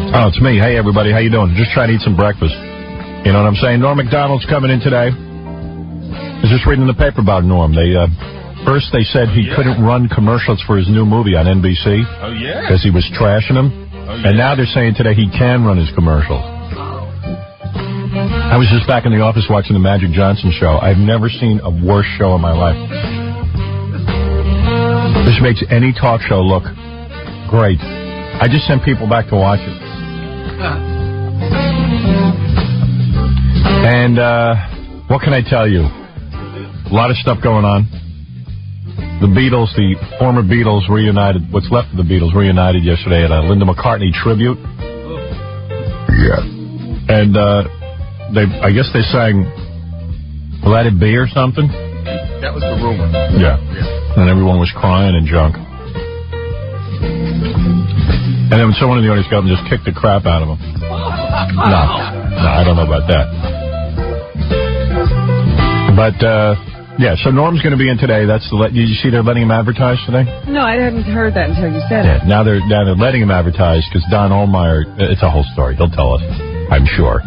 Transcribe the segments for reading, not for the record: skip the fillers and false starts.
Oh, it's me. Hey, everybody. How you doing? Just trying to eat some breakfast. You know what I'm saying? Norm Macdonald's coming in today. I was just reading the paper about Norm. First they said he couldn't run commercials for his new movie on NBC. Oh, yeah? Because he was trashing them. Oh, yeah. And now they're saying today he can run his commercials. I was just back in the office watching the Magic Johnson show. I've never seen a worse show in my life. This makes any talk show look great. I just sent people back to watch it. And what can I tell you? A lot of stuff going on. The Beatles, the former Beatles reunited, what's left of the Beatles reunited yesterday at a Linda McCartney tribute. Yeah. And I guess they sang Let It Be or something. That was the rumor. Yeah. And everyone was crying and junk. And then someone in the audience got up and just kicked the crap out of him. No, I don't know about that. But, yeah, so Norm's going to be in today. Did you see they're letting him advertise today? No, I hadn't heard that until you said it. Now they're letting him advertise because Don Ohlmeyer, it's a whole story. He'll tell us, I'm sure.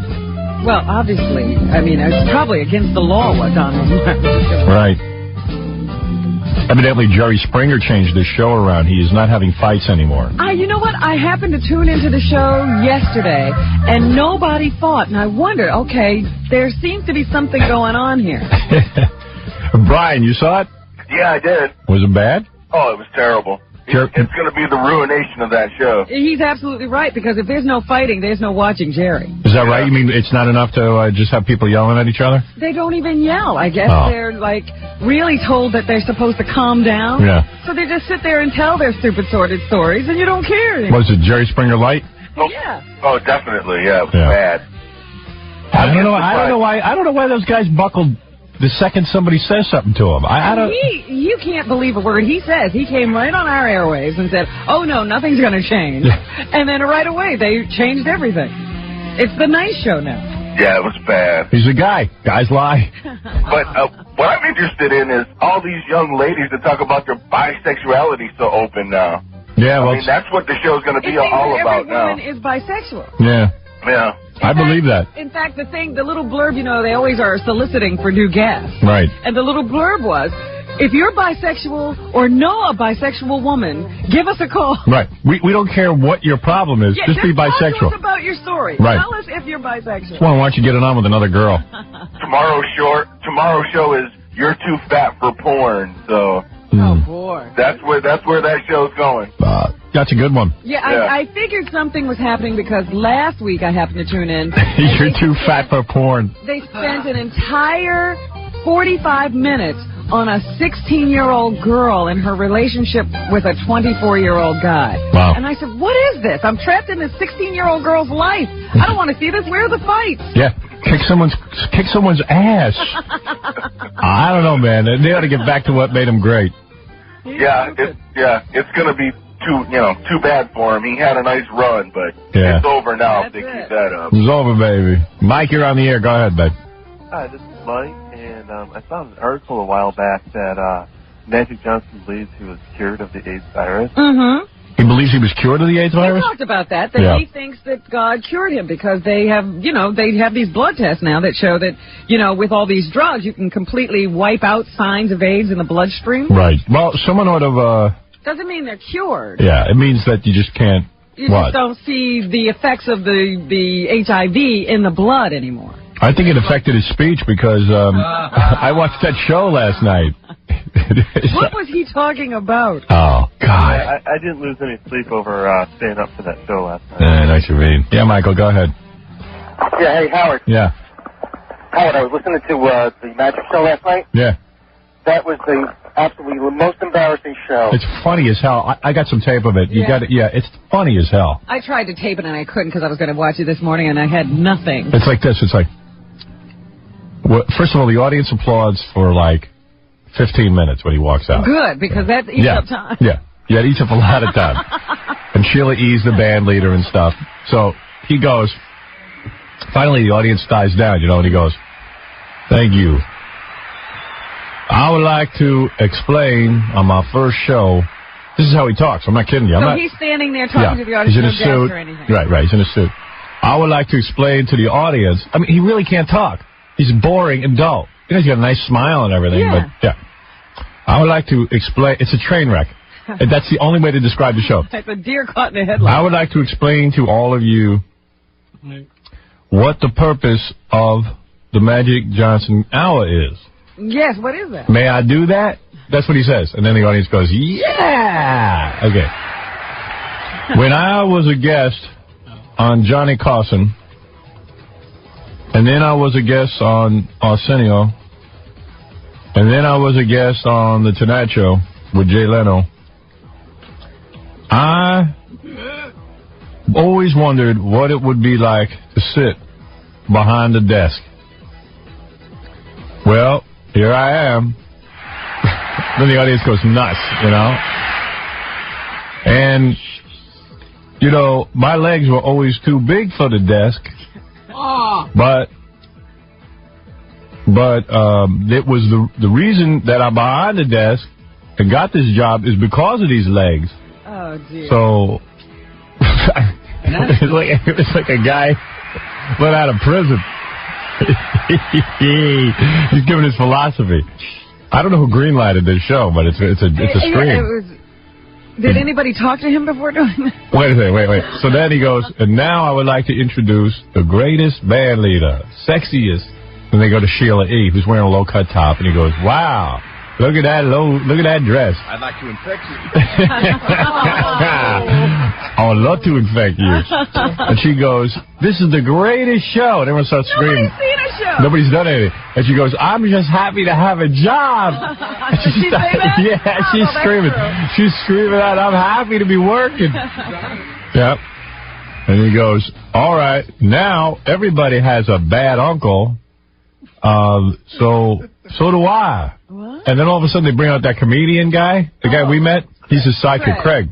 Well, obviously, I mean, it's probably against the law what Donald was doing. Right. Evidently, Jerry Springer changed his show around. He is not having fights anymore. You know what? I happened to tune into the show yesterday, and nobody fought. And I wondered, okay, there seems to be something going on here. Brian, you saw it? Yeah, I did. Was it bad? Oh, it was terrible. It's going to be the ruination of that show. He's absolutely right, because if there's no fighting, there's no watching Jerry. Is that right? You mean it's not enough to just have people yelling at each other? They don't even yell. I guess they're, really told that they're supposed to calm down. Yeah. So they just sit there and tell their stupid, sordid stories, and you don't care anymore. Was it Jerry Springer light? Oh, yeah. Oh, definitely, yeah. It was bad. I don't know why those guys buckled the second somebody says something to him. You can't believe a word he says. He came right on our airwaves and said, oh, no, nothing's going to change. And then right away, they changed everything. It's the nice show now. Yeah, it was bad. He's a guy. Guys lie. But what I'm interested in is all these young ladies that talk about their bisexuality so open now. Yeah, well, I mean, that's what the show's going to be all about now. Every woman is bisexual. Yeah. Yeah. I believe that. In fact, the little blurb, they always are soliciting for new guests. Right. And the little blurb was, if you're bisexual or know a bisexual woman, give us a call. Right. We don't care what your problem is. Just be bisexual. Tell us about your story. Right. Tell us if you're bisexual. Why don't you get it on with another girl? Tomorrow's show is You're Too Fat for Porn, so... Oh, boy. That's where that show's going. That's a good one. Yeah, I figured something was happening because last week I happened to tune in. You're too fat for porn. They spent an entire 45 minutes on a 16-year-old girl and her relationship with a 24-year-old guy. Wow. And I said, what is this? I'm trapped in this 16-year-old girl's life. I don't want to see this. Where are the fights? Yeah. Kick someone's ass. I don't know, man. They ought to get back to what made him great. It's going to be too bad for him. He had a nice run, but it's over now if they keep that up. It's over, baby. Mike, you're on the air. Go ahead, babe. Hi, this is Mike, and I found an article a while back that Magic Johnson believes he was cured of the AIDS virus. Mm-hmm. He believes he was cured of the AIDS virus? We talked about that he thinks that God cured him because they have these blood tests now that show that, with all these drugs, you can completely wipe out signs of AIDS in the bloodstream. Right. Well, someone ought to... Doesn't mean they're cured. Yeah, it means that you just can't... You just don't see the effects of the HIV in the blood anymore. I think it affected his speech because I watched that show last night. What was he talking about? Oh, God. I didn't lose any sleep over staying up for that show last night. Nice to meet you. Yeah, Michael, go ahead. Yeah, hey, Howard. Yeah. Howard, I was listening to the Magic Show last night. Yeah. That was the absolutely most embarrassing show. It's funny as hell. I got some tape of it. You got it? Yeah, it's funny as hell. I tried to tape it and I couldn't because I was going to watch it this morning and I had nothing. It's like this. It's like, well, first of all, the audience applauds for 15 minutes when he walks out. Good, because that eats up time. Yeah, it eats up a lot of time. And Sheila E's the band leader and stuff. So he goes, finally the audience dies down, and he goes, thank you. I would like to explain on my first show This is how he talks. I'm not kidding you. So he's standing there talking to the audience. He's in a no desk suit. or anything. Right. He's in a suit. I would like to explain to the audience. I mean, he really can't talk. He's boring and dull. You know, he's got a nice smile and everything. Yeah. But yeah. I would like to explain. It's a train wreck. And that's the only way to describe the show. It's a deer caught in a headlight. I would like to explain to all of you what the purpose of the Magic Johnson Hour is. Yes, what is that? May I do that? That's what he says. And then the audience goes, yeah! Okay. When I was a guest on Johnny Carson, and then I was a guest on Arsenio, and then I was a guest on The Tonight Show with Jay Leno, I always wondered what it would be like to sit behind the desk. Well, here I am. Then the audience goes nuts, you know. And, you know, my legs were always too big for the desk. But it was the reason that I'm behind the desk and got this job is because of these legs. Oh, dear. So, it's like a guy let out of prison. He's giving his philosophy. I don't know who greenlighted this show, but it's a scream. Did anybody talk to him before doing that? Wait a second, wait. So then he goes, and now I would like to introduce the greatest band leader, sexiest. And they go to Sheila E., who's wearing a low-cut top, and he goes, wow, look at that dress. I'd like to infect you. I would love to infect you. And she goes, this is the greatest show. And everyone starts screaming. Nobody's seen a show. Nobody's done anything. And she goes, I'm just happy to have a job. And Did she say that? Yeah, she's that's screaming. true. She's screaming out, I'm happy to be working. Yep. And he goes, all right, now everybody has a bad uncle. So do I. What? And then all of a sudden they bring out that comedian guy, the guy we met. He's his sidekick, Craig.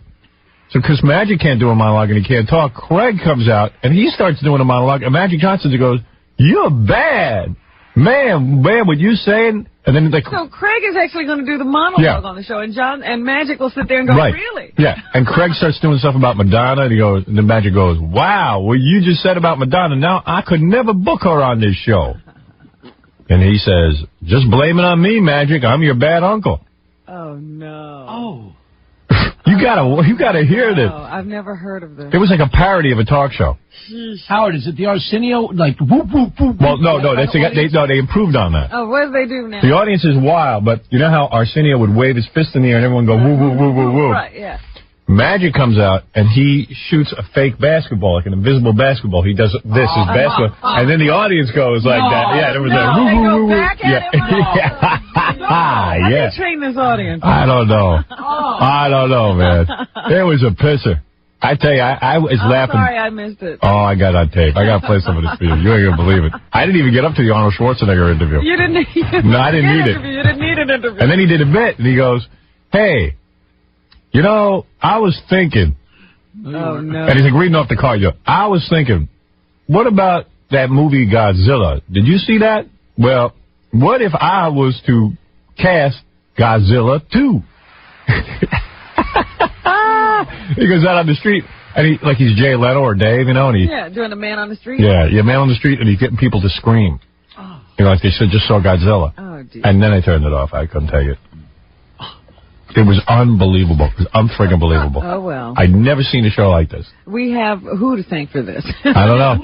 So because Magic can't do a monologue and he can't talk, Craig comes out and he starts doing a monologue. And Magic Johnson goes, you're bad. Man, what you saying? And then So Craig is actually going to do the monologue on the show, and Magic will sit there and go, really? Yeah. And Craig starts doing stuff about Madonna, and then Magic goes, wow, what you just said about Madonna, now I could never book her on this show. And he says, just blame it on me, Magic. I'm your bad uncle. Oh, no. Oh. You gotta hear this. I've never heard of this. It was like a parody of a talk show. Howard, is it the Arsenio? Like, whoop, whoop, whoop. Well, no, they improved on that. Oh, what do they do now? The audience is wild, but you know how Arsenio would wave his fist in the air and everyone go woo, woo, woo, woo, woo. Right, yeah. Magic comes out and he shoots a fake basketball, like an invisible basketball. He does this, his basketball, and then the audience goes like that. Yeah, there was that woo, they woo, go woo, woo. back at him? How do you train this audience? I don't know, man. It was a pisser. I tell you, I was laughing. Sorry, I missed it. Oh, I got on tape. I got to play some of this for you. You ain't going to believe it. I didn't even get up to the Arnold Schwarzenegger interview. You didn't No, I didn't need it. You didn't need an interview. And then he did a bit, and he goes, hey, you know, I was thinking. Oh, no. And he's like reading off the card. I was thinking, what about that movie Godzilla? Did you see that? Well, what if I was to cast Godzilla 2? He goes out on the street, and he's Jay Leno or Dave, you know, and doing a man on the street. Yeah, man on the street, and he's getting people to scream. Oh. You know, like they said, just saw Godzilla. Oh, dear. And then I turned it off. I couldn't take it. It was unbelievable. It was unfriggin' believable. Oh, well. I'd never seen a show like this. We have who to thank for this? I don't know.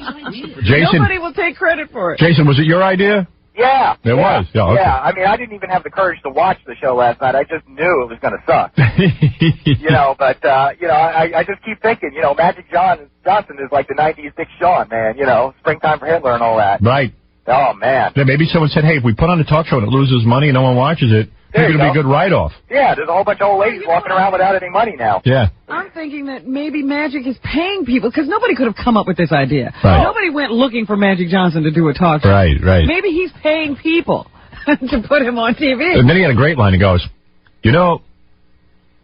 Jason. Nobody will take credit for it. Jason, was it your idea? Yeah. It was? Yeah, okay. Yeah, I mean, I didn't even have the courage to watch the show last night. I just knew it was going to suck. But I just keep thinking, Magic Johnson is like the 90s Dick Shawn, man, Springtime for Hitler and all that. Right. Oh, man. Yeah, maybe someone said, hey, if we put on a talk show and it loses money and no one watches it, it's going to be a good write-off. Yeah, there's a whole bunch of old ladies walking around without any money now. Yeah. I'm thinking that maybe Magic is paying people, because nobody could have come up with this idea. Right. Nobody went looking for Magic Johnson to do a talk show. Right. Maybe he's paying people to put him on TV. And then he had a great line. He goes,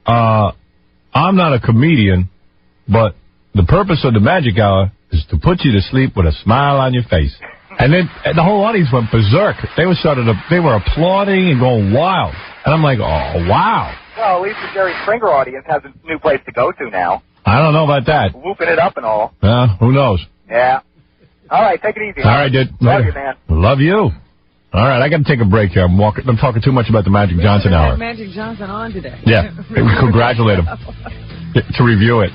I'm not a comedian, but the purpose of the Magic Hour is to put you to sleep with a smile on your face. And then the whole audience went berserk. They were applauding and going wild. And I'm like, oh, wow. Well, at least the Jerry Springer audience has a new place to go to now. I don't know about that. Whooping it up and all. Who knows? Yeah. All right, take it easy. All right, dude. Love you, man. Love you. All right, I got to take a break here. I'm talking too much about the Magic Johnson hour. Magic Johnson on today. Yeah. Congratulate him. To review it.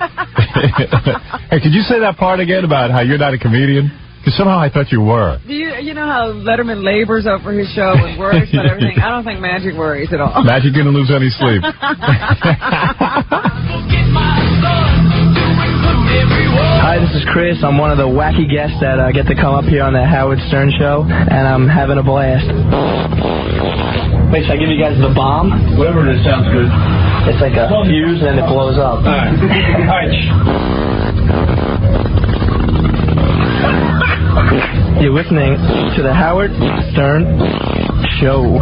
Hey, could you say that part again about how you're not a comedian? Because somehow I thought you were. Do you know how Letterman labors over his show and worries about everything? I don't think Magic worries at all. Magic didn't lose any sleep. Hi, this is Chris. I'm one of the wacky guests that get to come up here on the Howard Stern Show, and I'm having a blast. Wait, should I give you guys the bomb? Whatever it is sounds good. It's like a fuse and it blows up. All right. All right. You're listening to the Howard Stern Show.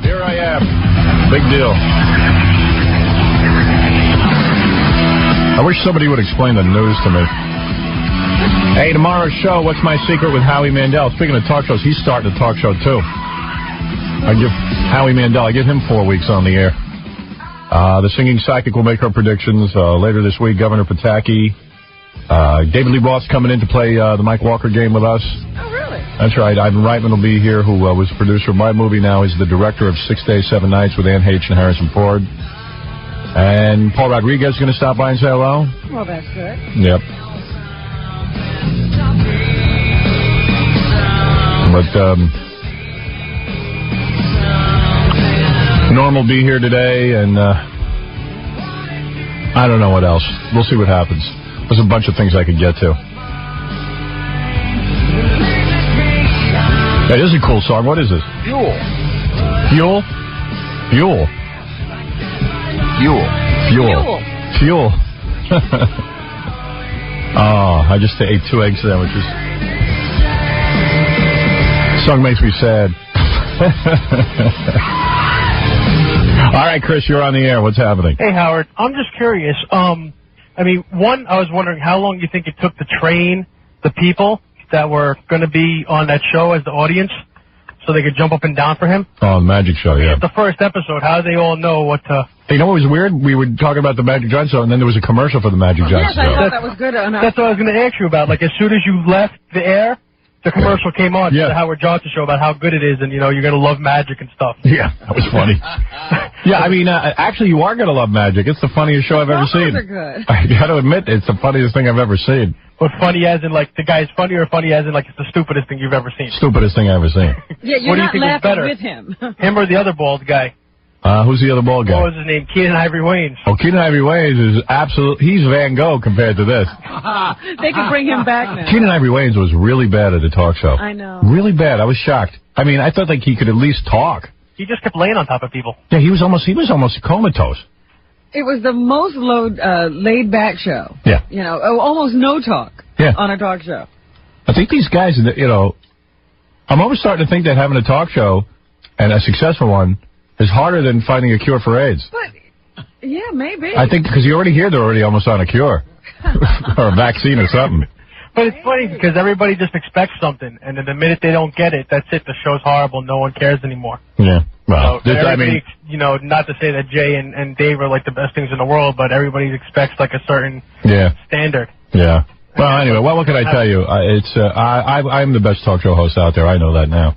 Here I am. Big deal. I wish somebody would explain the news to me. Hey, tomorrow's show, What's My Secret with Howie Mandel. Speaking of talk shows, he's starting a talk show, too. I give Howie Mandel, I give him 4 weeks on the air. The Singing Psychic will make her predictions. Later this week, Governor Pataki. David Lee Roth's coming in to play the Mike Walker game with us. Oh, really? That's right. Ivan Reitman will be here, who was the producer of my movie. Now he's the director of 6 Days, 7 Nights with Anne Heche and Harrison Ford. And Paul Rodriguez is going to stop by and say hello. Well, that's good. Yep. But Norm will be here today, and I don't know what else. We'll see what happens. There's a bunch of things I could get to. Hey, this is a cool song. What is this? Fuel. Fuel? Fuel. Fuel. Fuel. Fuel. Oh, I just ate 2 egg sandwiches. Song makes me sad. All right, Chris, you're on the air. What's happening? Hey, Howard. I'm just curious. I was wondering how long you think it took to train the people that were going to be on that show as the audience so they could jump up and down for him? Oh, the Magic Show, yeah. The first episode, how do they all know what to... You know what was weird? We were talking about the Magic Johnson Show, and then there was a commercial for the Magic Johnson Yes, I Show. thought that was good. That's what I was going to ask you about. Like, as soon as you left the air, the commercial came on, the Howard Johnson Show, about how good it is, and, you're going to love magic and stuff. Yeah, that was funny. Yeah, I mean, actually, you are going to love magic. It's the funniest show I've ever seen. Are good. I got to admit, it's the funniest thing I've ever seen. But funny as in, like, the guy's funny, or funny as in, like, it's the stupidest thing you've ever seen? Stupidest thing I've ever seen. Yeah, you're What do you not think was laughing better? with him. Him or the other bald guy? Who's the other bald guy? What was his name? Keenan Ivory Wayans. Oh, Keenan Ivory Wayans is he's Van Gogh compared to this. They can bring him back now. Keenan Ivory Wayans was really bad at a talk show. I know. Really bad. I was shocked. I mean, I thought like he could at least talk. He just kept laying on top of people. Yeah, he was almost comatose. It was the most laid-back show. Yeah. Almost no talk on a talk show. I think these guys, I'm almost starting to think that having a talk show, and a successful one, is harder than finding a cure for AIDS. But, yeah, maybe. I think because you already hear they're already almost on a cure. Or a vaccine or something. But it's funny because everybody just expects something, and then the minute they don't get it, that's it. The show's horrible. No one cares anymore. Yeah. Well, so not to say that Jay and Dave are like the best things in the world, but everybody expects like a certain standard. Yeah. Well, anyway, what can I tell you? I'm the best talk show host out there. I know that now.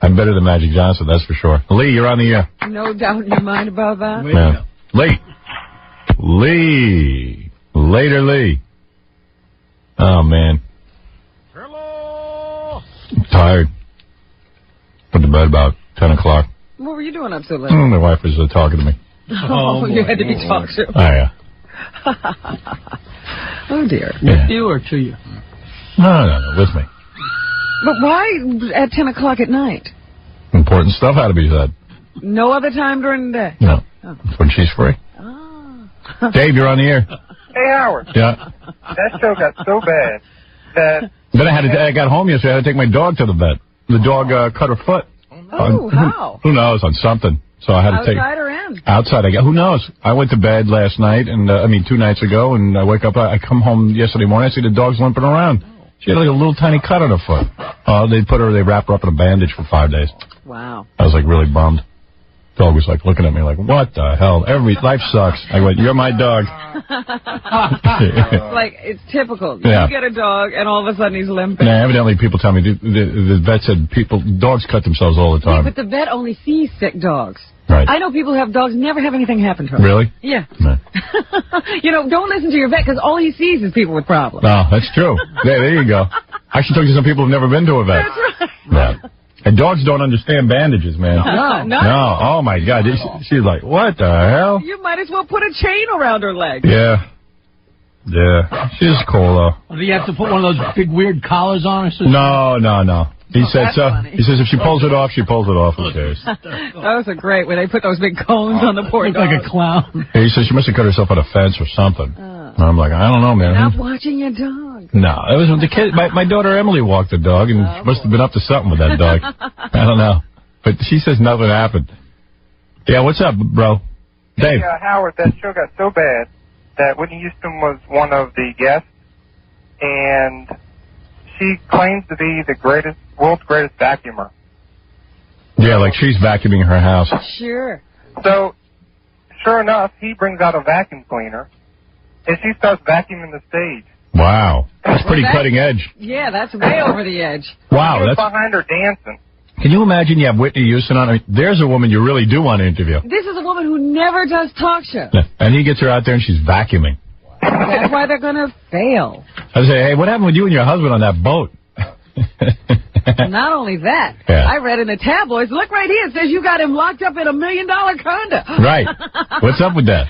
I'm better than Magic Johnson, that's for sure. Lee, you're on the air. No doubt in your mind about that? Yeah. Lee. Later, Lee. Oh, man. Hello. I'm tired. Went to bed about 10 o'clock. What were you doing up so late? My wife was talking to me. Oh, you had to be talked to. Oh, yeah. Oh, dear. Yeah. You or to you? No, with me. But why at 10 o'clock at night? Important stuff had to be said. No other time during the day? No. That's when she's free. Oh. Dave, you're on the air. Hey, Howard. Yeah. That show got so bad that... Then I got home yesterday. I had to take my dog to the vet. The dog cut her foot. Oh, how? Who knows, on something. So I had to take... Outside or in? Outside, who knows? I went to bed last night, and 2 nights ago, and I wake up, I come home yesterday morning, I see the dog's limping around. She had like a little tiny cut on her foot. They wrap her up in a bandage for 5 days. Wow. I was like really bummed. Dog was like looking at me like, what the hell? Life sucks. I went, you're my dog. It's typical. Yeah. You get a dog, and all of a sudden he's limping. Now, evidently, people tell me the vet said dogs cut themselves all the time. Yeah, but the vet only sees sick dogs. Right. I know people who have dogs, never have anything happen to them. Really? Yeah. No. Don't listen to your vet, because all he sees is people with problems. Oh, that's true. There you go. I should talk to some people who've never been to a vet. That's right. Yeah. And dogs don't understand bandages, man. No. Oh, my God. She's like, what the hell? You might as well put a chain around her leg. Yeah. Yeah. She's cool, though. Do you have to put one of those big weird collars on her? No. He said so. Funny. He says if she pulls it off, she pulls it off. Who cares? Those are great, when they put those big cones on the poor Look dog. like a clown. He says she must have cut herself on a fence or something. And I'm like, I don't know, man. Not watching your dog. No, it was the kid. My daughter Emily walked the dog, and she must have been up to something with that dog. I don't know, but she says nothing happened. Yeah, what's up, bro? Dave. Hey, Howard, that show got so bad that Whitney Houston was one of the guests, and she claims to be the world's greatest vacuumer. Yeah, like she's vacuuming her house. Sure. So, sure enough, he brings out a vacuum cleaner, and she starts vacuuming the stage. Wow, that's pretty cutting edge. Yeah, that's way over the edge. Wow, He was that's. behind her dancing. Can you imagine you have Whitney Houston on? I mean, there's a woman you really do want to interview. This is a woman who never does talk shows. Yeah. And he gets her out there and she's vacuuming. That's why they're going to fail. I say, hey, what happened with you and your husband on that boat? Not only that, Yeah. I read in the tabloids, look right here, it says you got him locked up in $1 million condo. Right. What's up with that?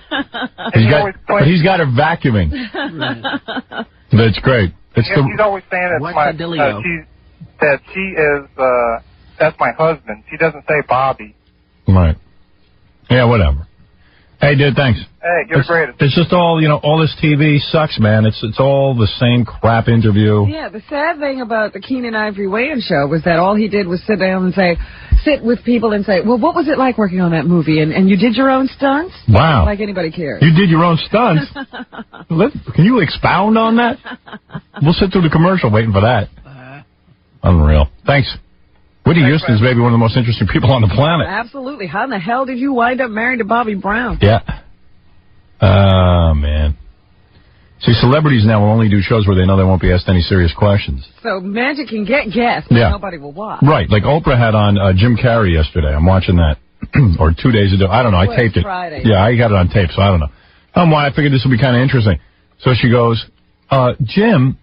But he's got her vacuuming. That's great. It's Yeah, she's always saying that she is, that's my husband. She doesn't say Bobby. Right. Yeah, whatever. Hey, dude, thanks. Hey, you're the greatest. It's just all, all this TV sucks, man. It's all the same crap interview. Yeah, the sad thing about the Keenan Ivory Wayans show was that all he did was sit with people and say, well, what was it like working on that movie? And you did your own stunts? Wow. Like anybody cares. You did your own stunts? Can you expound on that? We'll sit through the commercial waiting for that. Unreal. Thanks. Whitney Houston is maybe one of the most interesting people on the planet. Absolutely. How in the hell did you wind up married to Bobby Brown? Yeah. Man. See, celebrities now will only do shows where they know they won't be asked any serious questions. So Magic can get guests, but nobody will watch. Right. Like Oprah had on Jim Carrey yesterday. I'm watching that. Or 2 days ago. I don't know. I taped it. Friday. Yeah, I got it on tape, so I don't know. I figured this would be kind of interesting. So she goes, Jim,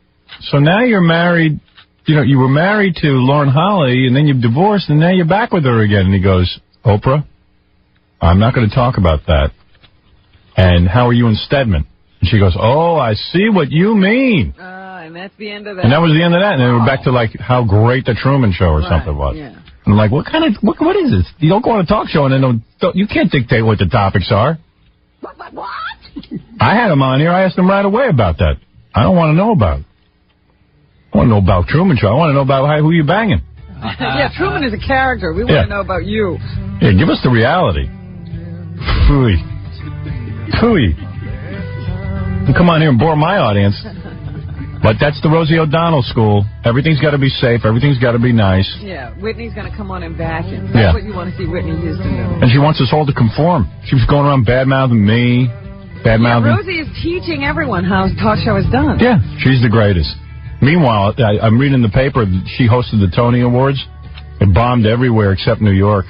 so now you're married. You were married to Lauren Holly, and then you've divorced, and now you're back with her again. And he goes, Oprah, I'm not going to talk about that. And how are you and Stedman? And she goes, oh, I see what you mean. And that's the end of that. And that was the end of that. And then we're back to, like, how great the Truman Show or something was. Yeah. And I'm like, what is this? You don't go on a talk show and then you can't dictate what the topics are. What? I had him on here. I asked him right away about that. I don't want to know about it. I want to know about Truman Show. I want to know about who you banging. Yeah, Truman is a character. We want to know about you. Yeah, give us the reality. Phooey. You come on here and bore my audience. But that's the Rosie O'Donnell school. Everything's got to be safe. Everything's got to be nice. Yeah, Whitney's going to come on and vacuum. That's what you want to see Whitney Houston do. And she wants us all to conform. She was going around bad-mouthing me. Rosie is teaching everyone how talk show is done. Yeah, she's the greatest. Meanwhile, I'm reading the paper. She hosted the Tony Awards. It bombed everywhere except New York.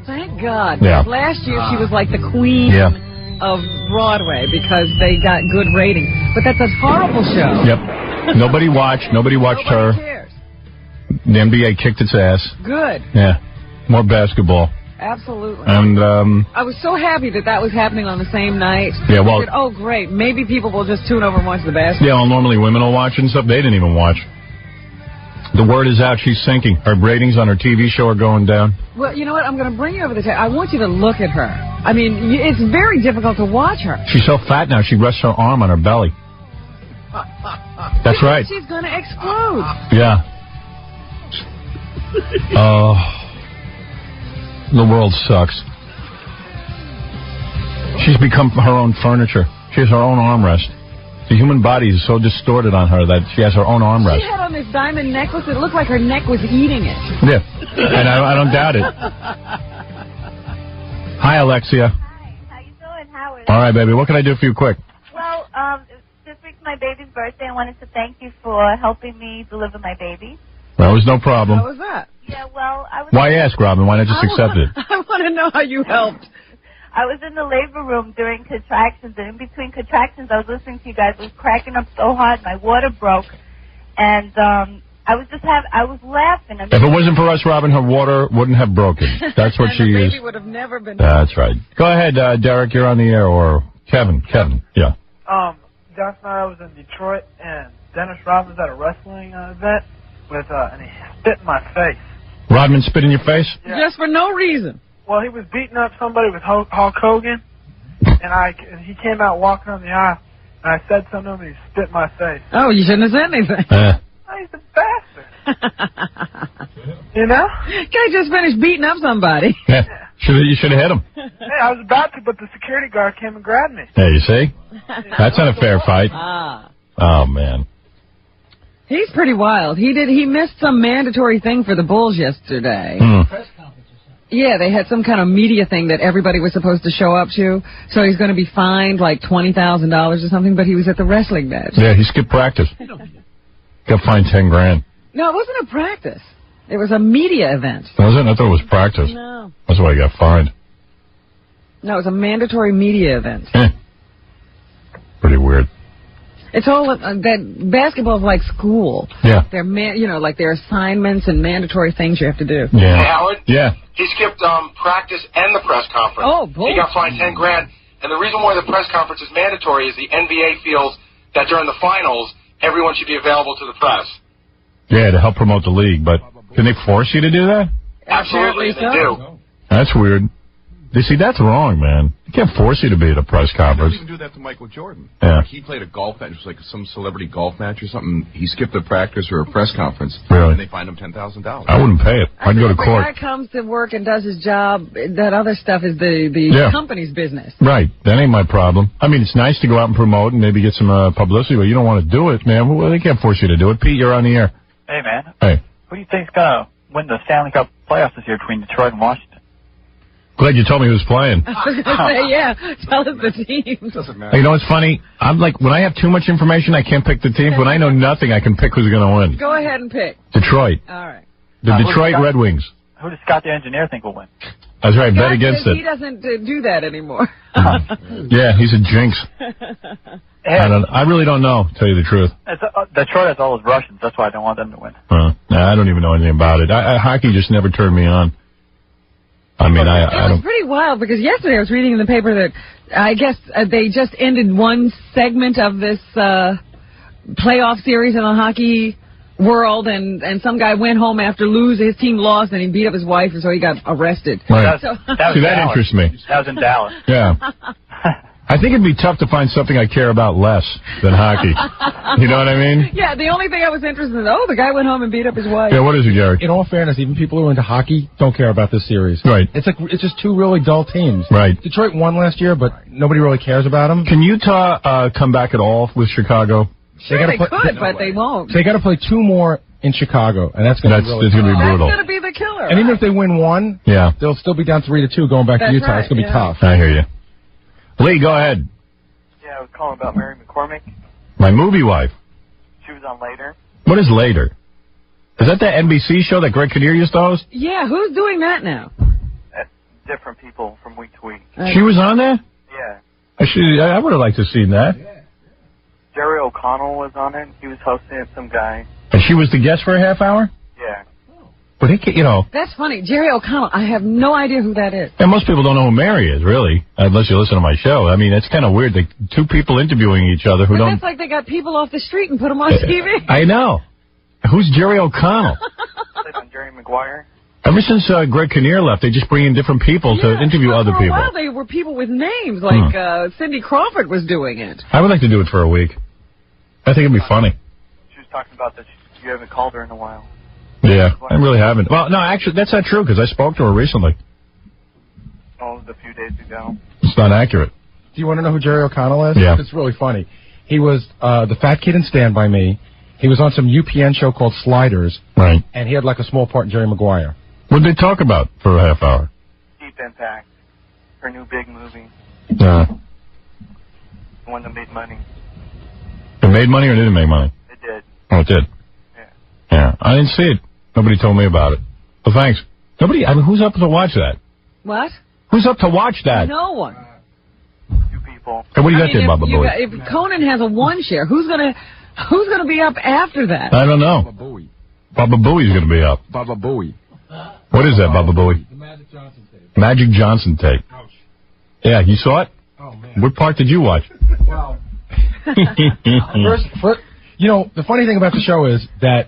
Thank God. Yeah. Last year she was like the queen of Broadway because they got good ratings. But that's a horrible show. Yep. Nobody watched her. Cares. The NBA kicked its ass. Good. Yeah. More basketball. Absolutely. And I was so happy that was happening on the same night. Yeah, well, I said, oh, great. Maybe people will just tune over and watch the basketball. Yeah, well, normally women will watch and stuff. They didn't even watch. The word is out. She's sinking. Her ratings on her TV show are going down. Well, you know what? I'm going to bring you over the I want you to look at her. I mean, it's very difficult to watch her. She's so fat now, she rests her arm on her belly. That's right. She's going to explode. Yeah. The world sucks. She's become her own furniture. She has her own armrest. The human body is so distorted on her that she has her own armrest. She had on this diamond necklace. It looked like her neck was eating it. Yeah, and I don't doubt it. Hi, Alexia. Hi, how you doing, Howard? All right, baby. What can I do for you quick? Well, this week's my baby's birthday. I wanted to thank you for helping me deliver my baby. Well, it was no problem. How was that? Yeah, well, I was... Why ask, Robin? Why not just accept it? I want to know how you helped. I was in the labor room during contractions, and in between contractions, I was listening to you guys. I was cracking up so hard, my water broke, and I was laughing. I mean, If it wasn't for us, Robin, her water wouldn't have broken. That's what and she the is. baby would have never been... That's right. Go ahead, Derek. You're on the air, or Kevin. Kevin, yeah. Last night I was in Detroit, and Dennis Rodman was at a wrestling event and he spit in my face. Rodman spit in your face? Yeah. Just for no reason. Well, he was beating up somebody with Hulk Hogan, and he came out walking on the aisle, and I said something to him, and he spit in my face. Oh, you shouldn't have said anything. Oh, he's a bastard. You know? Guy just finished beating up somebody. Yeah. You should have hit him. Hey, I was about to, but the security guard came and grabbed me. Hey, you see? That's not a fair fight. Oh, man. He's pretty wild. He missed some mandatory thing for the Bulls yesterday. Yeah, they had some kind of media thing that everybody was supposed to show up to, so he's going to be fined like $20,000 or something, but he was at the wrestling match. Yeah, he skipped practice. Got fined $10,000. No, it wasn't a practice. It was a media event. Was it? I thought it was practice. No. That's why he got fined. No, it was a mandatory media event. Pretty weird. It's all that basketball's like school. Yeah. They're like their assignments and mandatory things you have to do. Yeah. Hey, Howard? Yeah. He skipped practice and the press conference. Oh, boy. He got fined $10,000. And the reason why the press conference is mandatory is the NBA feels that during the finals, everyone should be available to the press. Yeah, to help promote the league, but can they force you to do that? Absolutely, they do. That's weird. You see, that's wrong, man. You can't force you to be at a press They conference. don't even do that to Michael Jordan. Yeah. He played a golf match. It was like some celebrity golf match or something. He skipped a practice or a press conference. Really? And they fined him $10,000. I wouldn't pay it. I'd go to If court. a guy comes to work and does his job, that other stuff is the Yeah. company's business. Right. That ain't my problem. I mean, it's nice to go out and promote and maybe get some publicity, but you don't want to do it, man. Well, they can't force you to do it. Pete, you're on the air. Hey, man. Hey. Who do you think's going to win the Stanley Cup playoffs this year between Detroit and Washington? Glad you told me who was playing. I was going to say, yeah, tell us the team. Doesn't matter. You know what's funny? I'm like, when I have too much information, I can't pick the teams. When I know nothing, I can pick who's going to win. Go ahead and pick. Detroit. All right. The Detroit Red Wings. Who does Scott the Engineer think will win? That's right. Bet God against says it. He doesn't do that anymore. Yeah, he's a jinx. I really don't know, to tell you the truth. Detroit has all those Russians. That's why I don't want them to win. Nah, I don't even know anything about it. Hockey just never turned me on. I mean, I It was don't... pretty wild because yesterday I was reading in the paper that I guess they just ended one segment of this playoff series in the hockey world, and some guy went home after his team lost, and he beat up his wife, and so he got arrested. Right. So, See, that interests me. That was in Dallas. Yeah. I think it'd be tough to find something I care about less than hockey. You know what I mean? yeah, the only thing I was interested in, the guy went home and beat up his wife. Yeah, what is it, Gary? In all fairness, even people who are into hockey don't care about this series. Right. It's just two really dull teams. Right. Detroit won last year, but nobody really cares about them. Can Utah come back at all with Chicago? Sure, they could, but they won't. They got to play two more in Chicago, and that's going to be really it's going to be brutal. That's going to be the killer. And even if they win one, yeah, they'll still be down 3-2 going back to Utah. Right, it's going to be tough. I hear you. Lee, go ahead. Yeah, I was calling about Mary McCormick. My movie wife. She was on Later. What is Later? Is that the NBC show that Greg Kinnear used to host? Yeah, who's doing that now? Different people from week to week. She was on there? Yeah. I would have liked to have seen that. Jerry O'Connell was on it. He was hosting it, some guy. And she was the guest for a half hour? Yeah. But he, you know. That's funny. Jerry O'Connell, I have no idea who that is. And most people don't know who Mary is, really, unless you listen to my show. I mean, it's kind of weird. Two people interviewing each other who But don't... that's like they got people off the street and put them on TV. I know. Who's Jerry O'Connell? On Jerry Maguire. Ever since Greg Kinnear left, they just bring in different people to interview other For a people. while, they were people with names, like Cindy Crawford was doing it. I would like to do it for a week. I think it'd be funny. She was talking about that you haven't called her in a while. Yeah, I really haven't. Well, no, actually, that's not true, because I spoke to her recently. Oh, a few days ago. It's not accurate. Do you want to know who Jerry O'Connell is? Yeah. It's really funny. He was the fat kid in Stand By Me. He was on some UPN show called Sliders. Right. And he had like a small part in Jerry Maguire. What did they talk about for a half hour? Deep Impact. her new big movie, Uh, the one that made money. it made money or didn't make money? It did. Oh, it did? Yeah. I didn't see it. Nobody told me about it. Well, thanks. Nobody, I mean, who's up to watch that? What? Who's up to watch that? No one. Hey, what do you got there, Baba Booey? If Conan has a 1 share, who's gonna be up after that? I don't know. Baba Booey's going to be up. Baba Booey. What is that, Baba Booey? The Magic Johnson tape. Magic Johnson tape. Ouch. Yeah, you saw it? Oh, man. What part did you watch? Well, first, you know, the funny thing about the show is that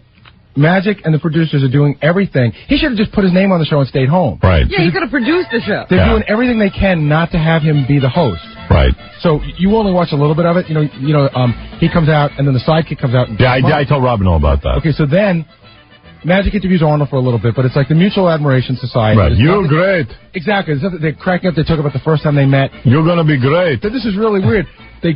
Magic and the producers are doing everything. He should have just put his name on the show and stayed home. Right. Yeah, he could have produced the show. They're doing everything they can not to have him be the host. Right. So you only watch a little bit of it. He comes out, and then the sidekick comes out. And Yeah, I told Robin all about that. Okay, so then Magic interviews Arnold for a little bit, but it's like the Mutual Admiration Society. Right. There's You're nothing- great. Exactly. There's nothing- They're cracking up. They talk about the first time they met. You're going to be great. But this is really weird. They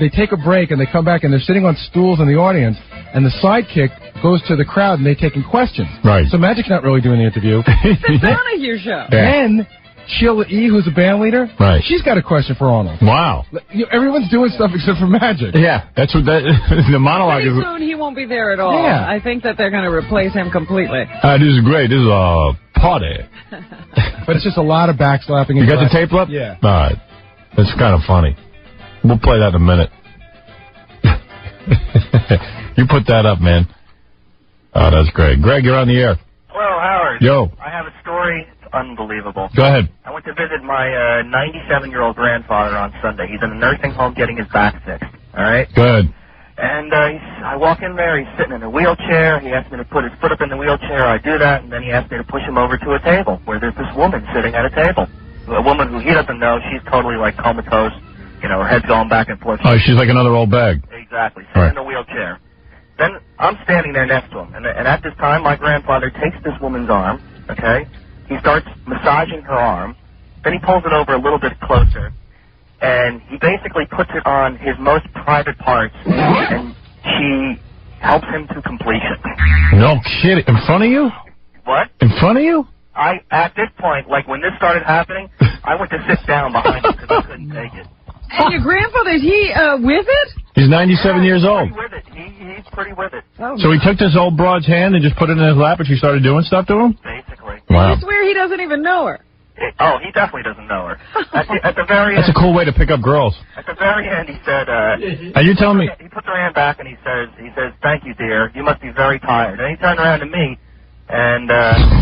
take a break, and they come back, and they're sitting on stools in the audience, and the sidekick goes to the crowd, and they're taking questions. Right. So Magic's not really doing the interview. It's a Donahue show. Then Sheila E., who's the band leader, Right. she's got a question for Arnold. Wow. Everyone's doing stuff except for Magic. Yeah, that's what the monologue Pretty is. soon he won't be there at all. Yeah. I think that they're going to replace him completely. This is great. This is a party. But it's just a lot of backslapping. You got the tape up? Yeah. All right. That's kind of funny. We'll play that in a minute. You put that up, man. Oh, that's great. Greg, you're on the air. Hello, Howard. Yo. I have a story. It's unbelievable. Go ahead. I went to visit my 97-year-old grandfather on Sunday. He's in a nursing home getting his back fixed. All right? Good. And I walk in there. He's sitting in a wheelchair. He asked me to put his foot up in the wheelchair. I do that, and then he asked me to push him over to a table where there's this woman sitting at a table. A woman who he doesn't know. She's totally like comatose. You know, her head's going back and forth. Oh, she's like another old bag. Exactly. Sitting in a wheelchair. Then I'm standing there next to him, and at this time, my grandfather takes this woman's arm, okay? He starts massaging her arm. Then he pulls it over a little bit closer, and he basically puts it on his most private parts, and she helps him to completion. No kidding. In front of you? What? In front of you? At this point, like when this started happening, I went to sit down behind him because I couldn't take it. And your grandfather, is he with it? He's 97 years old. He's with it. He's pretty with it. Oh, So he took this old broad's hand and just put it in his lap and she started doing stuff to him? Basically. Wow. I swear he doesn't even know her. Oh, he definitely doesn't know her. At the very That's a end, cool way to pick up girls. At the very end, he said, Are you telling me? He puts her hand back and he says, "Thank you, dear. You must be very tired." And he turned around to me, and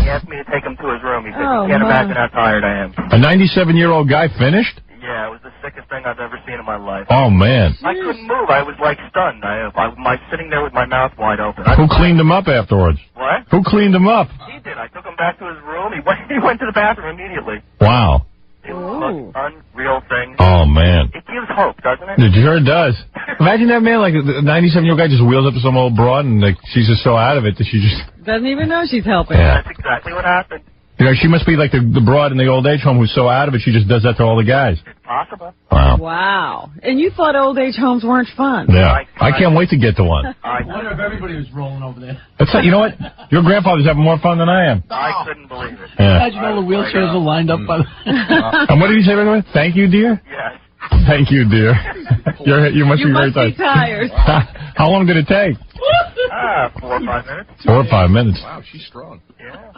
he asked me to take him to his room. He said, Oh, "You can't my. imagine how tired I am." A 97-year-old guy finished? Yeah, it was the sickest thing I've ever seen in my life. Oh, man. I couldn't move. I was like stunned. I sitting there with my mouth wide open. Who cleaned him up afterwards? What? Who cleaned him up? He did. I took him back to his room. He went to the bathroom immediately. Wow. It was the most unreal thing. Oh, man. It gives hope, doesn't it? It sure does. Imagine that, man, like a 97-year-old guy just wheels up to some old broad and like she's just so out of it that she just... Doesn't even know she's helping. Yeah. That's exactly what happened. You know, she must be like the broad in the old age home who's so out of it, she just does that to all the guys. Possible. Wow. Wow. And you thought old age homes weren't fun. Yeah. I can't wait to get to one. I wonder if everybody was rolling over there. That's not, you know what? Your grandfather's having more fun than I am. I couldn't believe it. Yeah. Imagine all the wheelchairs are lined up by the... And what did you say, by the way? Thank you, dear? Yes. Thank you, dear. You must You be very must be tired. tired. How long did it take? 4 or 5 minutes. 4 or 5 minutes. Wow, she's strong. Yeah.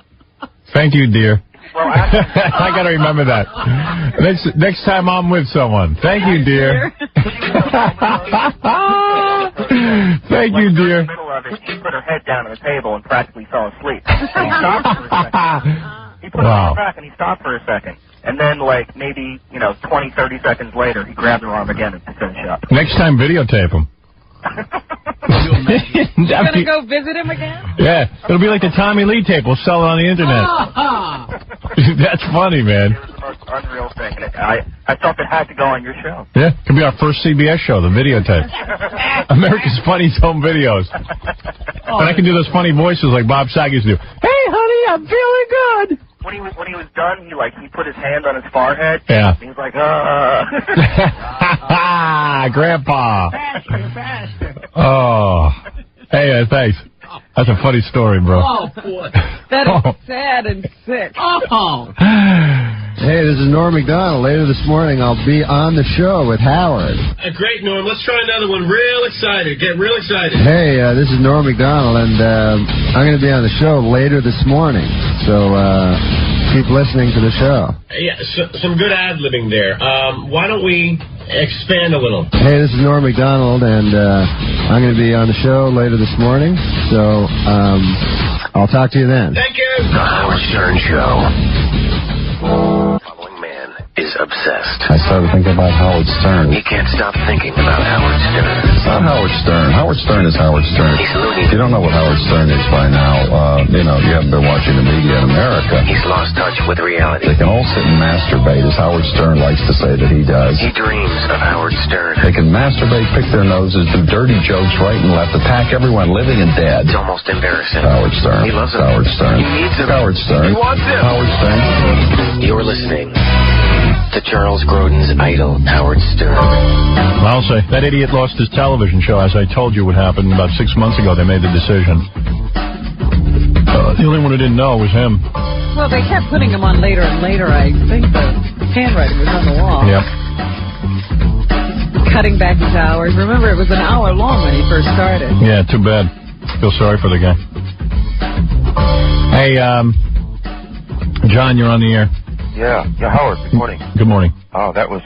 Thank you, dear. Well, I got to remember that. Next time I'm with someone. Thank you, dear. Thank you, In dear. the middle of it, she put her head down on the table and practically fell asleep. And he stopped for a second. He put her Wow. arm back and he stopped for a second. And then, like, maybe, 20, 30 seconds later, he grabbed her arm again and finished up. Next time, videotape him. You gonna go visit him again? Yeah, it'll be like the Tommy Lee tape. We'll sell it on the internet. That's funny, man. It was the most unreal thing. And I felt it had to go on your show. Yeah, could be our first CBS show, the videotape. America's Funniest Home Videos. And I can do those funny voices like Bob Saget used to do. Hey, honey, I'm feeling good. When he was done, he put his hand on his forehead. Yeah. He was like, Grandpa. Oh. Hey, thanks. That's a funny story, bro. Oh, boy. That is sad and sick. Oh. Hey, this is Norm Macdonald. Later this morning, I'll be on the show with Howard. Great, Norm. Let's try another one. Real excited. Get real excited. Hey, this is Norm Macdonald, and I'm going to be on the show later this morning. So keep listening to the show. Yeah, some good ad-libbing there. Why don't we expand a little? Hey, this is Norm Macdonald, and I'm going to be on the show later this morning. So I'll talk to you then. Thank you. The Howard Stern Show. Following man is obsessed. I started thinking about Howard Stern. He can't stop thinking about Howard Stern. It's not Howard Stern. Howard Stern is Howard Stern. He's loony. If you don't know what Howard Stern is by now, you haven't been watching the media in America. He's lost touch with reality. They can all sit and masturbate, as Howard Stern likes to say that he does. He dreams of Howard Stern. They can masturbate, pick their noses, do dirty jokes right and left, attack everyone living and dead. It's almost embarrassing. Howard Stern. He loves him. Howard Stern. He needs him. Howard Stern. He wants him. Howard Stern. You're listening to Charles Grodin's idol, Howard Stern. I'll say, that idiot lost his television show, as I told you would happen. About 6 months ago, they made the decision. The only one who didn't know was him. Well, they kept putting him on later and later. I think the handwriting was on the wall. Yep. Cutting back his hours. Remember, it was an hour long when he first started. Yeah, too bad. Feel sorry for the guy. Hey, John, you're on the air. Yeah, Howard, good morning. Good morning. Oh, that was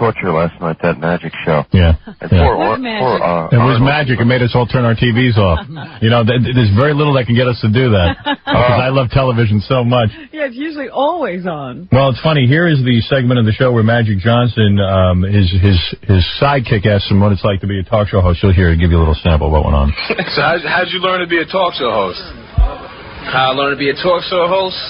torture last night, that magic show. Yeah. And yeah. it was magic. It made us all turn our TVs off. There's very little that can get us to do that. Because I love television so much. Yeah, it's usually always on. Well, it's funny. Here is the segment of the show where Magic Johnson, his sidekick asks him what it's like to be a talk show host. You'll hear, give you a little sample of what went on. So how'd you learn to be a talk show host? How I learned to be a talk show host?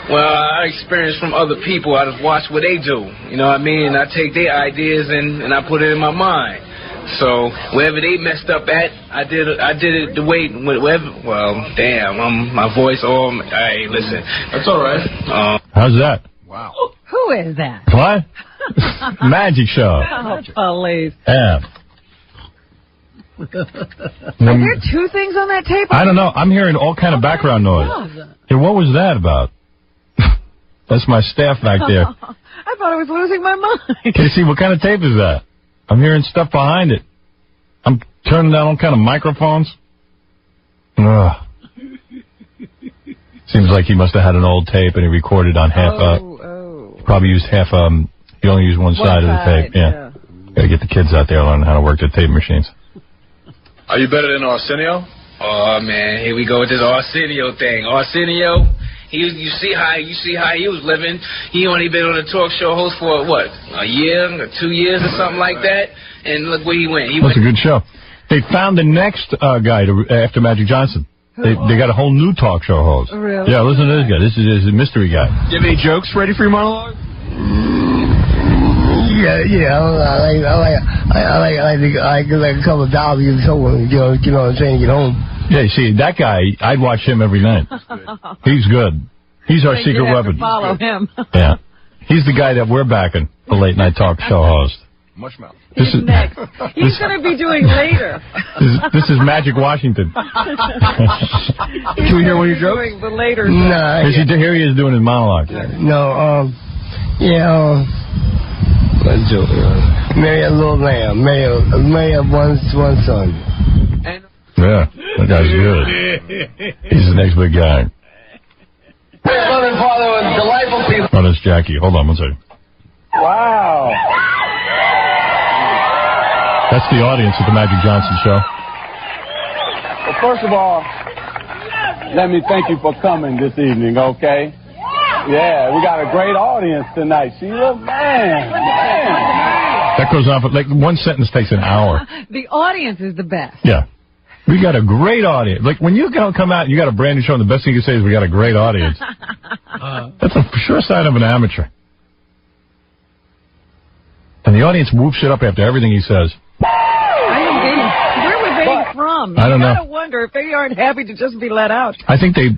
Well, I experienced from other people. I just watch what they do. You know what I mean? And I take their ideas and I put it in my mind. So wherever they messed up at, I did it the way. Well, damn, my voice. Hey, listen, that's all right. How's that? Wow. Who is that? What? Magic show. Oh, please. Yeah. Are there two things on that tape? I don't know. I'm hearing all kind of background noise. Hey, what was that about? That's my staff back there. I thought I was losing my mind. Casey, what kind of tape is that? I'm hearing stuff behind it. I'm turning down all kind of microphones. Ugh. Seems like he must have had an old tape and he recorded on half. Probably used half. He only used one side of the tape. Yeah. Gotta get the kids out there learning how to work the tape machines. Are you better than Arsenio? Oh man, here we go with this Arsenio thing. Arsenio. You see how he was living. He only been on a talk show host for what, a year or 2 years or something like that. And look where he went. That's a good show. They found the next guy after Magic Johnson. They got a whole new talk show host. Really? Yeah, listen to this guy. This is a mystery guy. Do you have any jokes ready for your monologue? Yeah. I like a couple of dollars so you know what I'm saying, get home. Yeah, see, that guy, I'd watch him every night. He's good. He's our secret weapon. Follow him. Yeah. He's the guy that we're backing, the late night talk show host. Mushmouth. He's next. He's going to be doing later. This is Magic Washington. Can we hear one of your jokes? Doing the later. No. Here he is doing his monologue. No, let's do it. Marry a little lamb. Marry one son. Yeah, that guy's good. He's the next big guy. Loving father with delightful people. Oh, that's Jackie. Hold on one second. Wow. That's the audience at the Magic Johnson show. Well, first of all, let me thank you for coming this evening, okay? Yeah, we got a great audience tonight, Sheila. Man. That goes on for, like, one sentence takes an hour. The audience is the best. Yeah. We got a great audience. Like, when you come out and you got a brand new show, and the best thing you can say is we got a great audience. That's a sure sign of an amateur. And the audience whoops it up after everything he says. Where were they from? I don't know. You gotta wonder if they aren't happy to just be let out. I think they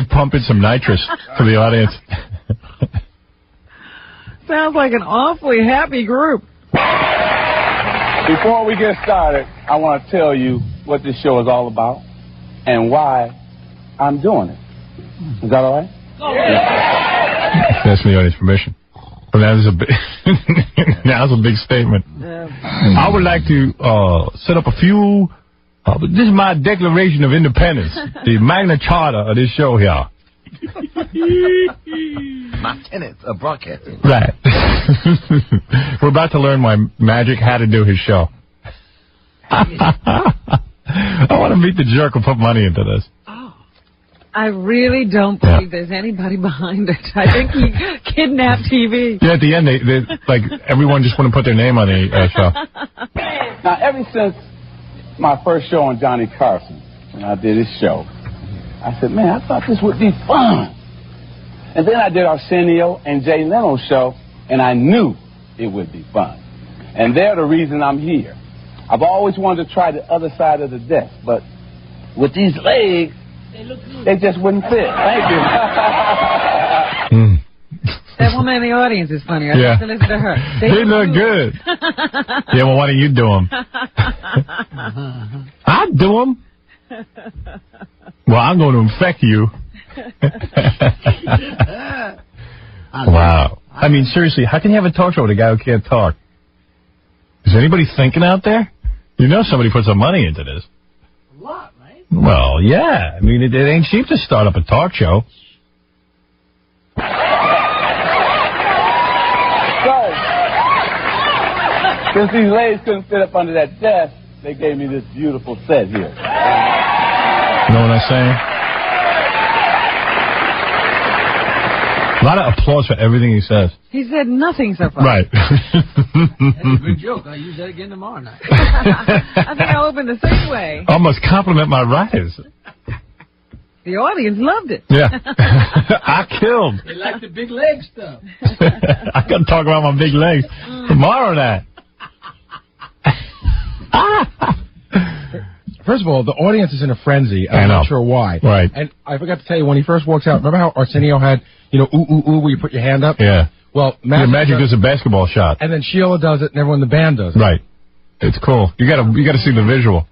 pump in some nitrous for the audience. Sounds like an awfully happy group. Before we get started, I want to tell you what this show is all about and why I'm doing it. Is that all right? Yeah. That's the audience permission. But that is a big, that was a big statement. I would like to set up a few. This is my Declaration of Independence, the Magna Charta of this show here. My tenants of broadcasting. Right. We're about to learn why Magic had to do his show. I want to meet the jerk who put money into this. I really don't believe there's anybody behind it. I think he kidnapped TV. Yeah, at the end, they like everyone just wouldn't put their name on the show. Now, ever since my first show on Johnny Carson, when I did his show, I said, man, I thought this would be fun. And then I did Arsenio and Jay Leno's show, and I knew it would be fun. And they're the reason I'm here. I've always wanted to try the other side of the desk, but with these legs, they just wouldn't fit. Thank you. That woman in the audience is funny. I have to listen to her. They look good. Yeah, well, why don't you do them? I'll do them. Well, I'm going to infect you. Wow. I mean, seriously, how can you have a talk show with a guy who can't talk? Is anybody thinking out there? You know somebody put some money into this. A lot, right? Well, yeah. I mean, it ain't cheap to start up a talk show. So, since these ladies couldn't fit up under that desk, they gave me this beautiful set here. You know what I'm saying? A lot of applause for everything he says. He said nothing so far. Right. That's a good joke. I'll use that again tomorrow night. I think I'll open the same way. I must compliment my writers. The audience loved it. Yeah. I killed. They like the big leg stuff. I got to talk about my big legs tomorrow night. First of all, the audience is in a frenzy. I'm not sure why. Right. And I forgot to tell you, when he first walks out, remember how Arsenio had, ooh, ooh, ooh, where you put your hand up? Yeah. Well, Magic does a basketball shot. And then Sheila does it, and everyone in the band does it. Right. It's cool. You gotta see the visual.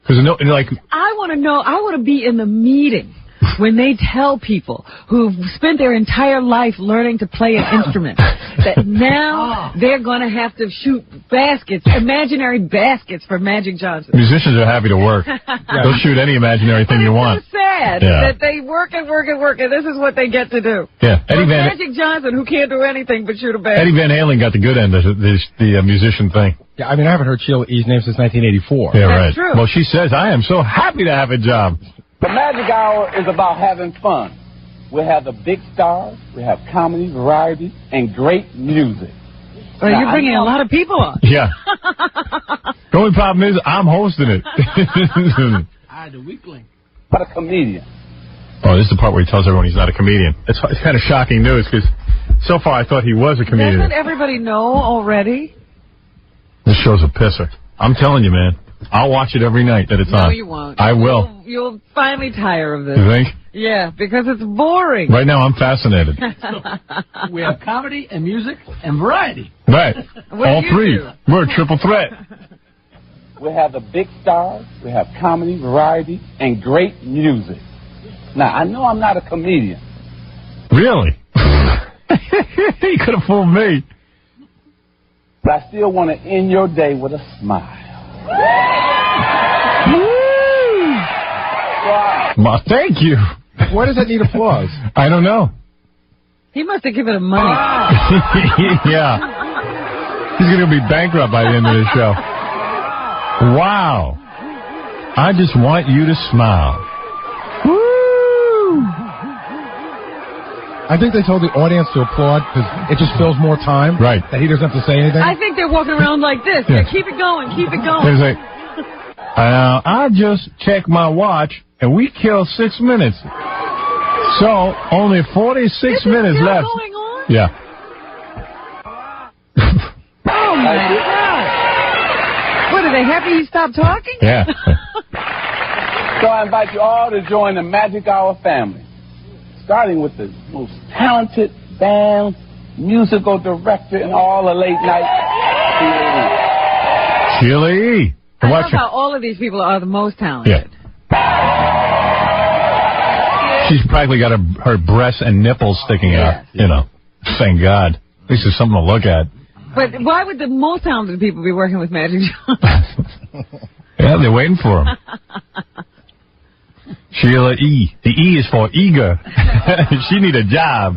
Because I want to know. I want to be in the meeting when they tell people who've spent their entire life learning to play an instrument that now they're going to have to shoot baskets, imaginary baskets for Magic Johnson. Musicians are happy to work. They'll shoot any imaginary thing you want. It's so sad that they work and work and work, and this is what they get to do. Yeah. Magic Johnson, who can't do anything but shoot a basket. Eddie Van Halen got the good end of the musician thing. Yeah, I mean, I haven't heard Sheila E.'s name since 1984. Yeah, right. True. Well, she says, I am so happy to have a job. The Magic Hour is about having fun. We have the big stars, we have comedy, variety, and great music. Well, you're bringing a lot of people on. Yeah. The only problem is I'm hosting it. The weakling. What a comedian. Oh, this is the part where he tells everyone he's not a comedian. It's kind of shocking news because so far I thought he was a comedian. Doesn't everybody know already? This show's a pisser. I'm telling you, man. I'll watch it every night that it's on. No, you won't. I will. You'll finally tire of this. You think? Yeah, because it's boring. Right now, I'm fascinated. We have comedy and music and variety. Right. All three. We're a triple threat. We have the big stars, we have comedy, variety, and great music. Now, I know I'm not a comedian. Really? You could have fooled me. But I still want to end your day with a smile. Well, thank you. Why does that need applause? I don't know. He must have given him money. Yeah. He's going to be bankrupt by the end of this show. Wow. I just want you to smile. Woo! I think they told the audience to applaud because it just fills more time. Right. That he doesn't have to say anything. I think they're walking around like this. Yeah. Keep it going. Keep it going. There's I just checked my watch, and we killed 6 minutes. So, only 46 minutes left. Going on? Yeah. Oh, my God. What, are they happy he stopped talking? Yeah. So I invite you all to join the Magic Hour family, starting with the most talented band, musical director, and all the late night. Sheila E. I love how all of these people are the most talented. Yeah. She's practically got her breasts and nipples sticking out, you know. Thank God. At least there's something to look at. But why would the most talented people be working with Magic Johnson? Yeah, they're waiting for him. Sheila E. The E is for eager. She need a job.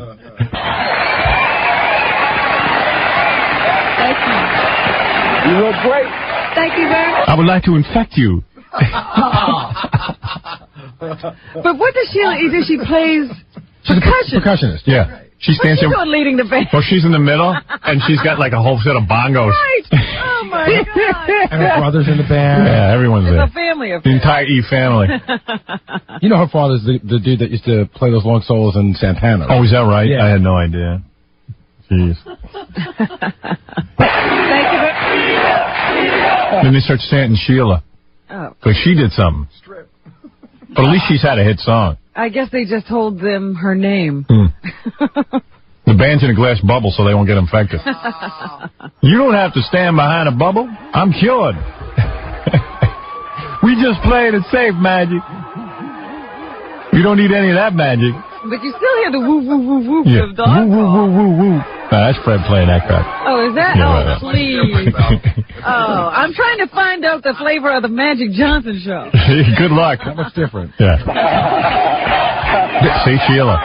Thank you. You look great. Thank you very much. I would like to infect you. But what does Sheila E do? She plays percussion. Percussionist. Yeah. She What's stands she there. doing leading the band? Well, she's in the middle, and she's got like a whole set of bongos. Right. Oh, my God. And her brother's in the band. Yeah, everyone's It's there. a family The affair. entire E family. You know her father's the dude that used to play those long solos in Santana. Oh, is that right? Yeah. I had no idea. Jeez. Thank you very Then they start chanting Sheila. Oh. Because she did something. But at least she's had a hit song. I guess they just told them her name. The band's in a glass bubble so they won't get infected. You don't have to stand behind a bubble. I'm cured. We just played it safe, Magic. You don't need any of that magic. But you still hear the woo, woo, woo, woo Yeah. of dog. Woo, woo, woo, woo, woo. That's Fred playing that crap. Oh, is that? Yeah, Oh, right. please. Oh, I'm trying to find out the flavor of the Magic Johnson show. Good luck. That much different. Yeah. See, Sheila.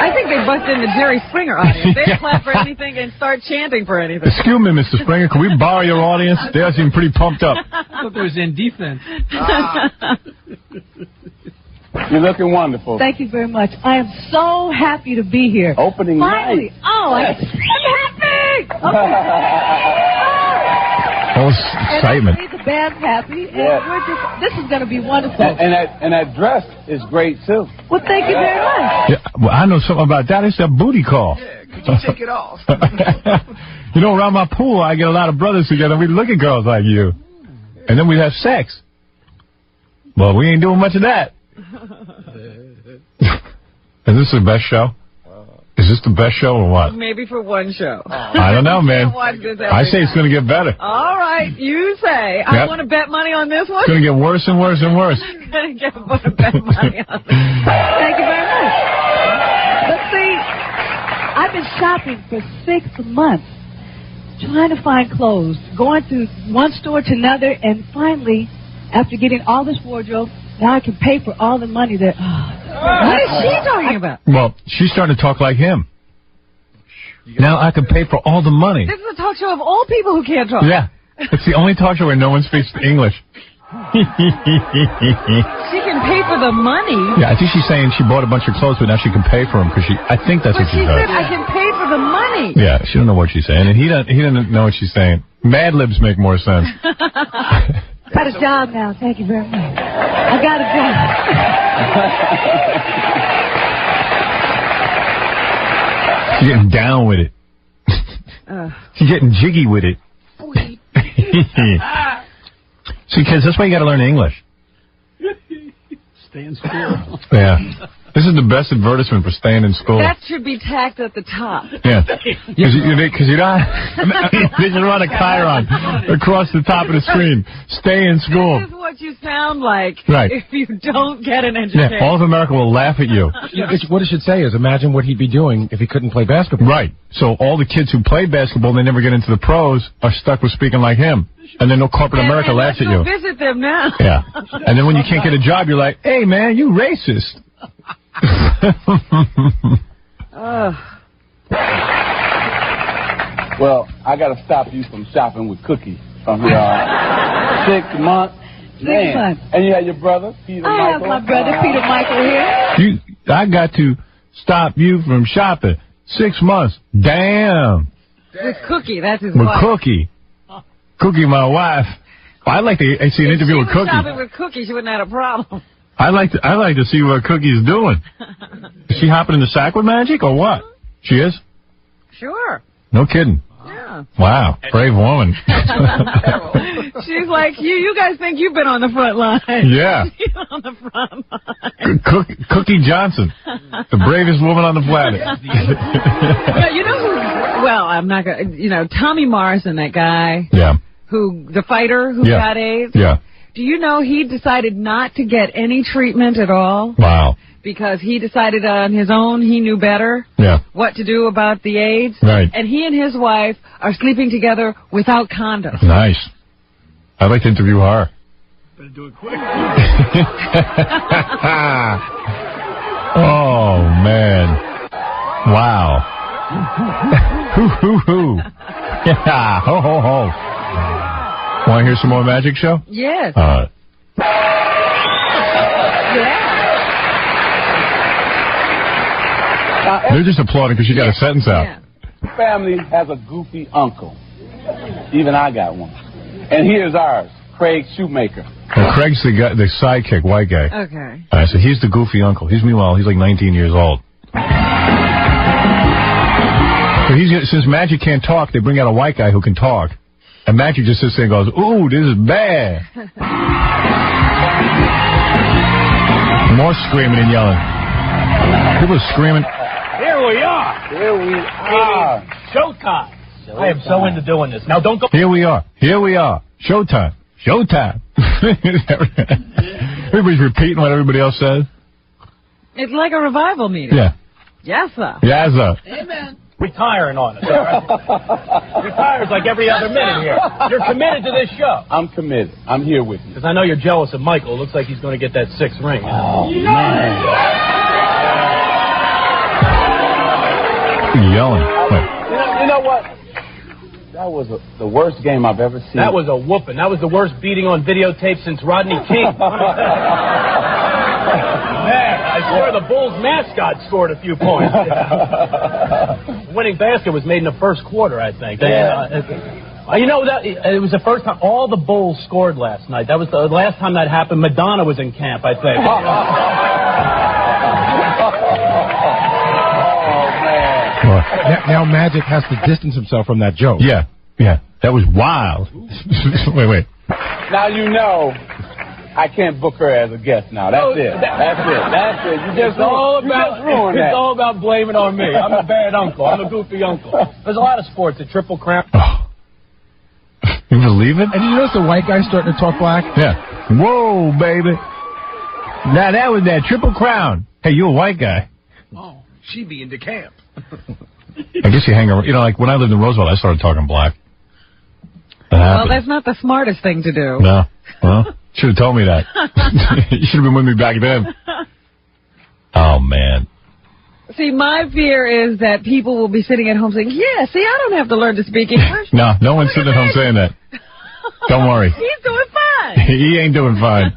I think they bust in the Jerry Springer audience. They clap for anything and start chanting for anything. Excuse me, Mr. Springer. Can we borrow your audience? They all seem pretty pumped up. I thought there was in defense. You're looking wonderful. Thank you very much. I am so happy to be here. Opening Finally. night. Oh, I'm happy. All this excitement. And the band's happy. And Yeah. we're just, this is going to be wonderful. And that dress is great, too. Well, thank you very much. Yeah, well, I know something about that. It's a booty call. Could you take it off? You know, around my pool, I get a lot of brothers together. We look at girls like you. And then we have sex. Well, we ain't doing much of that. Is this the best show? Is this the best show or what? Maybe for one show. I don't know, man. Watch this every I say it's going to get better. All right, you say. I Yep. want to bet money on this one. It's going to get worse and worse and worse. I'm going to bet money on this. Thank you very much. But see, I've been shopping for 6 months, trying to find clothes, going to one store to another, and finally, after getting all this wardrobe, now I can pay for all the money that... What is she talking about? Well, she's starting to talk like him. Now I can pay for all the money. This is a talk show of all people who can't talk. Yeah. It's the only talk show where no one speaks English. She can pay for the money. Yeah, I think she's saying she bought a bunch of clothes, but now she can pay for them because I think that's But what she she does. said, I can pay for the money. Yeah, she don't know what she's saying, and he doesn't know what she's saying. Mad Libs make more sense. Got a job now. Thank you very much. I got a job. She's getting down with it. She's getting jiggy with it. See, kids, that's why you got to learn English. Stay in school. Yeah. This is the best advertisement for staying in school. That should be tacked at the top. Yeah. Because you don't... They should run a chyron across the top of the screen. Stay in school. This is what you sound like Right. if you don't get an education. Yeah, all of America will laugh at you. What it should say is, imagine what he'd be doing if he couldn't play basketball. Right. So all the kids who play basketball, they never get into the pros, are stuck with speaking like him. And then no corporate America laughs at you. Visit them now. Yeah. And then when you can't get a job, you're like, hey, man, you racist. Well, I got to stop you from shopping with Cookie from here on. 6 months. 6 Man. months. And you have your brother, Peter I Michael. have my brother, Peter Michael, here. I got to stop you from shopping. 6 months. Damn. With Cookie, that's his With wife. Cookie. Cookie, my wife. I'd like to see an interview with If she was Cookie. shopping with Cookie, she wouldn't have a problem. I'd like to see what Cookie's doing. Is she hopping in the sack with Magic or what? She is? Sure. No kidding. Yeah. Wow. Brave woman. She's like, you guys think you've been on the front line. Yeah. She's on the front line. Cookie Johnson. The bravest woman on the planet. Yeah, you know who, well, I'm not going to, Tommy Morrison, that guy. Yeah. The fighter who got AIDS. Yeah. Do you know he decided not to get any treatment at all? Wow. because he decided on his own he knew better what to do about the AIDS. Right. And he and his wife are sleeping together without condoms. Nice. I'd like to interview her. Better do it quick. Oh, man. Wow. Hoo, hoo, hoo. Yeah, ho, ho, ho. Want to hear some more Magic Show? Yes. They're just applauding because you got a sentence out. Family has a goofy uncle. Even I got one. And here's ours, Craig Shoemaker. Well, Craig's the guy, the sidekick, white guy. Okay. All right, so he's the goofy uncle. Meanwhile, he's like 19 years old. So since Magic can't talk, they bring out a white guy who can talk. And Magic just sits there and goes, ooh, this is bad. More screaming and yelling. People are screaming. Here we are. Here we are. Showtime. I am so into doing this. Now, don't go. Here we are. Here we are. Showtime. Showtime. Everybody's repeating what everybody else says. It's like a revival meeting. Yeah. Yes, sir. Yes, sir. Amen. Retiring on us. Retires like every other minute here. You're committed to this show. I'm committed. I'm here with you. Because I know you're jealous of Michael. Looks like he's going to get that 6th ring. Oh, man. Yelling. You know what? That was the worst game I've ever seen. That was a whooping. That was the worst beating on videotape since Rodney King. Man, I swear the Bulls mascot scored a few points. The winning basket was made in the first quarter, I think. You know, it was the first time all the Bulls scored last night. That was the last time that happened. Madonna was in camp, I think. Now Magic has to distance himself from that joke. Yeah. That was wild. Wait. Now you know I can't book her as a guest now. That's it. You just ruined that. It's all about blaming on me. I'm a bad uncle. I'm a goofy uncle. There's a lot of sports at Triple Crown. You believe it? And you notice the white guy starting to talk black? Yeah. Whoa, baby. Now that was that Triple Crown. Hey, you a white guy. Oh, she be into camp. I guess you hang around. You know, like when I lived in Roosevelt, I started talking black. Well, that's not the smartest thing to do. No. Well, should have told me that. You should have been with me back then. Oh, man. See, my fear is that people will be sitting at home saying, yeah, see, I don't have to learn to speak English. No one's sitting at home saying that. Don't worry. He's doing fine. He ain't doing fine.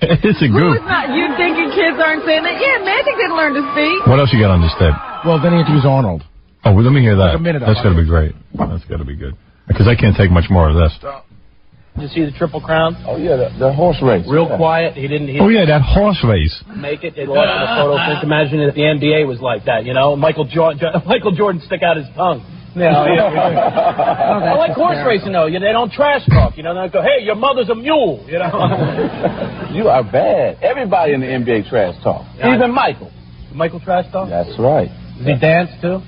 It's a goof. You thinking kids aren't saying that? Yeah, Magic didn't learn to speak. What else you got on this tape? Well, then he interviews Arnold. Oh, well, let me hear that. Like a minute That's got to be great. That's got to be good. Because I can't take much more of this. Did you see the Triple Crown? Oh, yeah, the horse race. Real quiet. He didn't that horse race. Make it. They lost the photo. Just imagine if the NBA was like that, you know? Michael Jordan stick out his tongue. I like horse racing, though. They don't trash talk. They don't go, hey, your mother's a mule. You are bad. Everybody in the NBA trash talk. Even Michael. Michael trash talk? That's right. Does he dance, too?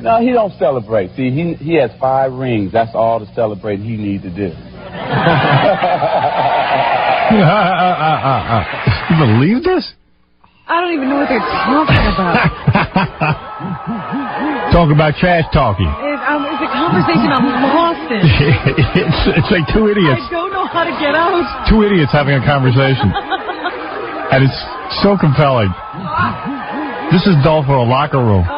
No, he don't celebrate. See, he has 5 rings. That's all to celebrate he need to do. You believe this? I don't even know what they're talking about. Talk about trash talking. It's a conversation I'm lost in. It's like two idiots. I don't know how to get out. 2 idiots having a conversation. And it's so compelling. This is dull for a locker room.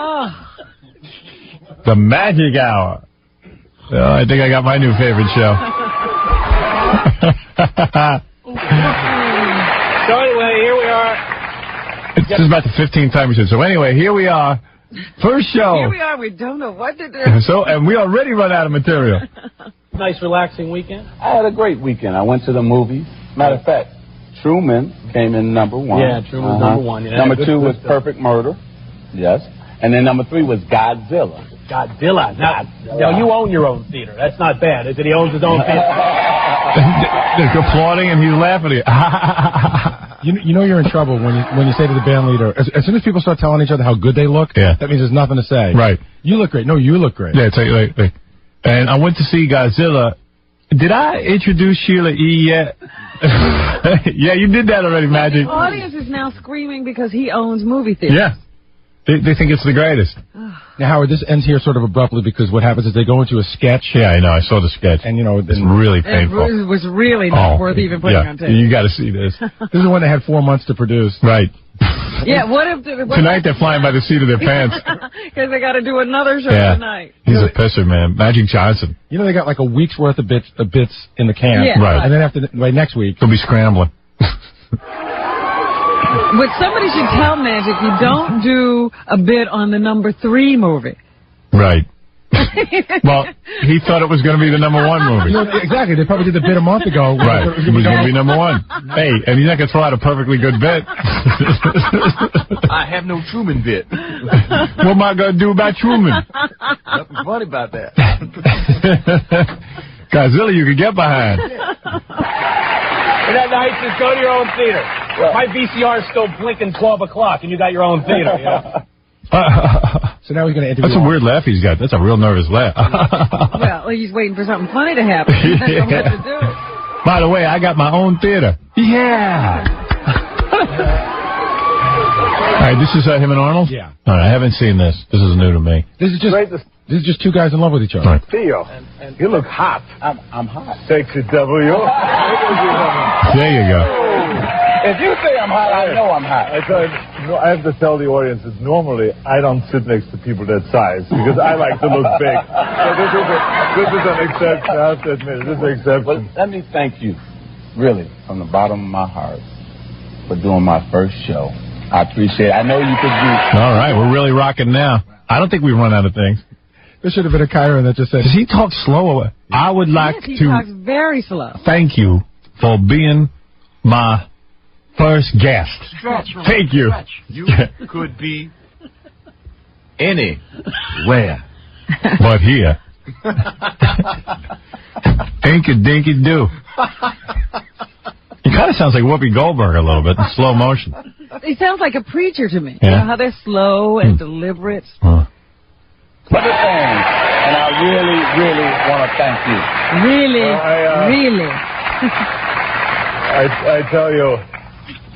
The Magic Hour. I think I got my new favorite show. So anyway, here we are. This is about the 15th time we said. So anyway, here we are. First show. Here we are. We don't know what to do. And we already run out of material. Nice, relaxing weekend. I had a great weekend. I went to the movies. Matter of fact, Truman came in number 1. Yeah, Truman was number 1. Yeah, number 2 was Perfect Murder. Yes. And then number 3 was Godzilla. Godzilla. Now, you own your own theater. That's not bad, is it? He owns his own theater. They're applauding and he's laughing at you. You know you're in trouble when you say to the band leader, as soon as people start telling each other how good they look, that means there's nothing to say. Right. You look great. No, you look great. Yeah, it's like, and I went to see Godzilla. Did I introduce Sheila E. yet? Yeah, you did that already, Magic. The audience is now screaming because he owns movie theaters. Yeah. They think it's the greatest. Now, Howard, this ends here sort of abruptly because what happens is they go into a sketch. Yeah, I know. I saw the sketch. And, you know, it's really painful. It was really not worth even putting on tape. You got to see this. This is one they had 4 months to produce. Right. Yeah, Tonight they're flying by the seat of their pants. Because they got to do another show tonight. He's a pisser, man. Magic Johnson. You know, they got like a week's worth of bits in the can. Yeah. Right. And then by next week, they'll be scrambling. But somebody should tell Magic you don't do a bit on the number 3 movie. Right. Well, he thought it was going to be the number 1 movie. You know, exactly. They probably did the bit a month ago. Right. It was going to be number 1. Hey, and he's not going to throw out a perfectly good bit. I have no Truman bit. What am I going to do about Truman? Nothing funny about that. Godzilla, you could get behind. And that night, just go to your own theater. My VCR is still blinking 12 o'clock, and you got your own theater, you know? So now he's going to interview. That's a weird laugh he's got. That's a real nervous laugh. Well, he's waiting for something funny to happen. He doesn't know what to do. By the way, I got my own theater. Yeah. All right, this is him and Arnold? Yeah. All right, I haven't seen this. This is new to me. This is just 2 guys in love with each other. Right. Theo, you look hot. I'm hot. Sexy W. There you go. If you say I'm hot, I know I'm hot. I have to tell the audience that normally I don't sit next to people that size because I like to look big. So this is an exception. I have to admit, this is an exception. Well, let me thank you, really, from the bottom of my heart, for doing my first show. I appreciate it. I know you could do. All right, we're really rocking now. I don't think we've run out of things. There should have been a Kyron that just said. Does he talk slower? I would like Yes, he to talks very slow. thank you for being my first guest. Thank you. You could be anywhere. But here. Inky dinky do. He kind of sounds like Whoopi Goldberg a little bit in slow motion. He sounds like a preacher to me. Yeah. You know how they're slow and deliberate. Other things, and I really, really want to thank you. Really, really. I tell you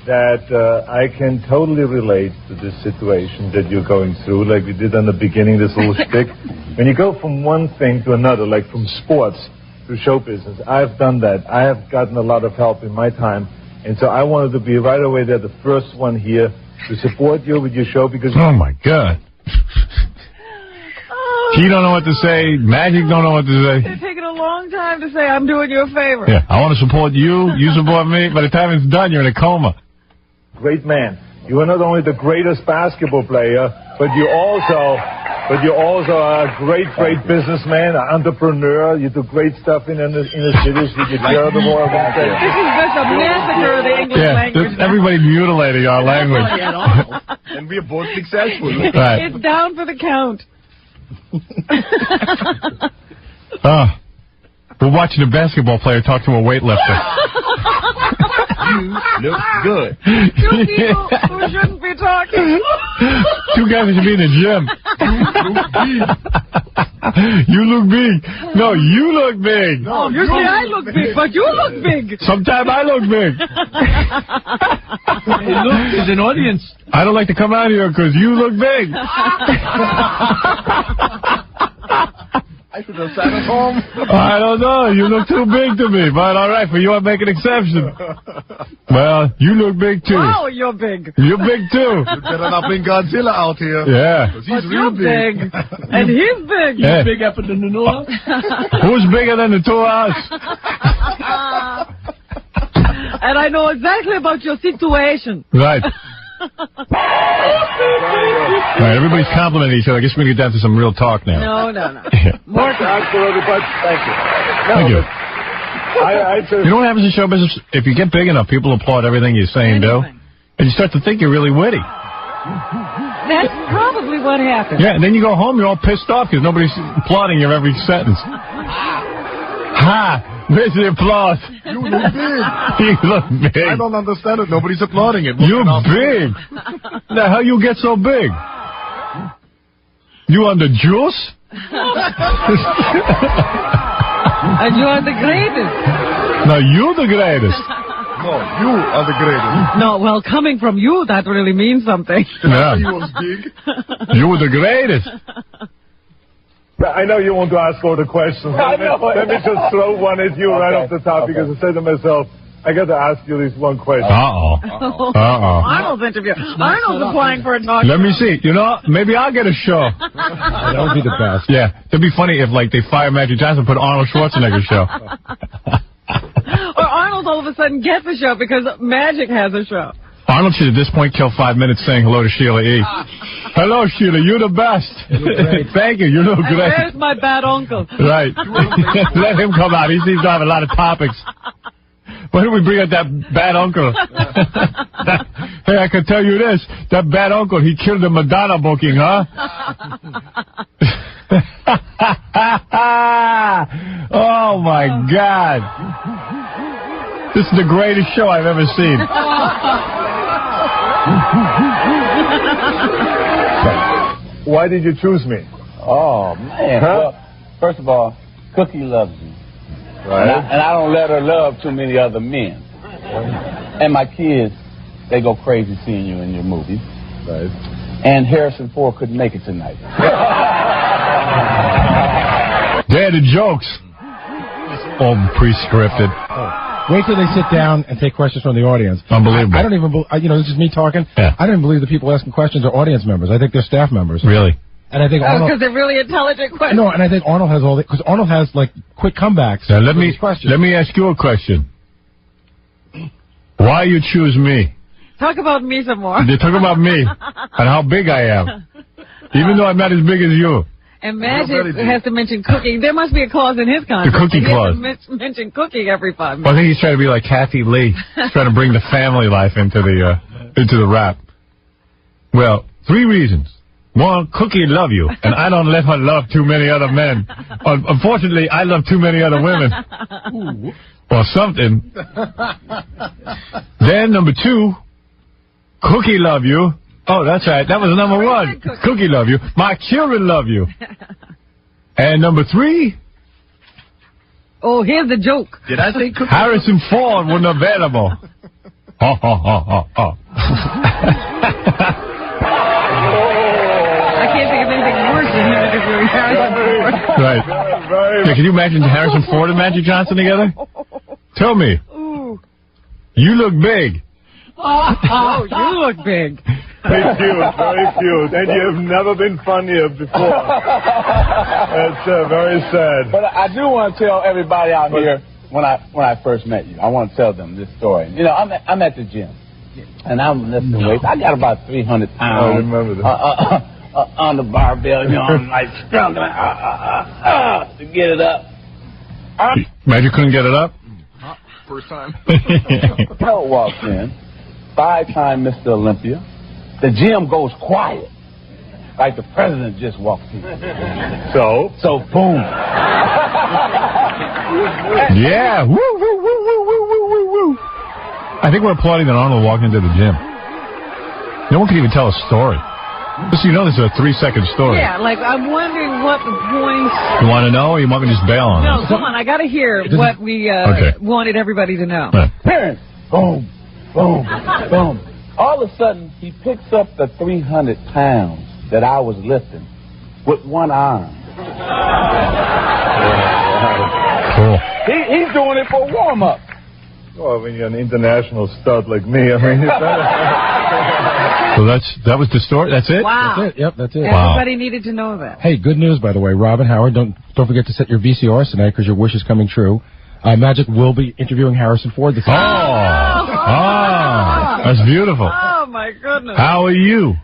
that I can totally relate to this situation that you're going through, like we did in the beginning, this little shtick. When you go from one thing to another, like from sports to show business, I've done that. I have gotten a lot of help in my time, and so I wanted to be right away there, the first one here, to support you with your show because... Oh, my God. He don't know what to say. Magic don't know what to say. It's taken a long time to say I'm doing you a favor. Yeah, I want to support you. You support me. By the time it's done, you're in a coma. Great man. You are not only the greatest basketball player, but you're also a great businessman, an entrepreneur. You do great stuff in the cities. You get charitable organizations. This is just a massacre of the English language. Everybody mutilating our language. And we are both successful. Right. It's down for the count. We're watching a basketball player talk to a weightlifter. You look good. 2 people who shouldn't be talking. 2 guys who should be in the gym. You look big. No, you look big. No, you say I look big, but you look big. Sometimes I look big. Hey, look, there's an audience. I don't like to come out here because you look big. I should have sat at home. I don't know. You look too big to me, but all right, for you, I make an exception. Well, you look big too. Wow, you're big. You're big too. You better not bring Godzilla out here. Yeah. He's real big. And he's big. Yeah. Big after the Nunua. Who's bigger than the 2 of us? And I know exactly about your situation. Right. All right, everybody's complimenting each other. I guess we can get down to some real talk now. No. More absolutely, but thank you. Thank you. You know what happens in show business? If you get big enough, people applaud everything you say and do. And you start to think you're really witty. That's probably what happened. Yeah, and then you go home, you're all pissed off because nobody's applauding your every sentence. Ha! Where's the applause? You look big. You look big. I don't understand it. Nobody's applauding it. You're big. Now, how you get so big? You on the juice? And you are the greatest. No, you're the greatest. No, you are the greatest. No, well, coming from you, that really means something. Yeah. You was big. You were the greatest. I know you want to ask all the questions. Let me just throw one at you right off the top because I said to myself, I got to ask you this one question. Arnold's interview. Arnold's applying for a talk Let me see. You know, maybe I'll get a show. That would be the best. Yeah. It'd be funny if, like, they fire Magic Johnson and put Arnold Schwarzenegger's show. Or Arnold all of a sudden gets a show because Magic has a show. Arnold should at this point kill 5 minutes saying hello to Sheila E. Hello, Sheila. You're the best. Thank you. You look And great. where's my bad uncle? Right. Let him come out. He seems to have a lot of topics. Why don't we bring out that bad uncle? Hey, I can tell you this. That bad uncle, he killed the Madonna booking, huh? Oh, my God. This is the greatest show I've ever seen. Why did you choose me? Oh, man. Huh? Well, first of all, Cookie loves you. Right. And I don't let her love too many other men. And my kids, they go crazy seeing you in your movies. Right. And Harrison Ford couldn't make it tonight. They're the jokes. All pre-scripted. Wait till they sit down and take questions from the audience. Unbelievable. I don't even, this is me talking. Yeah. I don't even believe the people asking questions are audience members. I think they're staff members. Really? And I think Arnold. Because they're really intelligent questions. No, and I think Arnold has because Arnold has like quick comebacks. Now, let me ask you a question. Why you choose me? Talk about me some more. They talk about me and how big I am, even though I'm not as big as you. And Magic has to mention cooking. There must be a clause in his contract. The cookie clause. He has to mention cooking every 5 minutes. Well, I think he's trying to be like Kathy Lee. He's trying to bring the family life into the rap. Well, 3 reasons. 1, Cookie love you, and I don't let her love too many other men. Unfortunately, I love too many other women. Or something. Then, number 2, Cookie love you. Oh, that's right. That was number 1. Cookie love you. My children love you. And number 3. Oh, here's the joke. Did I say Cookie? Harrison Ford wasn't available. Oh, oh, oh, oh, oh. I can't think of anything worse than him interviewing Harrison Ford. Right. Yeah, can you imagine Harrison Ford and Magic Johnson together? Tell me. Ooh. You look big. Oh, you look big. Very cute, very cute. And you have never been funnier before. That's very sad. But I do want to tell everybody out here when I first met you. I want to tell them this story. You know, I'm at the gym, and I'm lifting weights. I got about 300 pounds. I remember that. On the barbell, you know, I'm like struggling to get it up. Magic couldn't get it up? First time. Pelt walks in, 5-time Mr. Olympia. The gym goes quiet, like the president just walked in. So boom. Yeah. Woo, woo, woo, woo, woo, woo, woo, woo. I think we're applauding that Arnold walked into the gym. No one can even tell a story. Just so you know, this is a 3-second story. Yeah, like, I'm wondering what the point... You want to know, or you want me to just bail on No, it? come on, I got to hear what we wanted everybody to know. Parents, boom, boom, boom. All of a sudden, he picks up the 300 pounds that I was lifting with one arm. Cool. He's doing it for a warm-up. Well, when you're an international stud like me, I mean, So that was the story? That's it? Wow. That's it. Yep, that's it. Everybody needed to know that. Hey, good news, by the way. Robin Howard, don't forget to set your VCRs tonight because your wish is coming true. Magic will be interviewing Harrison Ford this evening. That's beautiful. Oh, my goodness. How are you?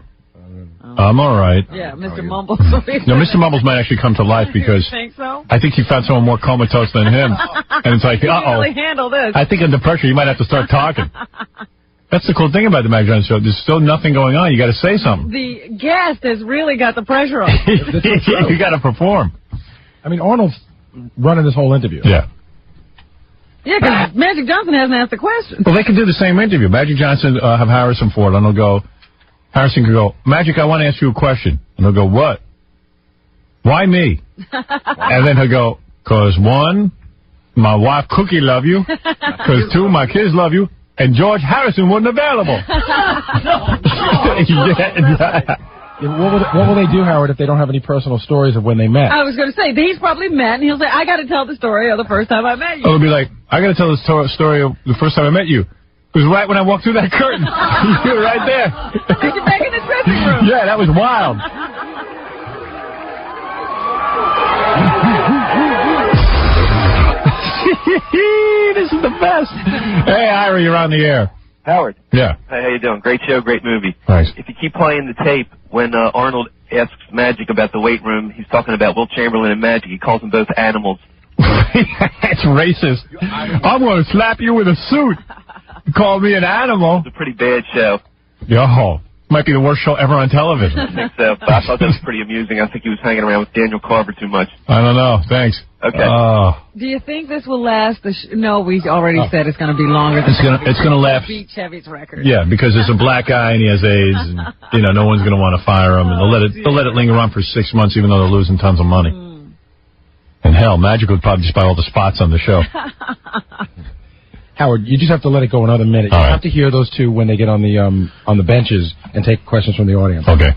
I'm all right. Yeah, Mr. Mumbles. No, Mr. Mumbles might actually come to life because You think so? I think he found someone more comatose than him. And it's like, You can uh-oh. really handle this. I think under pressure you might have to start talking. That's the cool thing about the Magic Johnson show. There's still nothing going on. You got to say something. The guest has really got the pressure on. You got to perform. I mean, Arnold's running this whole interview. Yeah. Yeah, because Magic Johnson hasn't asked the question. Well, they can do the same interview. Magic Johnson have Harrison Ford, and they'll go, Harrison could go, Magic, I want to ask you a question. And they'll go, what? Why me? And then he'll go, because 1, my wife Cookie love you. Because 2, my kids love you. and George Harrison wasn't available. What will they do, Howard, if they don't have any personal stories of when they met? I was going to say, he's probably met, and he'll say, I got to tell the story of the first time I met you. It'll be like, I got to tell the story of the first time I met you. It was right when I walked through that curtain. You were right there. Did you back in the dressing room? Yeah, that was wild. This is the best. Hey, Ira, you're on the air. Howard. Yeah. Hey, how you doing? Great show, great movie. Thanks. If you keep playing the tape, when Arnold asks Magic about the weight room, he's talking about Will Chamberlain and Magic. He calls them both animals. That's racist. I'm going to slap you with a suit. You call me an animal. It's a pretty bad show. Yo, might be the worst show ever on television. I think so. But I thought that was pretty amusing. I think he was hanging around with Daniel Carver too much. I don't know. Thanks. Okay. Do you think this will last? No, we already said it's going to be longer. It's gonna last. Beat Chevy's record. Yeah, because it's a black guy and he has AIDS, and no one's going to want to fire him, and they'll let it linger on for 6 months, even though they're losing tons of money. And hell, Magic would probably just buy all the spots on the show. Howard, you just have to let it go another minute. You have to hear those two when they get on the benches and take questions from the audience. Okay.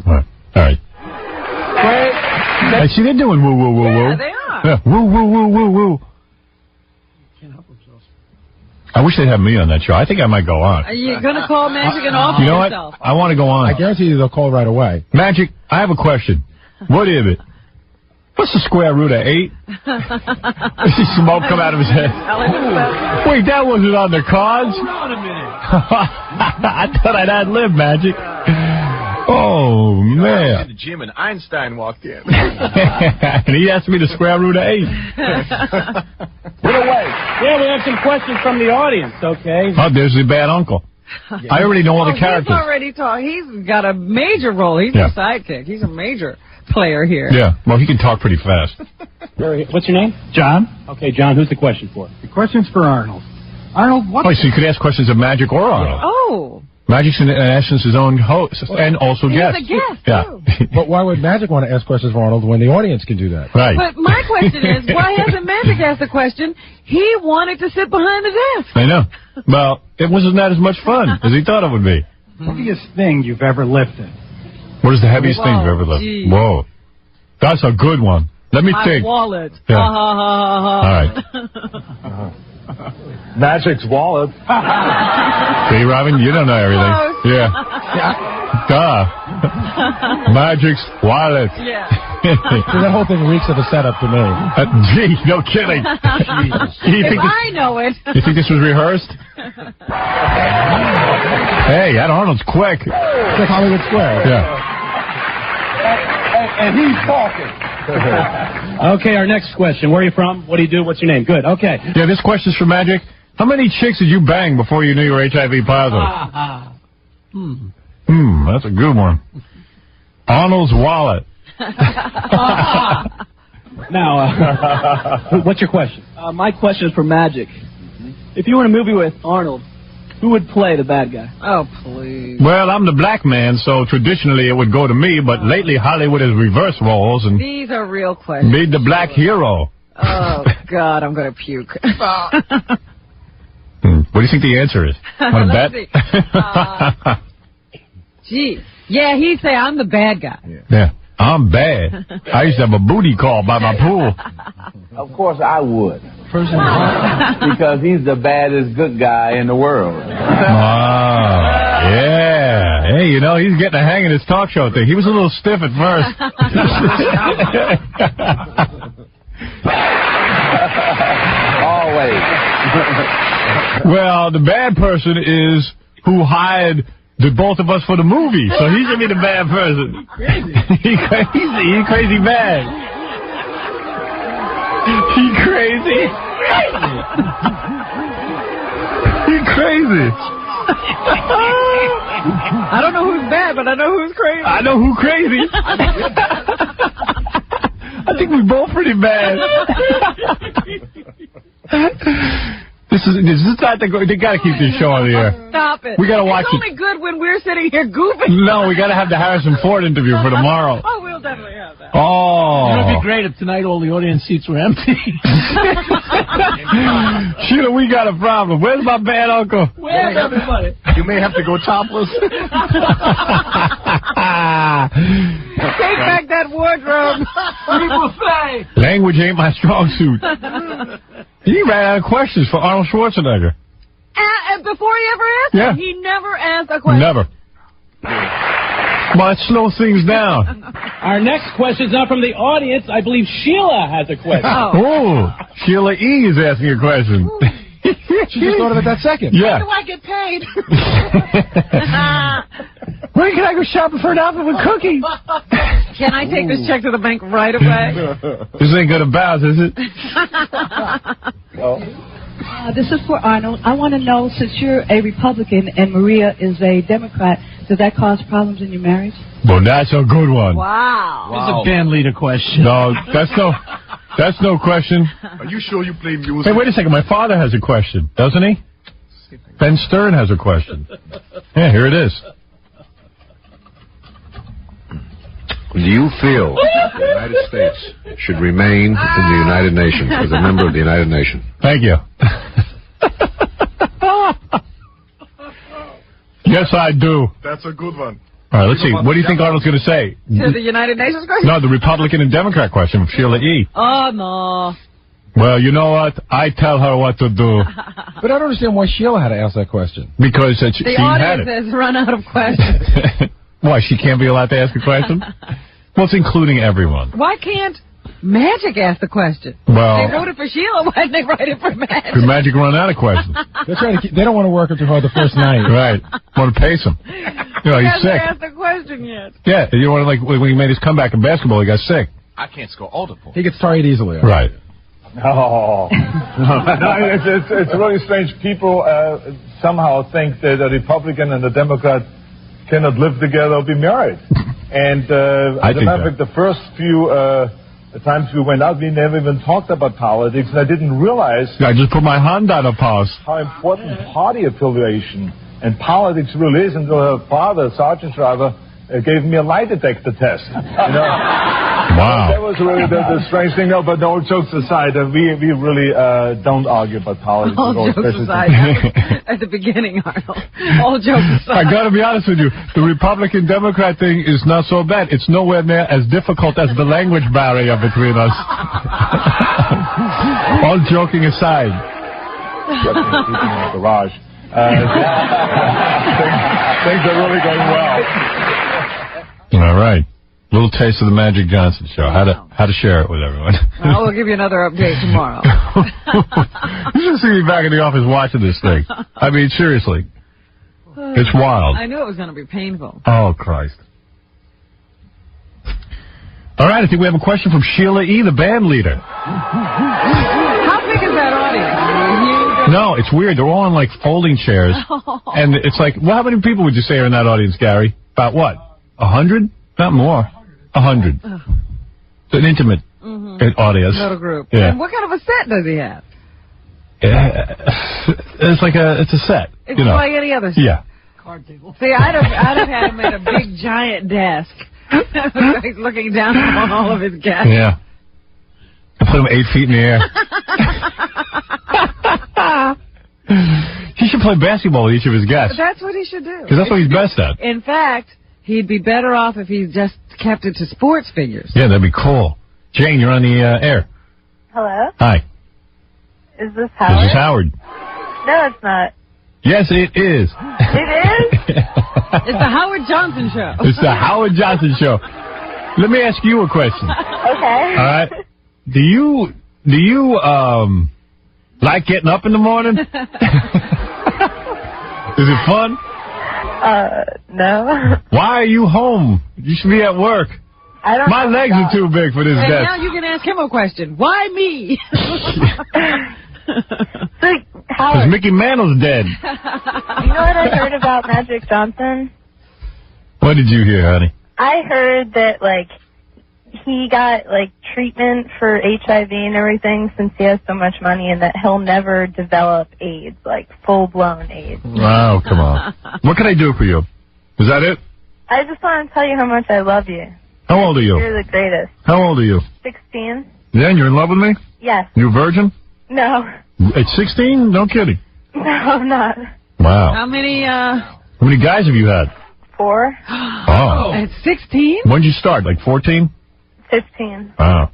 All right. Hey, see, they're doing woo woo woo woo. Yeah, they are. Yeah, woo woo woo woo woo. I wish they'd have me on that show. I think I might go on. Are you going to call Magic and offer You know yourself? what? I want to go on. I guarantee you they'll call right away. Magic, I have a question. What is it? What's the square root of 8? I see smoke come out of his head. Wait, that wasn't on the cards? Hold on a minute. I thought I'd ad-lib, Magic. Oh, man. I was in the gym and Einstein walked in. And he asked me the square root of 8. Get away. Yeah, we have some questions from the audience, okay? Oh, there's the bad uncle. I already know all the characters. He's got a major role. He's a sidekick. He's a major player here. Yeah, well, he can talk pretty fast. What's your name? John. Okay, John, who's the question for? The question's for Arnold. Arnold, what... Oh, so you could ask questions of Magic or Arnold. Oh. Magic's in essence his own host and also guest. He's a guest, too. But why would Magic want to ask questions for Arnold when the audience can do that? Right. But my question is, why hasn't Magic asked the question? He wanted to sit behind the desk. I know. Well, it wasn't that as much fun as he thought it would be. Heaviest thing you've ever lifted? What is the heaviest thing you've ever lifted? Geez. Whoa. That's a good one. Let me My think. wallet. Yeah. Ha, ha, ha, ha, All right. Magic's wallet. See, Robin, you don't know everything. Yeah. Duh. Magic's wallet. Yeah. See, that whole thing reeks of a setup to me. Gee, no kidding. I know it. You think this was rehearsed? Hey, that Arnold's quick. It's like Hollywood Square. Yeah. And he's talking. Okay, our next question. Where are you from? What do you do? What's your name? Good, okay. Yeah, this question's for Magic. How many chicks did you bang before you knew you were HIV positive? That's a good one. Arnold's wallet. Now, what's your question? My question is for Magic. If you were in a movie with Arnold, who would play the bad guy? Oh, please. Well, I'm the black man, so traditionally it would go to me, but lately Hollywood has reversed roles and These are real questions. made the black hero. Oh, God, I'm going to puke. What do you think the answer is? Want to bet? Gee. Yeah, he'd say, I'm the bad guy. Yeah. I'm bad. I used to have a booty call by my pool. Of course I would. Because he's the baddest good guy in the world. Yeah. Hey, he's getting a hang of this talk show thing. He was a little stiff at first. Always. Well, the bad person is who hired the both of us for the movie, so he should be the bad person. He's crazy bad. He crazy. He crazy. I don't know who's bad, but I know who's crazy. I know who's crazy. I think we're both pretty bad. This is not they got to keep this show on the air. Stop it. We got to watch it. It's only good when we're sitting here goofing. No, we got to have the Harrison Ford interview for tomorrow. Oh, we'll definitely have that. Oh. It would be great if tonight all the audience seats were empty. Sheila, we got a problem. Where's my bad uncle? Where's everybody? You may have to go topless. Take back that wardrobe. Language ain't my strong suit. He ran out of questions for Arnold Schwarzenegger. Before he ever asked Yeah. He never asked a question. Never. Well, it slows things down. Our next question is not from the audience. I believe Sheila has a question. Oh, Sheila E. is asking a question. She just thought of it that second. Yeah. When do I get paid? When can I go shopping for an outfit with Cookie? Can I take this check to the bank right away? This ain't gonna bounce, is it? This is for Arnold. I want to know, since you're a Republican and Maria is a Democrat, does that cause problems in your marriage? Well, that's a good one. Wow. It's a band leader question. No, that's no question. Are you sure you play music? Hey, wait a second. My father has a question, doesn't he? Ben Stern has a question. Yeah, here it is. Do you feel the United States should remain in the United Nations as a member of the United Nations? Thank you. Yes, I do. That's a good one. All right, let's see. What do you think Arnold's going to say? To the United Nations question? No, the Republican and Democrat question from Sheila E. Oh, no. Well, you know what? I tell her what to do. But I don't understand why Sheila had to ask that question. Because she The had audience it. has run out of questions. Why, she can't be allowed to ask a question? Well, it's including everyone. Why can't Magic ask the question? Well, They wrote it for Sheila. Why didn't they write it for Magic? could Magic run out of questions? They're trying to they don't want to work him too hard the first night. Right. Want to pace him. You know, He he's hasn't sick. asked the question yet. Yeah, you know, like when he made his comeback in basketball, he got sick. I can't score all the points. He gets tired easily. Right. Oh. No, it's really strange. People somehow think that a Republican and a Democrat cannot live together or be married. And as a matter of fact, the first few times we went out, we never even talked about politics, and I didn't realize I just put my hand on a pause. how important party affiliation and politics really is until her father, Sergeant Shriver, gave me a lie detector test. You know? Wow. That was really the strange thing. No, but no, jokes aside, we really don't argue about politics. All It's jokes always aside, at the beginning, Arnold. All jokes I aside. got to be honest with you. The Republican-Democrat thing is not so bad. It's nowhere near as difficult as the language barrier between us. All joking aside. Keeping in the garage. Things are really going well. All right. Little taste of the Magic Johnson show. How to share it with everyone. Well, we'll give you another update tomorrow. You should see me back in the office watching this thing. I mean, seriously. It's wild. I knew it was going to be painful. Oh, Christ. All right, I think we have a question from Sheila E., the band leader. How big is that audience? No, it's weird. They're all on, like, folding chairs. And it's like, well, how many people would you say are in that audience, Gary? About what? 100? Not more. 100. It's an intimate audience. Little group. Yeah. And what kind of a set does he have? It's a set. It's you know. like any other set. Yeah. See, I'd have had him at a big giant desk. He's looking down on all of his guests. Yeah. I put him 8 feet in the air. He should play basketball with each of his guests. That's what he should do. Because that's what he's best at. In fact, he'd be better off if he just kept it to sports figures. Yeah, that'd be cool. Jane, you're on the air. Hello? Hi. Is this Howard? This is Howard. No, it's not. Yes, it is. It is? It's the Howard Johnson Show. It's the Howard Johnson Show. Let me ask you a question. Okay. All right. Do you like getting up in the morning? Is it fun? No. Why are you home? You should be at work. I don't My know legs are too big for this And desk. now you can ask him a question. Why me? Because Mickey Mantle's dead. You know what I heard about Magic Johnson? What did you hear, honey? I heard that, like, he got, like, treatment for HIV and everything since he has so much money, and that he'll never develop AIDS, like, full-blown AIDS. Oh, come on. What can I do for you? Is that it? I just want to tell you how much I love you. How old are you? You're the greatest. How old are you? 16. Yeah, and you're in love with me? Yes. You a virgin? No. At 16? No kidding. No, I'm not. Wow. How many guys have you had? 4. Oh. At 16? When did you start? Like 14? 15. Wow.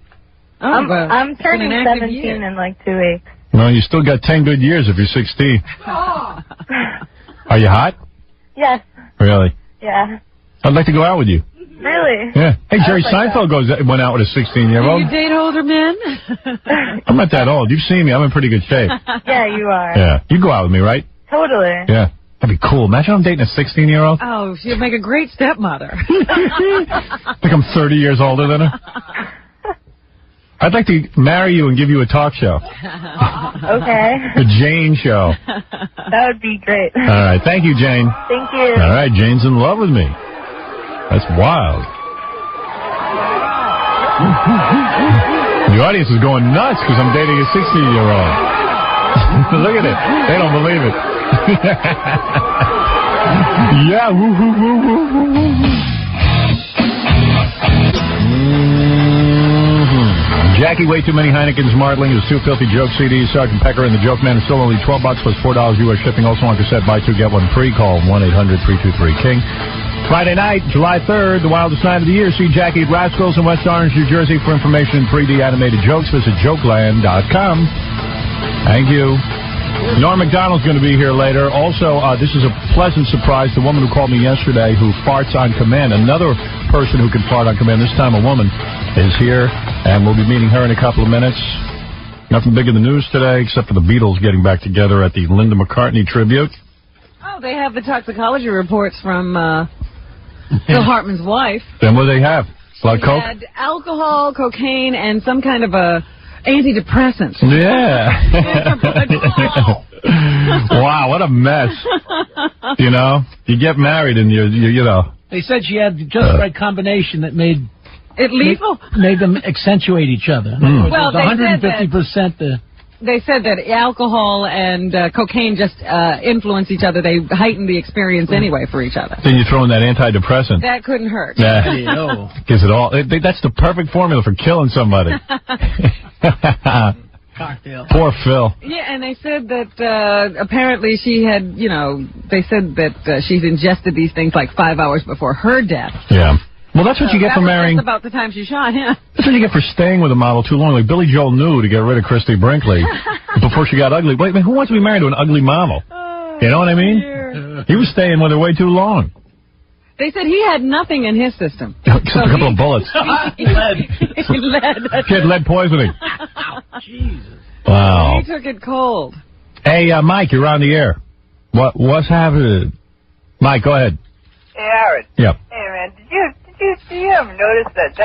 I'm turning an active 17 year. in like 2 weeks. Well, you still got 10 good years if you're 16. Are you hot? Yes. Really? Yeah. I'd like to go out with you. Really? Yeah. Hey, Jerry I like Seinfeld went out with a 16-year-old. Do you date older men? I'm not that old. You've seen me. I'm in pretty good shape. Yeah, you are. Yeah. You go out with me, right? Totally. Yeah. That'd be cool. Imagine I'm dating a 16-year-old. Oh, she'll make a great stepmother. Think I'm 30 years older than her. I'd like to marry you and give you a talk show. Okay. The Jane Show. That would be great. All right. Thank you, Jane. Thank you. All right. Jane's in love with me. That's wild. The audience is going nuts because I'm dating a 16-year-old. Look at it. They don't believe it. Yeah. Woo, woo, woo, woo, woo, woo. Jackie, way too many Heineken's Martling. His 2 Filthy Joke CDs. Sergeant Pecker and the Joke Man is still only $12 plus $4 U.S. shipping. Also on cassette. Buy 2, get 1 free. Call 1-800-323-KING. Friday night, July 3rd, the wildest night of the year. See Jackie at Rascals in West Orange, New Jersey. For information and 3D animated jokes, visit jokeland.com. Thank you. Norm MacDonald's going to be here later. Also, this is a pleasant surprise. The woman who called me yesterday who farts on command, another person who can fart on command, this time a woman, is here, and we'll be meeting her in a couple of minutes. Nothing big in the news today, except for the Beatles getting back together at the Linda McCartney tribute. Oh, they have the toxicology reports from Phil Hartman's wife. Then what do they have? A lot of coke? Had alcohol, cocaine, and some kind of a antidepressant. Yeah. Wow, what a mess. You know, you get married and you know. They said she had just the right combination that made it lethal. Made them accentuate each other. Well, they 150%. They said that alcohol and cocaine just influence each other. They heighten the experience anyway for each other. Then you throw in that antidepressant. That couldn't hurt. Yeah. Gives it all. That's the perfect formula for killing somebody. Cocktail. Poor Phil. Yeah, and they said that apparently she had, they said that she's ingested these things like 5 hours before her death. Yeah. Well, that's what you get for marrying. That's about the time she shot him. That's what you get for staying with a model too long. Like Billy Joel knew to get rid of Christy Brinkley before she got ugly. Wait, who wants to be married to an ugly model? You know what I mean? He was staying with her way too long. They said he had nothing in his system. Except a couple of bullets. Lead. He had lead poisoning. Jesus. Wow. He took it cold. Hey, Mike, you're on the air. What's happening? Mike, go ahead. Hey, Howard. Yeah. Hey, man, did you ever notice that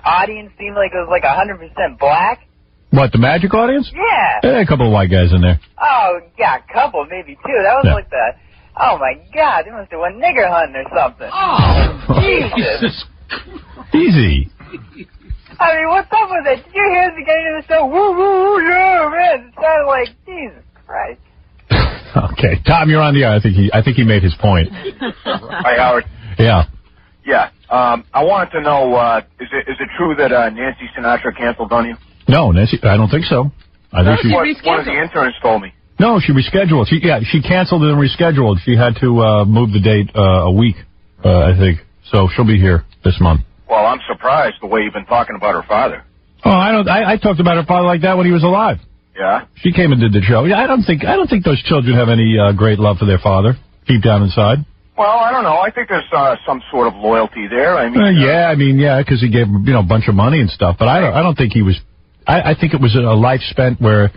audience seemed like it was like 100% black? What, the Magic audience? Yeah. There are a couple of white guys in there. Oh, yeah, a couple, maybe two. That was like the, oh my God, they must have went nigger hunting or something. Oh, Jesus. Easy. I mean, what's up with it? Did you hear the beginning of the show? Woo, woo, woo, yeah, man. It sounded like, Jesus Christ. Okay, Tom, you're on the air. I think he made his point. Hi, Howard. Yeah. Yeah. I wanted to know, is it true that Nancy Sinatra canceled on you? No, Nancy, I don't think so. I think one of the interns told me. No, she rescheduled. She canceled and rescheduled. She had to move the date a week, I think. So she'll be here this month. Well, I'm surprised the way you've been talking about her father. Oh, I talked about her father like that when he was alive. Yeah. She came and did the show. Yeah, I don't think those children have any great love for their father deep down inside. Well, I don't know. I think there's some sort of loyalty there. I mean, because he gave a bunch of money and stuff. But I don't think he was. I think it was a life spent where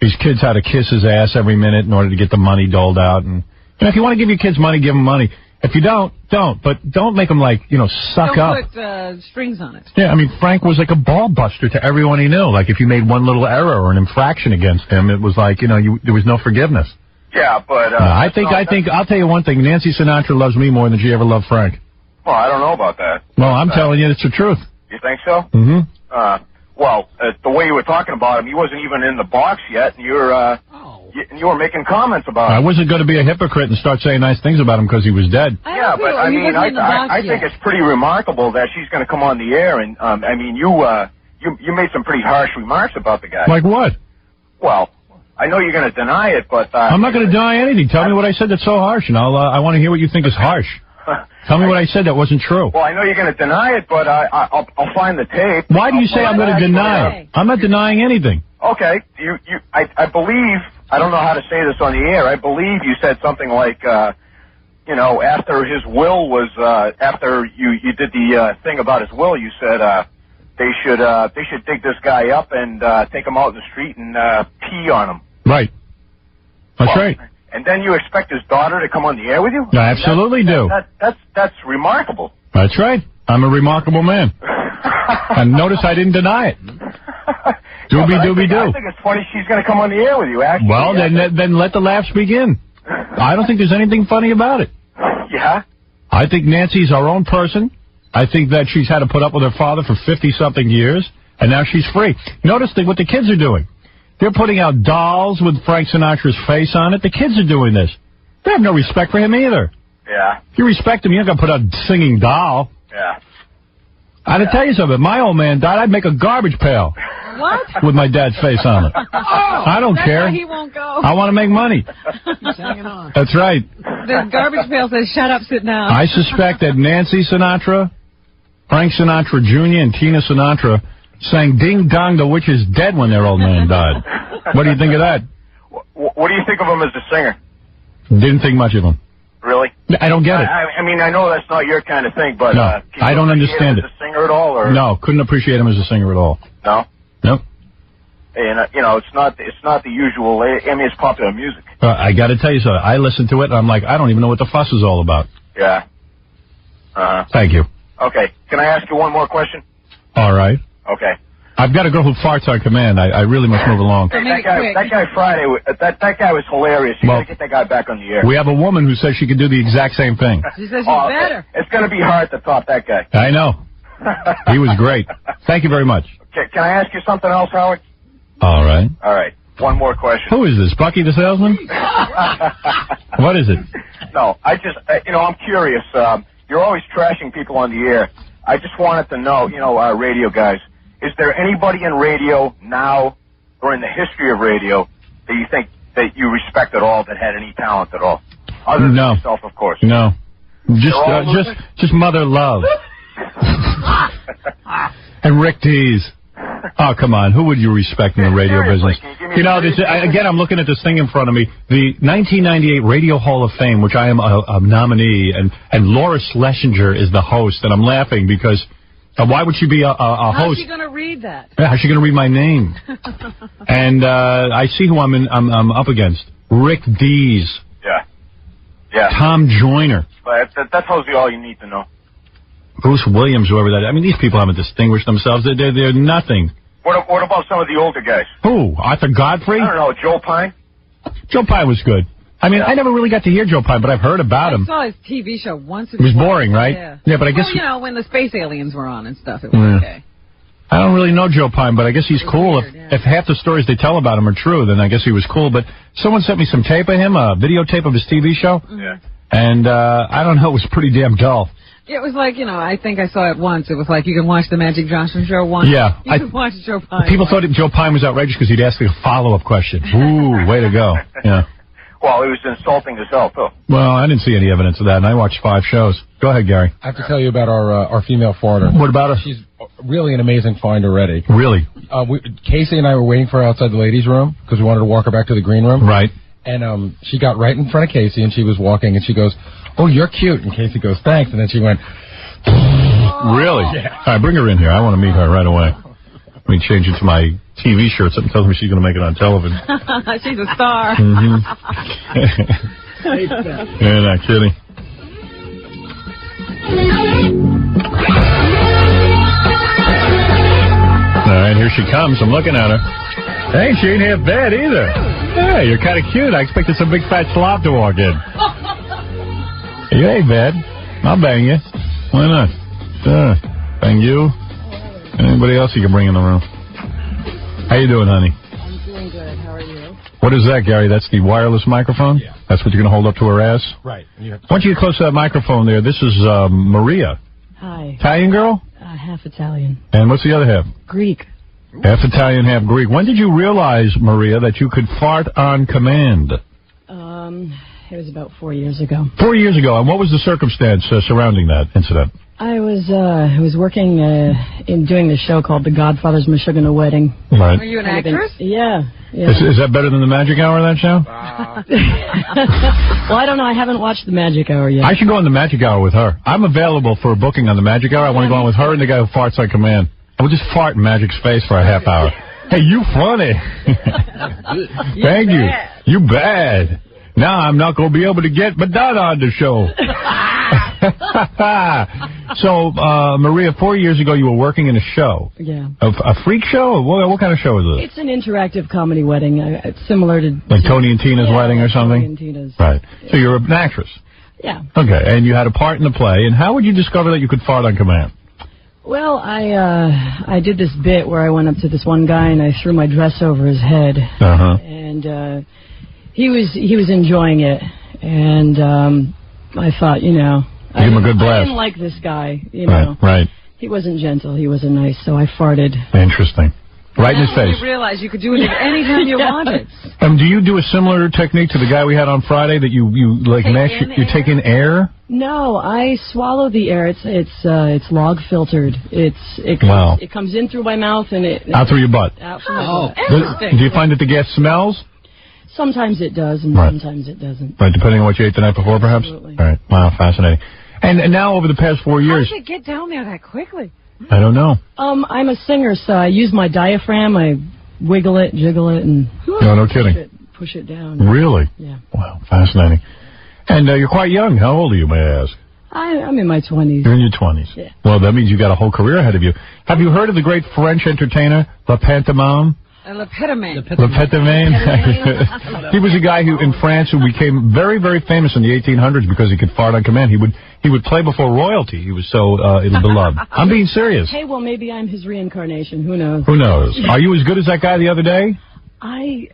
these kids had to kiss his ass every minute in order to get the money doled out. And if you want to give your kids money, give them money. If you don't. But don't make them suck up. Don't put strings on it. Yeah, I mean, Frank was like a ball buster to everyone he knew. Like if you made one little error or an infraction against him, it was like there was no forgiveness. Yeah, but I think I'll tell you one thing. Nancy Sinatra loves me more than she ever loved Frank. Well, I don't know about that. Well, I'm telling you, it's the truth. You think so? Mm-hmm. Well, the way you were talking about him, he wasn't even in the box yet, and you're you were making comments about I it. wasn't going to be a hypocrite and start saying nice things about him because he was dead. Yeah, but I mean, I think it's pretty remarkable that she's going to come on the air and I mean, you made some pretty harsh remarks about the guy. Like what? Well, I know you're going to deny it, but I'm not going to deny anything. Tell me what I said that's so harsh, and I want to hear what you think is harsh. Tell me what I said that wasn't true. Well, I know you're going to deny it, but I'll find the tape. Why do you say I'm going to deny it? I'm not denying anything. Okay, I believe, I don't know how to say this on the air, I believe you said something like, after his will was, after you did the thing about his will, you said they should dig this guy up and take him out in the street and pee on him. Right. That's right. And then you expect his daughter to come on the air with you? I absolutely do. That's remarkable. That's right. I'm a remarkable man. And notice I didn't deny it. Doobie-doobie-doo. I think it's funny she's going to come on the air with you, actually. Well, then let the laughs begin. I don't think there's anything funny about it. Yeah? I think Nancy's our own person. I think that she's had to put up with her father for 50-something years, and now she's free. Notice what the kids are doing. They're putting out dolls with Frank Sinatra's face on it. The kids are doing this. They have no respect for him either. Yeah. If you respect him, you ain't going to put out a singing doll. Yeah. I had to tell you something. If my old man died, I'd make a garbage pail. What? With my dad's face on it. I don't care. That's why he won't go. I want to make money. He's hanging on. That's right. The garbage pail says, shut up, sit down. I suspect that Nancy Sinatra, Frank Sinatra Jr., and Tina Sinatra sang Ding Dong, the Witch is Dead when their old man died. What do you think of that? What do you think of him as a singer? Didn't think much of him. Really? I don't get it. I mean, I know that's not your kind of thing, but No, I don't understand it. As a singer at all, or No, couldn't appreciate him as a singer at all. no? Nope. And it's not the usual. I mean, it's popular music. I got to tell you something. I listened to it, and I'm like, I don't even know what the fuss is all about. Yeah. Thank you. Okay. Can I ask you one more question? All right. Okay. I've got a girl who farts on command. I really must move along. Hey, that guy Friday, that guy was hilarious. You got to get that guy back on the air. We have a woman who says she could do the exact same thing. She says she's better. It's going to be hard to top that guy. I know. He was great. Thank you very much. Okay, can I ask you something else, Howard? All right. All right. One more question. Who is this, Bucky the salesman? What is it? No, I just, I'm curious. You're always trashing people on the air. I just wanted to know, radio guys, is there anybody in radio now or in the history of radio that you think that you respect at all that had any talent at all? Other than yourself, of course. No. Just Mother Love. And Rick Dees. Oh, come on. Who would you respect in the radio business? Again, I'm looking at this thing in front of me. The 1998 Radio Hall of Fame, which I am a nominee, and Laura Schlesinger is the host, and I'm laughing because why would she be a host? How's she going to read that? Yeah, how's she going to read my name? And I see who I'm up against. Rick Dees. Yeah. Tom Joyner. But that's mostly all you need to know. Bruce Williams, whoever that is. I mean, these people haven't distinguished themselves. They're nothing. What about some of the older guys? Who? Arthur Godfrey? I don't know. Joe Pine? Joe Pine was good. I mean, I never really got to hear Joe Pine, but I've heard about him. I saw his TV show once. It was boring, right? Yeah, but I guess... when the space aliens were on and stuff, it was okay. I don't really know Joe Pine, but I guess he's cool. If half the stories they tell about him are true, then I guess he was cool. But someone sent me some tape of him, a videotape of his TV show. Yeah. And I don't know, it was pretty damn dull. It was like, I think I saw it once. It was like you can watch the Magic Johnson show once. Yeah. You can watch Joe Pine. People thought Joe Pine was outrageous because he'd ask a follow-up question. Ooh, way to go. Yeah. Well, he was insulting as hell, too. Well, I didn't see any evidence of that, and I watched 5 shows. Go ahead, Gary. I have to tell you about our female foreigner. What about her? She's really an amazing find already. Really? Casey and I were waiting for her outside the ladies' room because we wanted to walk her back to the green room. Right. And she got right in front of Casey, and she was walking, and she goes, "Oh, you're cute." And Casey goes, "Thanks." And then she went... Really? Yeah. All right, bring her in here. I want to meet her right away. Let me change it to my TV shirt. Something tells me she's going to make it on television. She's a star. You're not kidding. All right, here she comes. I'm looking at her. Hey, she ain't half bad either. Hey, you're kind of cute. I expected some big fat slob to walk in. You ain't bad. I'll bang you. Why not? Sure. Bang you. Anybody else you can bring in the room. How you doing, honey? I'm doing good. How are you? What is that, Gary? That's the wireless microphone? Yeah. That's what you're going to hold up to her ass? Right. Why don't you get close to that microphone there? This is Maria. Hi. Italian girl? Half Italian. And what's the other half? Greek. Half Italian, half Greek. When did you realize, Maria, that you could fart on command? It was about 4 years ago. 4 years ago. And what was the circumstance surrounding that incident? I was working in doing this show called The Godfather's Meshuggah Wedding. Right. Were you an actress? Yeah. Is that better than the Magic Hour, that show? Well, I don't know. I haven't watched the Magic Hour yet. I should go on the Magic Hour with her. I'm available for a booking on the Magic Hour. I want to go on with her and the guy who farts on command. I would just fart in Magic's face for a half hour. Hey, you funny. Thank you. You bad. Now I'm not going to be able to get Madonna on the show. So, Maria, 4 years ago you were working in a show. Yeah. A freak show? What kind of show is it? It's an interactive comedy wedding. It's similar to... Like Tony and Tina's wedding or something? Tony and Tina's. Right. So you're an actress. Yeah. Okay, and you had a part in the play. And how would you discover that you could fart on command? Well, I did this bit where I went up to this one guy and I threw my dress over his head. Uh-huh. And he was enjoying it. And I thought, Give him a good blast. I didn't like this guy, you know. Right. He wasn't gentle. He wasn't nice, so I farted. Interesting. Right in his face. You realized you could do it anytime you wanted. Do you do a similar technique to the guy we had on Friday that you like take in air? No, I swallow the air. It's log filtered. It comes in through my mouth and out through your butt. Out through my butt. Do you find that the gas smells? Sometimes it does, and sometimes it doesn't. Right, depending on what you ate the night before, perhaps. Absolutely. All right. Wow, fascinating. And now over the past 4 years, How did it get down there that quickly? I don't know. I'm a singer, so I use my diaphragm. I wiggle it, jiggle it, and no kidding. Push it down. Really? Yeah. Wow, fascinating. And you're quite young. How old are you, may I ask? I'm in my 20s. You're in your 20s. Yeah. Well, that means you got a whole career ahead of you. Have you heard of the great French entertainer Le Pantomime? L'Epitome. He was a guy who in France who became very, very famous in the 1800s because he could fart on command. He would play before royalty. He was so beloved. I'm being serious. Hey, well, maybe I'm his reincarnation. Who knows? Who knows? Are you as good as that guy the other day? I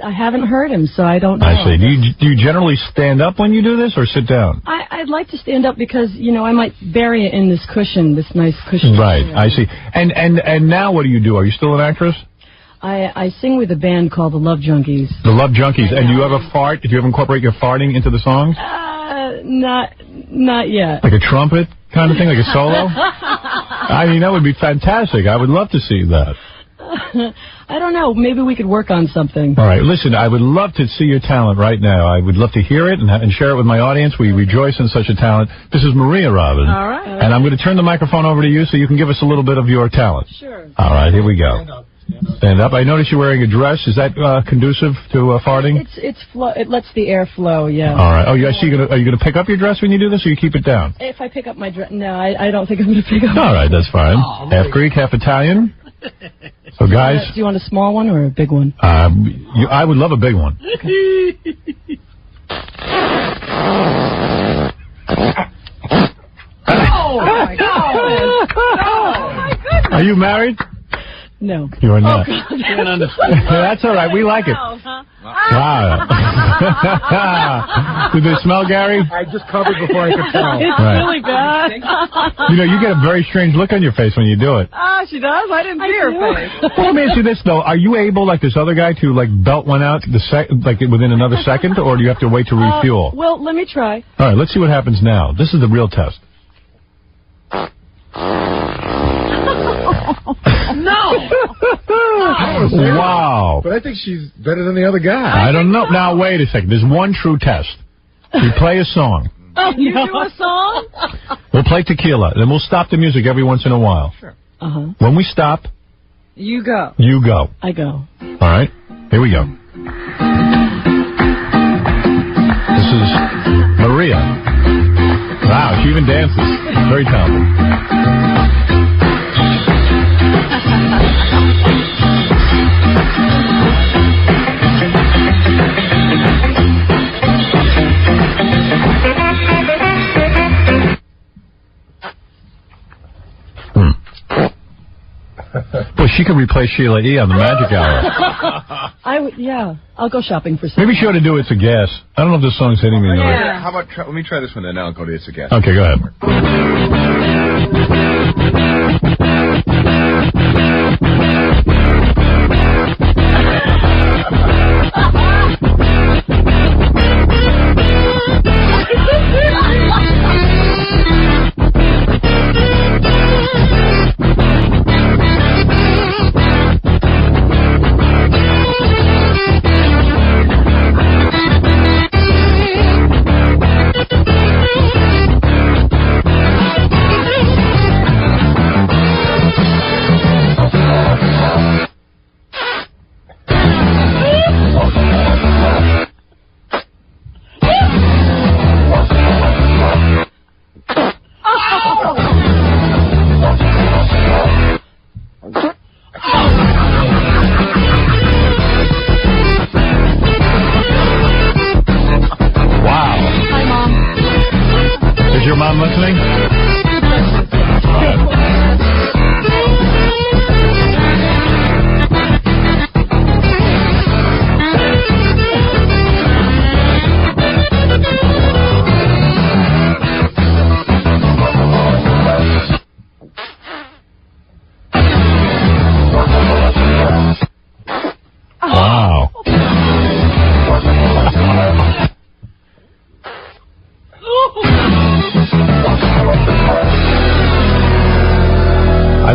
haven't heard him, so I don't know. I see. Do you generally stand up when you do this or sit down? I'd like to stand up because, I might bury it in this cushion, this nice cushion. Right, I see. And now what do you do? Are you still an actress? I sing with a band called the Love Junkies. The Love Junkies. And do you ever fart? Do you ever incorporate your farting into the songs? Not yet. Like a trumpet kind of thing, like a solo? I mean, that would be fantastic. I would love to see that. I don't know. Maybe we could work on something. All right. Listen, I would love to see your talent right now. I would love to hear it and share it with my audience. We rejoice in such a talent. This is Maria Robin. All right. And I'm going to turn the microphone over to you so you can give us a little bit of your talent. Sure. All right. Here we go. Stand up. I notice you're wearing a dress. Is that conducive to farting? It lets the air flow. Yeah. All right. Oh, I see. Are you going to pick up your dress when you do this, or you keep it down? If I pick up my dress, no, I don't think I'm going to pick up. All right, that's fine. Half Greek, half Italian. So, guys, do you want a small one or a big one? I would love a big one. Okay. Oh my God! Are you married? No. You are not. Oh, That's all right. We like it. Wow. Did they smell, Gary? I just covered before I could tell. It's really bad. You get a very strange look on your face when you do it. She does? I didn't see her face. Well, let me ask you this, though. Are you able, like this other guy, to, belt one out within another second, or do you have to wait to refuel? Well, let me try. All right, let's see what happens now. This is the real test. No! Wow. But I think she's better than the other guy. I don't know. Now, wait a second. There's one true test. We play a song. You do a song? We'll play Tequila, then we'll stop the music every once in a while. Sure. Uh-huh. When we stop, you go. You go. I go. All right. Here we go. This is Maria. Wow, she even dances. Very talented. Well, she could replace Sheila E. on the Magic Hour. Yeah, I'll go shopping for something. Maybe she ought to do It's a Gas. I don't know if this song's hitting me in the right. How about let me try this one, then I'll go to It's a Gas. Okay, go ahead.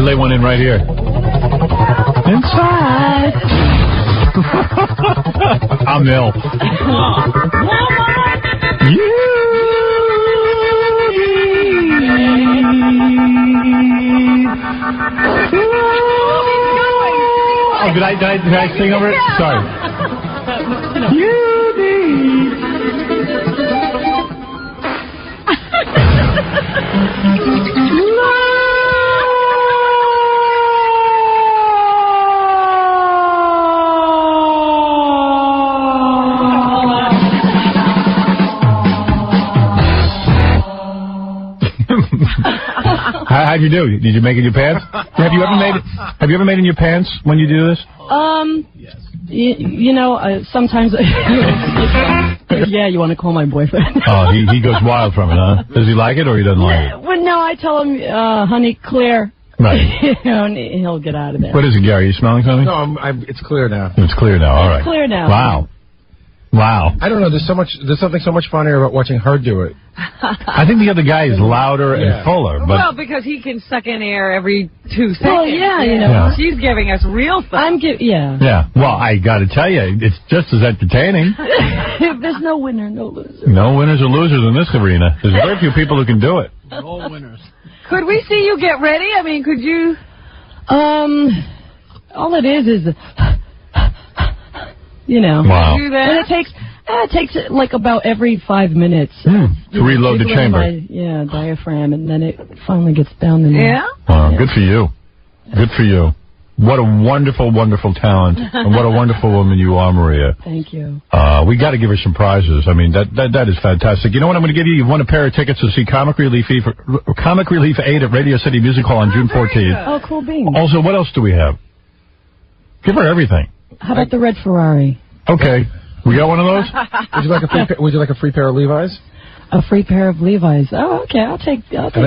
Lay one in right here. Inside. I'm ill. Oh, did I sing over it? Sorry. How'd you do? Did you make it in your pants? Have you ever made it in your pants when you do this? Yes. Sometimes. Yeah, you want to call my boyfriend? Oh, he goes wild from it, huh? Does he like it or he doesn't like it? Well, no, I tell him, honey, clear. Right. And he'll get out of there. What is it, Gary? Are you smelling something? No, it's clear now. It's clear now. All right. It's clear now. Wow. I don't know. There's something so much funnier about watching her do it. I think the other guy is louder and fuller. But well, because he can suck in air every 2 seconds. Well, yeah. She's giving us real stuff. Yeah. Well, I got to tell you, it's just as entertaining. There's no winner, no loser. No winners or losers in this arena. There's very few people who can do it. All winners. Could we see you get ready? I mean, could you? All it is, Wow. And it takes like about every 5 minutes to reload the chamber. Diaphragm, and then it finally gets down the neck. Yeah? Wow, good for you. Good for you. What a wonderful, wonderful talent. And what a wonderful woman you are, Maria. Thank you. We got to give her some prizes. I mean, that is fantastic. You know what I'm going to give you? You've won a pair of tickets to see Comic Relief 8 at Radio City Music Hall on June 14th. Oh, cool beans. Also, what else do we have? Give her everything. How about the red Ferrari? Okay. We got one of those? Would you like a free pair of Levi's? A free pair of Levi's. Oh, okay. I'll take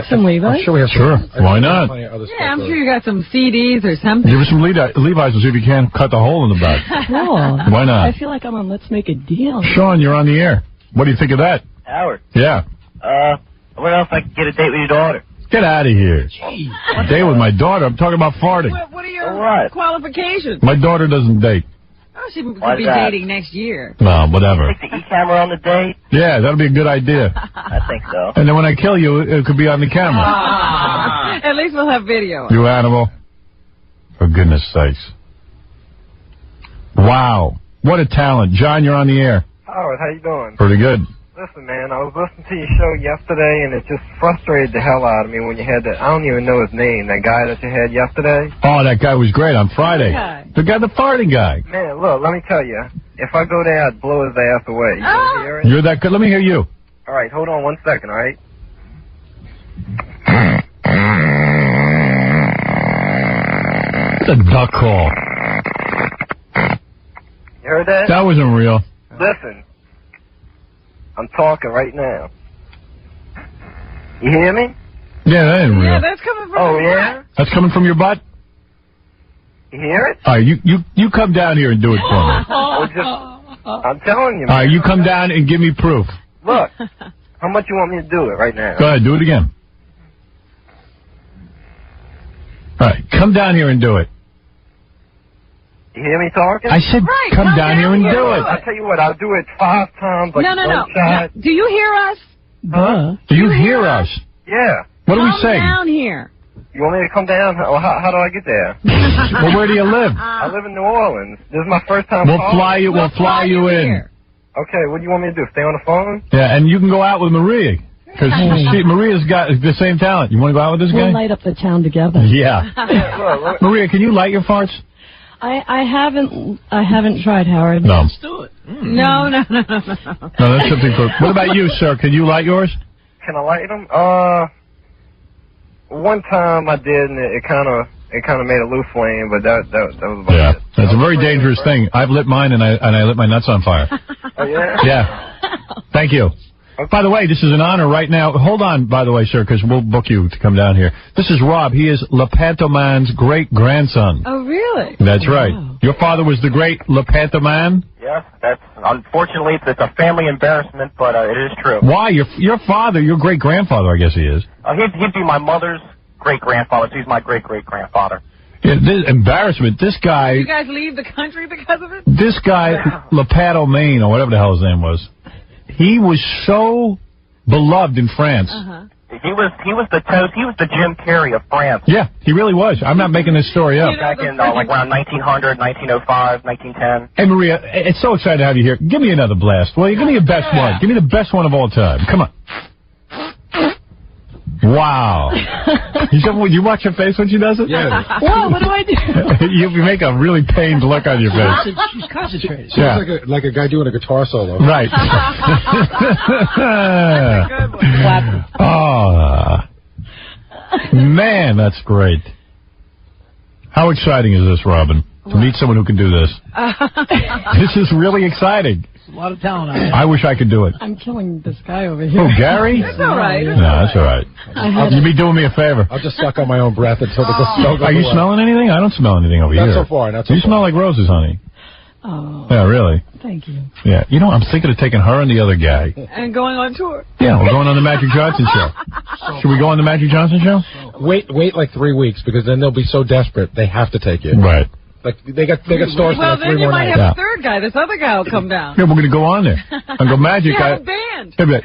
some Levi's. I'm sure we have Why not? Yeah, I'm sure you got some CDs or something. Give her some Levi's and see if you can cut the hole in the back. Cool. Why not? I feel like I'm on Let's Make a Deal. Sean, you're on the air. What do you think of that? Howard. Yeah. I wonder if I could get a date with your daughter. Get out of here. A date with my daughter? I'm talking about farting. What are your qualifications? My daughter doesn't date. Oh, she could be dating next year. No, whatever. Take the e-camera on the date? Yeah, that'll be a good idea. I think so. And then when I kill you, it could be on the camera. At least we'll have video. You animal. For goodness sakes. Wow. What a talent. John, you're on the air. Howard, how you doing? Pretty good. Listen, man, I was listening to your show yesterday, and it just frustrated the hell out of me when you had that, I don't even know his name, that guy that you had yesterday. Oh, that guy was great on Friday. The farting guy. Man, look, let me tell you, if I go there, I'd blow his ass away. You want to hear it? You're that good? Let me hear you. All right, hold on 1 second, all right? That's a duck call. You heard that? That wasn't real. Listen. I'm talking right now. You hear me? Yeah, that ain't real. Yeah, that's coming from Oh, your yeah? butt. That's coming from your butt? You hear it? All right, you come down here and do it for me. Or just, I'm telling you. All right, you come down and give me proof. Look, how much you want me to do it right now? Go ahead, do it again. All right, come down here and do it. You hear me talking? I said come down here and do it. I'll tell you what, I'll do it 5 times. Like No. one shot. Do you hear us? Do you hear us? Yeah. What are we Come saying? down here. You want me to come down? How do I get there? Well, where do you live? I live in New Orleans. This is my first time We'll calling. fly you in. Okay, what do you want me to do? Stay on the phone? Yeah, and you can go out with Maria. Because Maria's got the same talent. You want to go out with this guy? We'll light up the town together. Yeah. Maria, can you light your farts? I haven't tried, Howard. No. Let's do it. No. No, that's something for... What about you, sir? Can you light yours? Can I light them? One time I did, and it kind of made a loose flame, but that was about it. That's a very dangerous thing. I've lit mine, and I lit my nuts on fire. Oh, yeah? Yeah. Thank you. By the way, this is an honor right now. Hold on, by the way, sir, because we'll book you to come down here. This is Rob. He is Lepantoman's great-grandson. Oh, really? That's right. Your father was the great Lepantoman? Yes, that's unfortunately it's a family embarrassment, but it is true. Why? Your father, your great-grandfather, I guess he is. He'd be my mother's great-grandfather, so he's my great-great-grandfather. Yeah, this embarrassment. This guy, You guys leave the country because of it? this guy, Lepantoman, or whatever the hell his name was, he was so beloved in France. He was the toast. He was the Jim Carrey of France. Yeah, he really was. I'm not making this story up. Back in like around 1900, 1905, 1910. Hey, Maria, it's so excited to have you here. Give me another blast. Well, give me your best one. Give me the best one of all time. Come on. Wow. You watch her face when she does it? Yeah. Whoa, what do I do? You make a really pained look on your face. She's concentrated. Yeah. Like a guy doing a guitar solo. Right. Oh, man, that's great. How exciting is this, Robin? To meet someone who can do this. This is really exciting. A lot of talent out there. I wish I could do it. I'm killing this guy over here. Oh, Gary? That's all right. No, that's all right. You'd be doing me a favor. I'll just suck on my own breath until the smoke goes Are you away. smelling anything? I don't smell anything over Not here. so far, not so You far. smell like roses, honey. Oh, Yeah, really. thank you. Yeah. You know, I'm thinking of taking her and the other guy. And going on tour. Yeah, we're going on the Magic Johnson show. Should we go on the Magic Johnson show? Wait like 3 weeks, because then they'll be so desperate they have to take you. Right. Like they got stores Well, for then 3 you more might nights. have a third guy. This other guy will come down. Yeah, we're going to go on there. And go Magic. Yeah, a band. Yeah, but-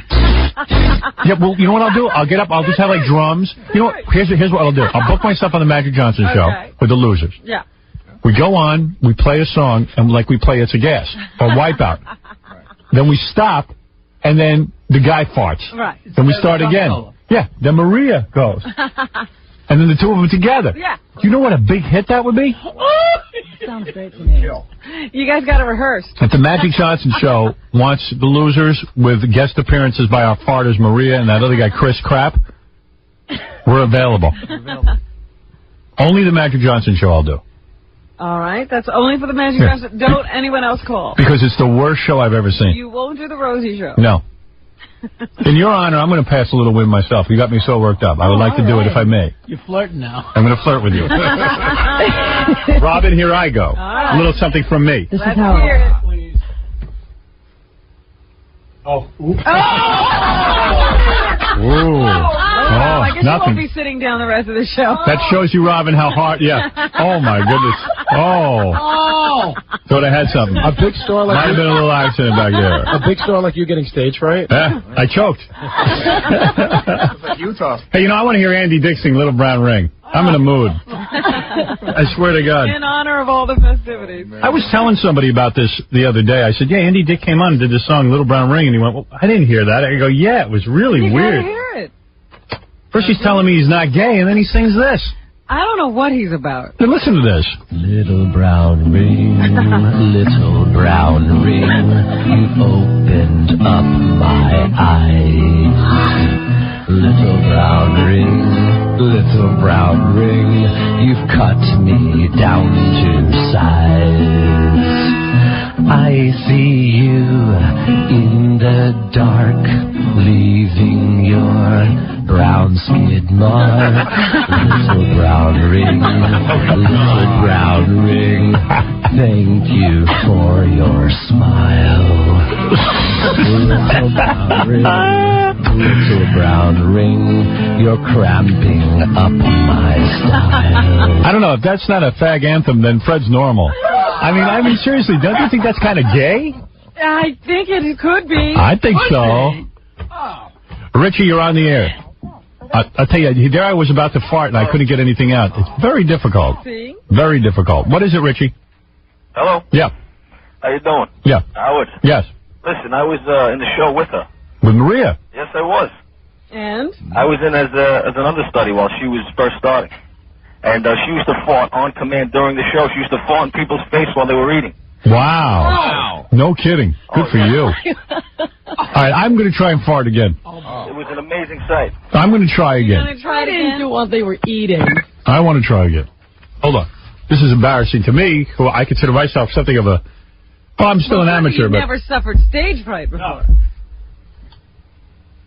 yeah, well, you know what I'll do? I'll get up. I'll just have like drums. You know what? Here's what I'll do. I'll book myself on the Magic Johnson show with the losers. Yeah. We go on, we play a song, and like we play It's a Gas or Wipeout. Then we stop, and then the guy farts. Right. Then we start again. Yeah, then Maria goes. And then the two of them together. Yeah. Do you know what a big hit that would be? Sounds great to me. You guys got to rehearse. If the Magic Johnson show wants the losers with guest appearances by our farters Maria and that other guy Chris Crap, we're available. Only the Magic Johnson show I'll do. All right. That's only for the Magic Yeah. Johnson. Don't anyone else call. Because it's the worst show I've ever seen. You won't do the Rosie show. No. In your honor, I'm going to pass a little wind myself. You got me so worked up. I would like to do it if I may. You're flirting now. I'm going to flirt with you. Robin, here I go. right. A little something from me. This is Let's how. hear it. Please. Oh. Ooh. I guess you won't nothing. be sitting down the rest of the show. That shows you, Robin, how hard. Yeah. Oh, my goodness. Oh. Oh. Thought I had something. A big store like Might have been a little accident back there. a big store like you getting stage fright? Yeah, I choked. Like Utah. Hey, you know, I want to hear Andy Dick sing Little Brown Ring. I'm in a mood. I swear to God. In honor of all the festivities. I was telling somebody about this the other day. I said, yeah, Andy Dick came on and did this song, Little Brown Ring, and he went, well, I didn't hear that. I go, yeah, it was really You weird. gotta hear it. First he's telling me he's not gay, and then he sings this. I don't know what he's about. Then listen to this. Little brown ring, little brown ring, you've opened up my eyes. Little brown ring, little brown ring, you've cut me down to size. I see you in the dark, leaving your brown skid mark. Little brown ring, thank you for your smile. Little brown ring, you're cramping up my style. I don't know, if that's not a fag anthem, then Fred's normal. I mean, seriously, don't you think that's kind of gay? I think it could be. I think so. Richie, you're on the air. I'll tell you, there I was about to fart and I couldn't get anything out. It's very difficult. See? Very difficult. What is it, Richie? Hello? Yeah. How you doing? Yeah. Howard? Yes. Listen, I was in the show with her. With Maria? Yes, I was. And? I was in as an understudy while she was first starting. And she used to fart on command during the show. She used to fart in people's face while they were eating. Wow. No kidding. Good for you. All right, I'm going to try and fart again. It was an amazing sight. I'm going to try again. I didn't do what they were eating. I want to try again. Hold on. This is embarrassing to me, who I consider myself something of a... Well, I'm still an amateur, You've but... never suffered stage fright before.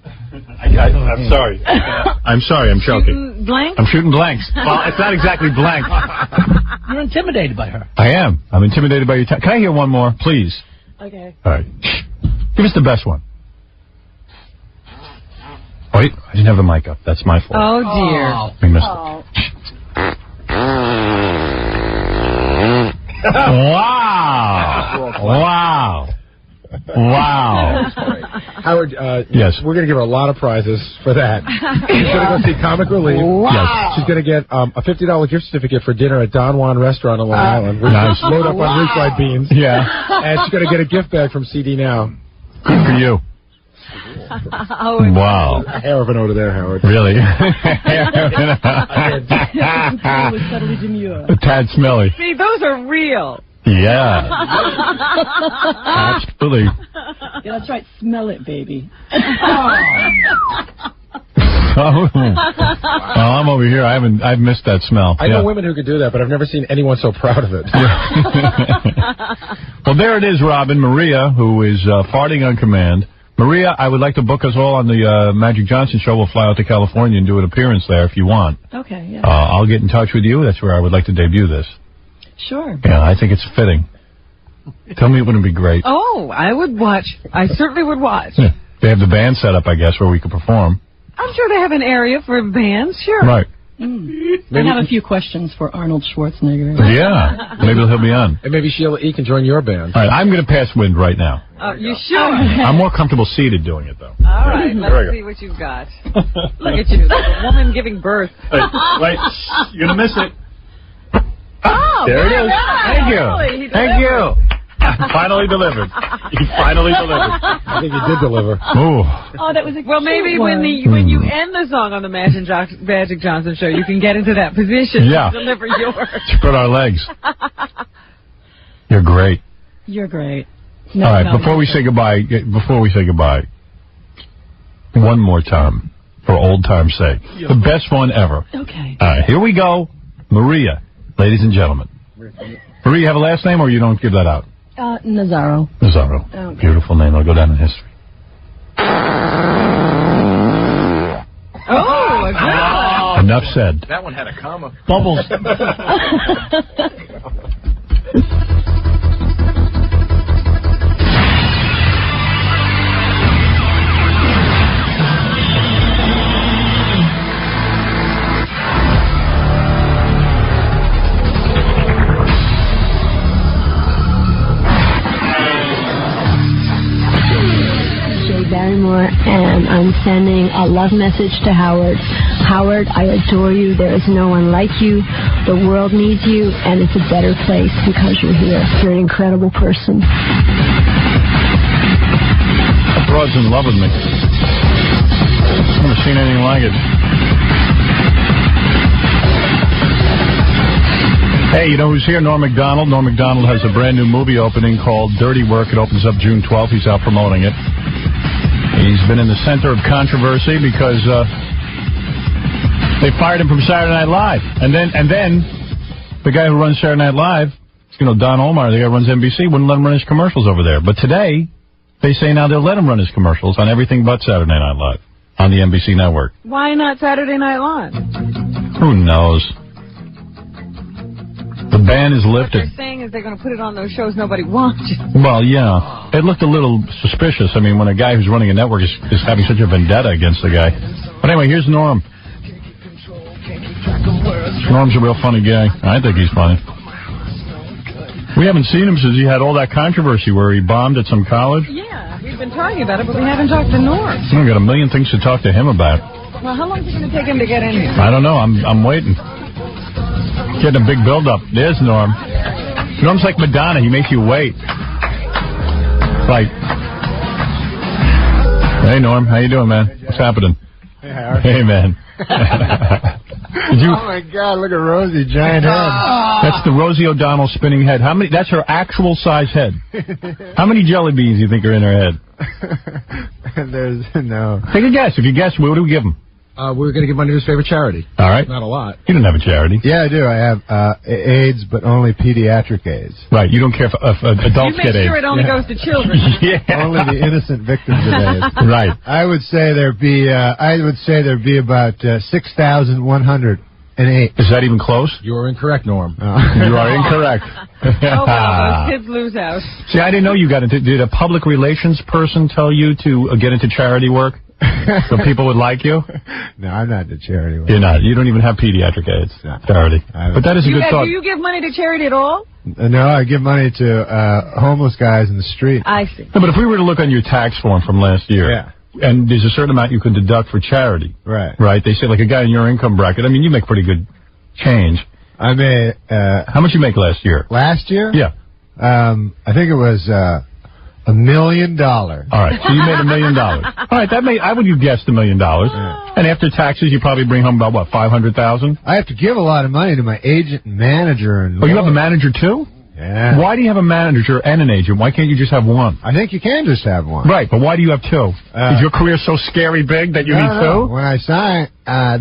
I'm sorry. I'm sorry, I'm joking. Shooting blanks? I'm shooting blanks. Well, it's not exactly blank. You're intimidated by her. I am. I'm intimidated by your time. Can I hear one more, please? Okay. All right. Give us the best one. Wait, I didn't have the mic up. That's my fault. Oh, dear. We missed it. Wow. Wow. Wow. Howard, yes. We're going to give her a lot of prizes for that. She's going to go see Comic Relief. Wow. Yes. She's going to get a $50 gift certificate for dinner at Don Juan Restaurant on Long Island. We're Nice. going to load up on refried beans. Yeah. And she's going to get a gift bag from CD Now. Good for you. Wow. A hair of an over there, Howard. Really? demure. A tad smelly. See, those are real. Yeah. Absolutely. Yeah, that's right. Smell it, baby. Well, I'm over here. I've missed that smell. I know women who could do that, but I've never seen anyone so proud of it. Well, there it is, Robin. Maria, who is farting on command. Maria, I would like to book us all on the Magic Johnson show. We'll fly out to California and do an appearance there if you want. Okay, yeah. I'll get in touch with you. That's where I would like to debut this. Sure. Yeah, I think it's fitting. Tell me it wouldn't be great. Oh, I would watch. I certainly would watch. Yeah. They have the band set up, I guess, where we could perform. I'm sure they have an area for bands, sure. Right. I have a few questions for Arnold Schwarzenegger. Yeah. Maybe he'll be on. And maybe Sheila E. can join your band. All right, I'm going to pass wind right now. You sure? I'm more comfortable seated doing it, though. All right, let's see what you've got. Look at you, like a woman giving birth. Wait, you're going to miss it. Oh, there it is. Thank you. Really? Thank you. Finally delivered. You finally delivered. I think you did deliver. Ooh. Oh, that was a Well, maybe when you end the song on the Magic Johnson show, you can get into that position Yeah. to deliver yours. Spread our legs. You're great. You're great. All right, before we say goodbye, one more time, for old time's sake. The best one ever. Okay. All right, here we go. Maria, ladies and gentlemen. Maria, you have a last name, or you don't give that out? Nazaro. Nazaro. Okay. Beautiful name. I'll go down in history. Oh, a good one. Enough said. That one had a comma. Bubbles. Barrymore, and I'm sending a love message to Howard. Howard, I adore you. There is no one like you. The world needs you, and it's a better place because you're here. You're an incredible person. That broad's in love with me. I've never seen anything like it. Hey, you know who's here? Norm Macdonald. Norm Macdonald has a brand new movie opening called Dirty Work. It opens up June 12th. He's out promoting it. He's been in the center of controversy because, They fired him from Saturday Night Live. And then the guy who runs Saturday Night Live, Don Omar, the guy who runs NBC, wouldn't let him run his commercials over there. But today, they say now they'll let him run his commercials on everything but Saturday Night Live on the NBC network. Why not Saturday Night Live? Who knows? The ban is What lifted. they're saying is they're going to put it on those shows nobody watches. Well, yeah. It looked a little suspicious. I mean, when a guy who's running a network is having such a vendetta against the guy. But anyway, here's Norm. Norm's a real funny guy. I think he's funny. We haven't seen him since he had all that controversy where he bombed at some college. Yeah, we've been talking about it, but we haven't talked to Norm. We've got a million things to talk to him about. Well, how long is it going to take him to get in here? I don't know. I'm waiting. Getting a big build-up. There's Norm. Norm's like Madonna. He makes you wait. Like, hey, Norm. How you doing, man? What's happening? Hey, Howard. Hey, man. Oh, my God. Look at Rosie. Giant head. That's the Rosie O'Donnell spinning head. How many? That's her actual size head. How many jelly beans do you think are in her head? There's no. Take a guess. If you guess, what do we give him? We're going to give money to his favorite charity. All right. Not a lot. You don't have a charity. Yeah, I do. I have AIDS, but only pediatric AIDS. Right. You don't care if adults get AIDS. You make sure it only goes to children. Yeah. Only the innocent victims of AIDS. Right. I would say there'd be about 6,108. Is that even close? You are incorrect, Norm. You are incorrect. Oh, well, those kids lose out. See, I didn't know you got into. Did a public relations person tell you to get into charity work so people would like you? No, I'm not into charity work. You're not. You don't even have pediatric AIDS. No. Charity. But that is a good thought. Do you give money to charity at all? No, I give money to homeless guys in the street. I see. No, but if we were to look on your tax form from last year, yeah. And there's a certain amount you can deduct for charity. Right. Right? They say, like, a guy in your income bracket. I mean, you make pretty good change. I made... how much you make last year? Last year? Yeah. I think it was $1 million. All right, so you made $1 million. All right, I would you guessed $1 million. Yeah. And after taxes, you probably bring home about, what, 500,000? I have to give a lot of money to my agent and manager. And you have a manager, too? Yeah. Why do you have a manager and an agent? Why can't you just have one? I think you can just have one. Right, but why do you have two? Is your career so scary big that you need two? When I sign,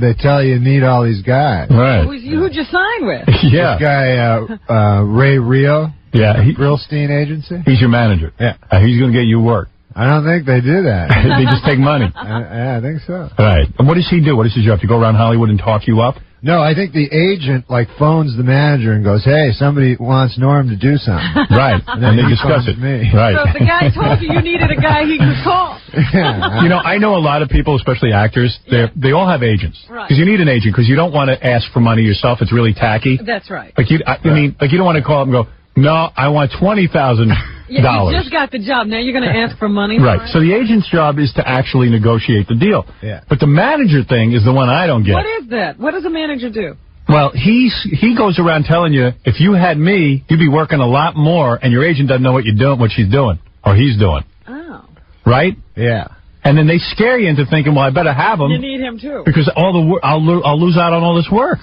they tell you need all these guys. Right. Who'd you sign with? Yeah. This guy, Ray Rio. Yeah. Brillstein Agency. He's your manager. Yeah. He's going to get you work. I don't think they do that. They just take money. Yeah, I think so. Right. And what does he do? What is his job? To go around Hollywood and talk you up? No, I think the agent phones the manager and goes, "Hey, somebody wants Norm to do something." Right. And they discuss it. Me. Right. So if the guy told you needed a guy he could call. Yeah. I know a lot of people, especially actors. They all have agents. Right. Because you need an agent because you don't want to ask for money yourself. It's really tacky. That's right. Like you don't want to call up and go, "No, I want $20,000." Yeah, you just got the job. Now you're going to ask for money. Right. So the agent's job is to actually negotiate the deal. Yeah. But the manager thing is the one I don't get. What is that? What does a manager do? Well, he goes around telling you, if you had me, you'd be working a lot more, and your agent doesn't know what she's doing, or he's doing. Oh. Right? Yeah. And then they scare you into thinking, well, I better have him. You need him too. Because I'll lose out on all this work.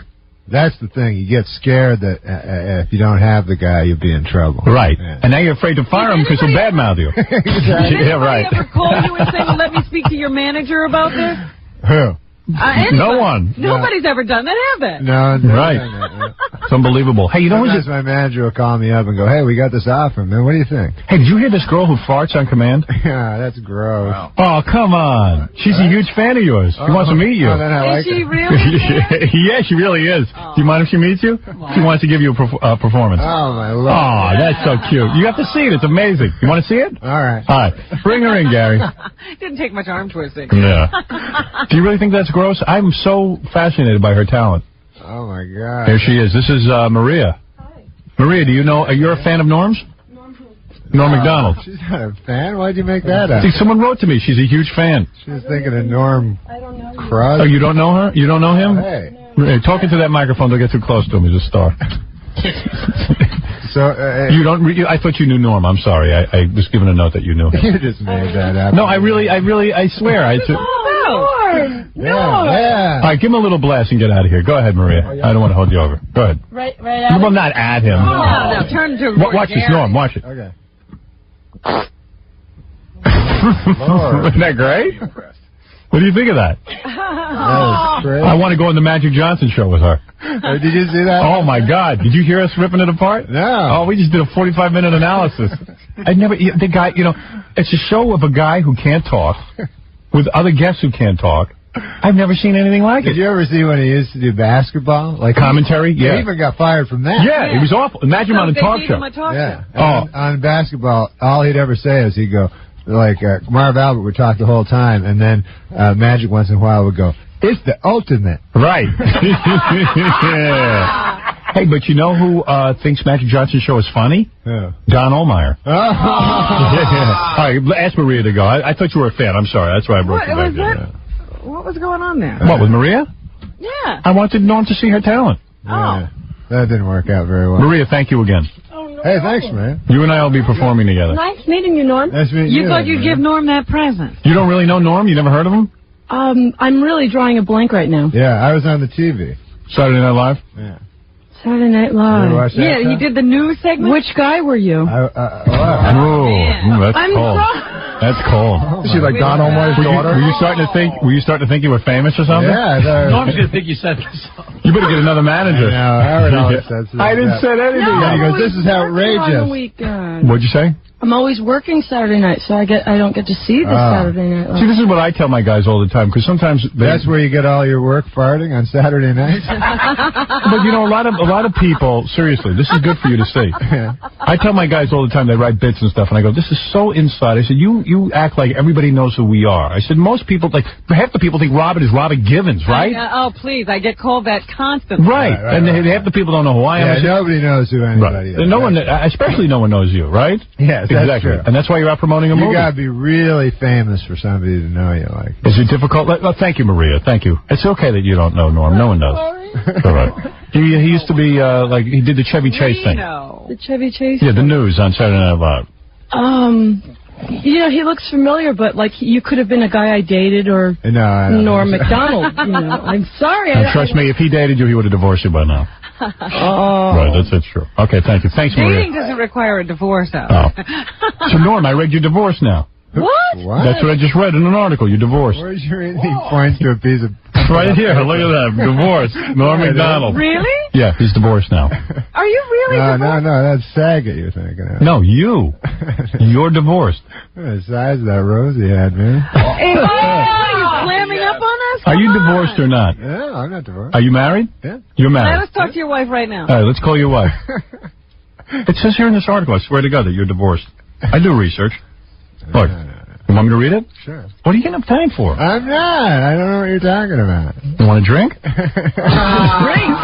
That's the thing. You get scared that if you don't have the guy, you'll be in trouble. Right. Yeah. And now you're afraid to fire him because he'll badmouth you. Exactly. Yeah, right. Ever call you and say, well, let me speak to your manager about this? Who? No one. Nobody's ever done that, have they? No. Right. It's unbelievable. Hey, Sometimes my manager will call me up and go, "Hey, we got this offer, man. What do you think?" Hey, did you hear this girl who farts on command? Yeah, that's gross. Wow. Oh, come on. She's a huge fan of yours. She wants to meet you. Oh, then I like Is she it. really? Yeah, she really is. Do you mind if she meets you? She wants to give you a performance. Oh, my Lord. Oh, that's so cute. You have to see it. It's amazing. You want to see it? All right. All right. Bring her in, Gary. Didn't take much arm twisting. Yeah. Do you really think that's gross? I'm so fascinated by her talent. Oh, my God. There she is. This is Maria. Hi. Maria, do you know, you're a fan of Norm's? Norm Macdonald. She's not a fan? Why'd you make that up? See, someone wrote to me. She's a huge fan. She was thinking of Norm Crosby. Oh, you don't know her? You don't know him? Hey. Hey, talking to that microphone, don't get too close to him. He's a star. So, you don't. I thought you knew Norm. I'm sorry. I was given a note that you knew him. You just made that up. No, I swear. Yeah. All right, give him a little blast and get out of here. Go ahead, Maria. I don't want to hold you over. Go ahead. Right at Well, not at him. No, turn to Watch this, Norm. Watch it. Okay. Isn't that great? What do you think of that? I want to go on the Magic Johnson show with her. Did you see that? Oh, my God. Did you hear us ripping it apart? No. Oh, we just did a 45-minute analysis. The guy, it's a show of a guy who can't talk with other guests who can't talk. I've never seen anything like it. Did you ever see when he used to do basketball? Like commentary? Yeah. He even got fired from that. Yeah, it was awful. Imagine him on a talk show. Yeah. On basketball, all he'd ever say is he'd go, Marv Albert would talk the whole time, and then Magic once in a while would go, "It's the ultimate." Right. Yeah. Hey, but you know who thinks Magic Johnson's show is funny? Yeah. Don Ohlmeyer. Oh. All right, ask Maria to go. I thought you were a fan. I'm sorry. That's why I brought you back in. What was going on there? What, with Maria? Yeah. I wanted Norm to see her talent. Oh. That didn't work out very well. Maria, thank you again. Hey, thanks, man. You and I will be performing together. Nice meeting you, Norm. Nice meeting you. You thought you'd give Norm that present. You don't really know Norm? You never heard of him? I'm really drawing a blank right now. Yeah, I was on the TV. Saturday Night Live? Yeah. Saturday Night Live. Yeah, he did the news segment. Which guy were you? That's cold. That's cold. Is she like Don Ohlmeyer's daughter? Were you starting to think you were famous or something? Yeah. Norm's going to think you said this. You better get another manager. Howard always says that. I didn't say anything. No, He goes, "This is outrageous." What'd you say? I'm always working Saturday night, so I don't get to see this Saturday Night Live. See, this is what I tell my guys all the time, because sometimes that's where you get all your work farting on Saturday nights. But a lot of people, seriously, this is good for you to see. I tell my guys all the time, they write bits and stuff, and I go, "This is so inside." I said, "You act like everybody knows who we are." I said, "Most people, half the people think Robert is Robert Givens, right?" Oh, please, I get called that constantly. Right. And half the people don't know who I am. Yeah, nobody knows who anybody is. No one, especially no one knows you, right? Yes. Exactly. True. And that's why you're out promoting a movie. You gotta be really famous for somebody to know you. Is it difficult? Thank you, Maria. Thank you. It's okay that you don't know Norm. No one does. All right. He used to be he did the Chevy Chase thing. The Chevy Chase? Yeah, the news on Saturday Night Live. He looks familiar, but you could have been a guy I dated or Norm Macdonald. I'm sorry. Trust me, if he dated you, he would have divorced you by now. Right, that's true. Okay, thank you. Thanks, Maria. Dating doesn't require a divorce, though. Oh. So, Norm, I read you're divorced now. What? That's what I just read in an article. You're divorced. Where's your He points to a piece of... Right here. Look at that. Divorced. Norm Macdonald. Really? Yeah, he's divorced now. Are you really divorced? No, that's Saget you're thinking of. No, you. You're divorced. The size of that rose he had, man. Hey, you slamming up on us? Are you divorced or not? No, I'm not divorced. Are you married? Yeah. You're married. Let us talk to your wife right now. All right, let's call your wife. It says here in this article, I swear to God, that you're divorced. I do research. Look, you want me to read it? Sure. What are you getting uptight for? I'm not. I don't know what you're talking about. You want a drink? Drink?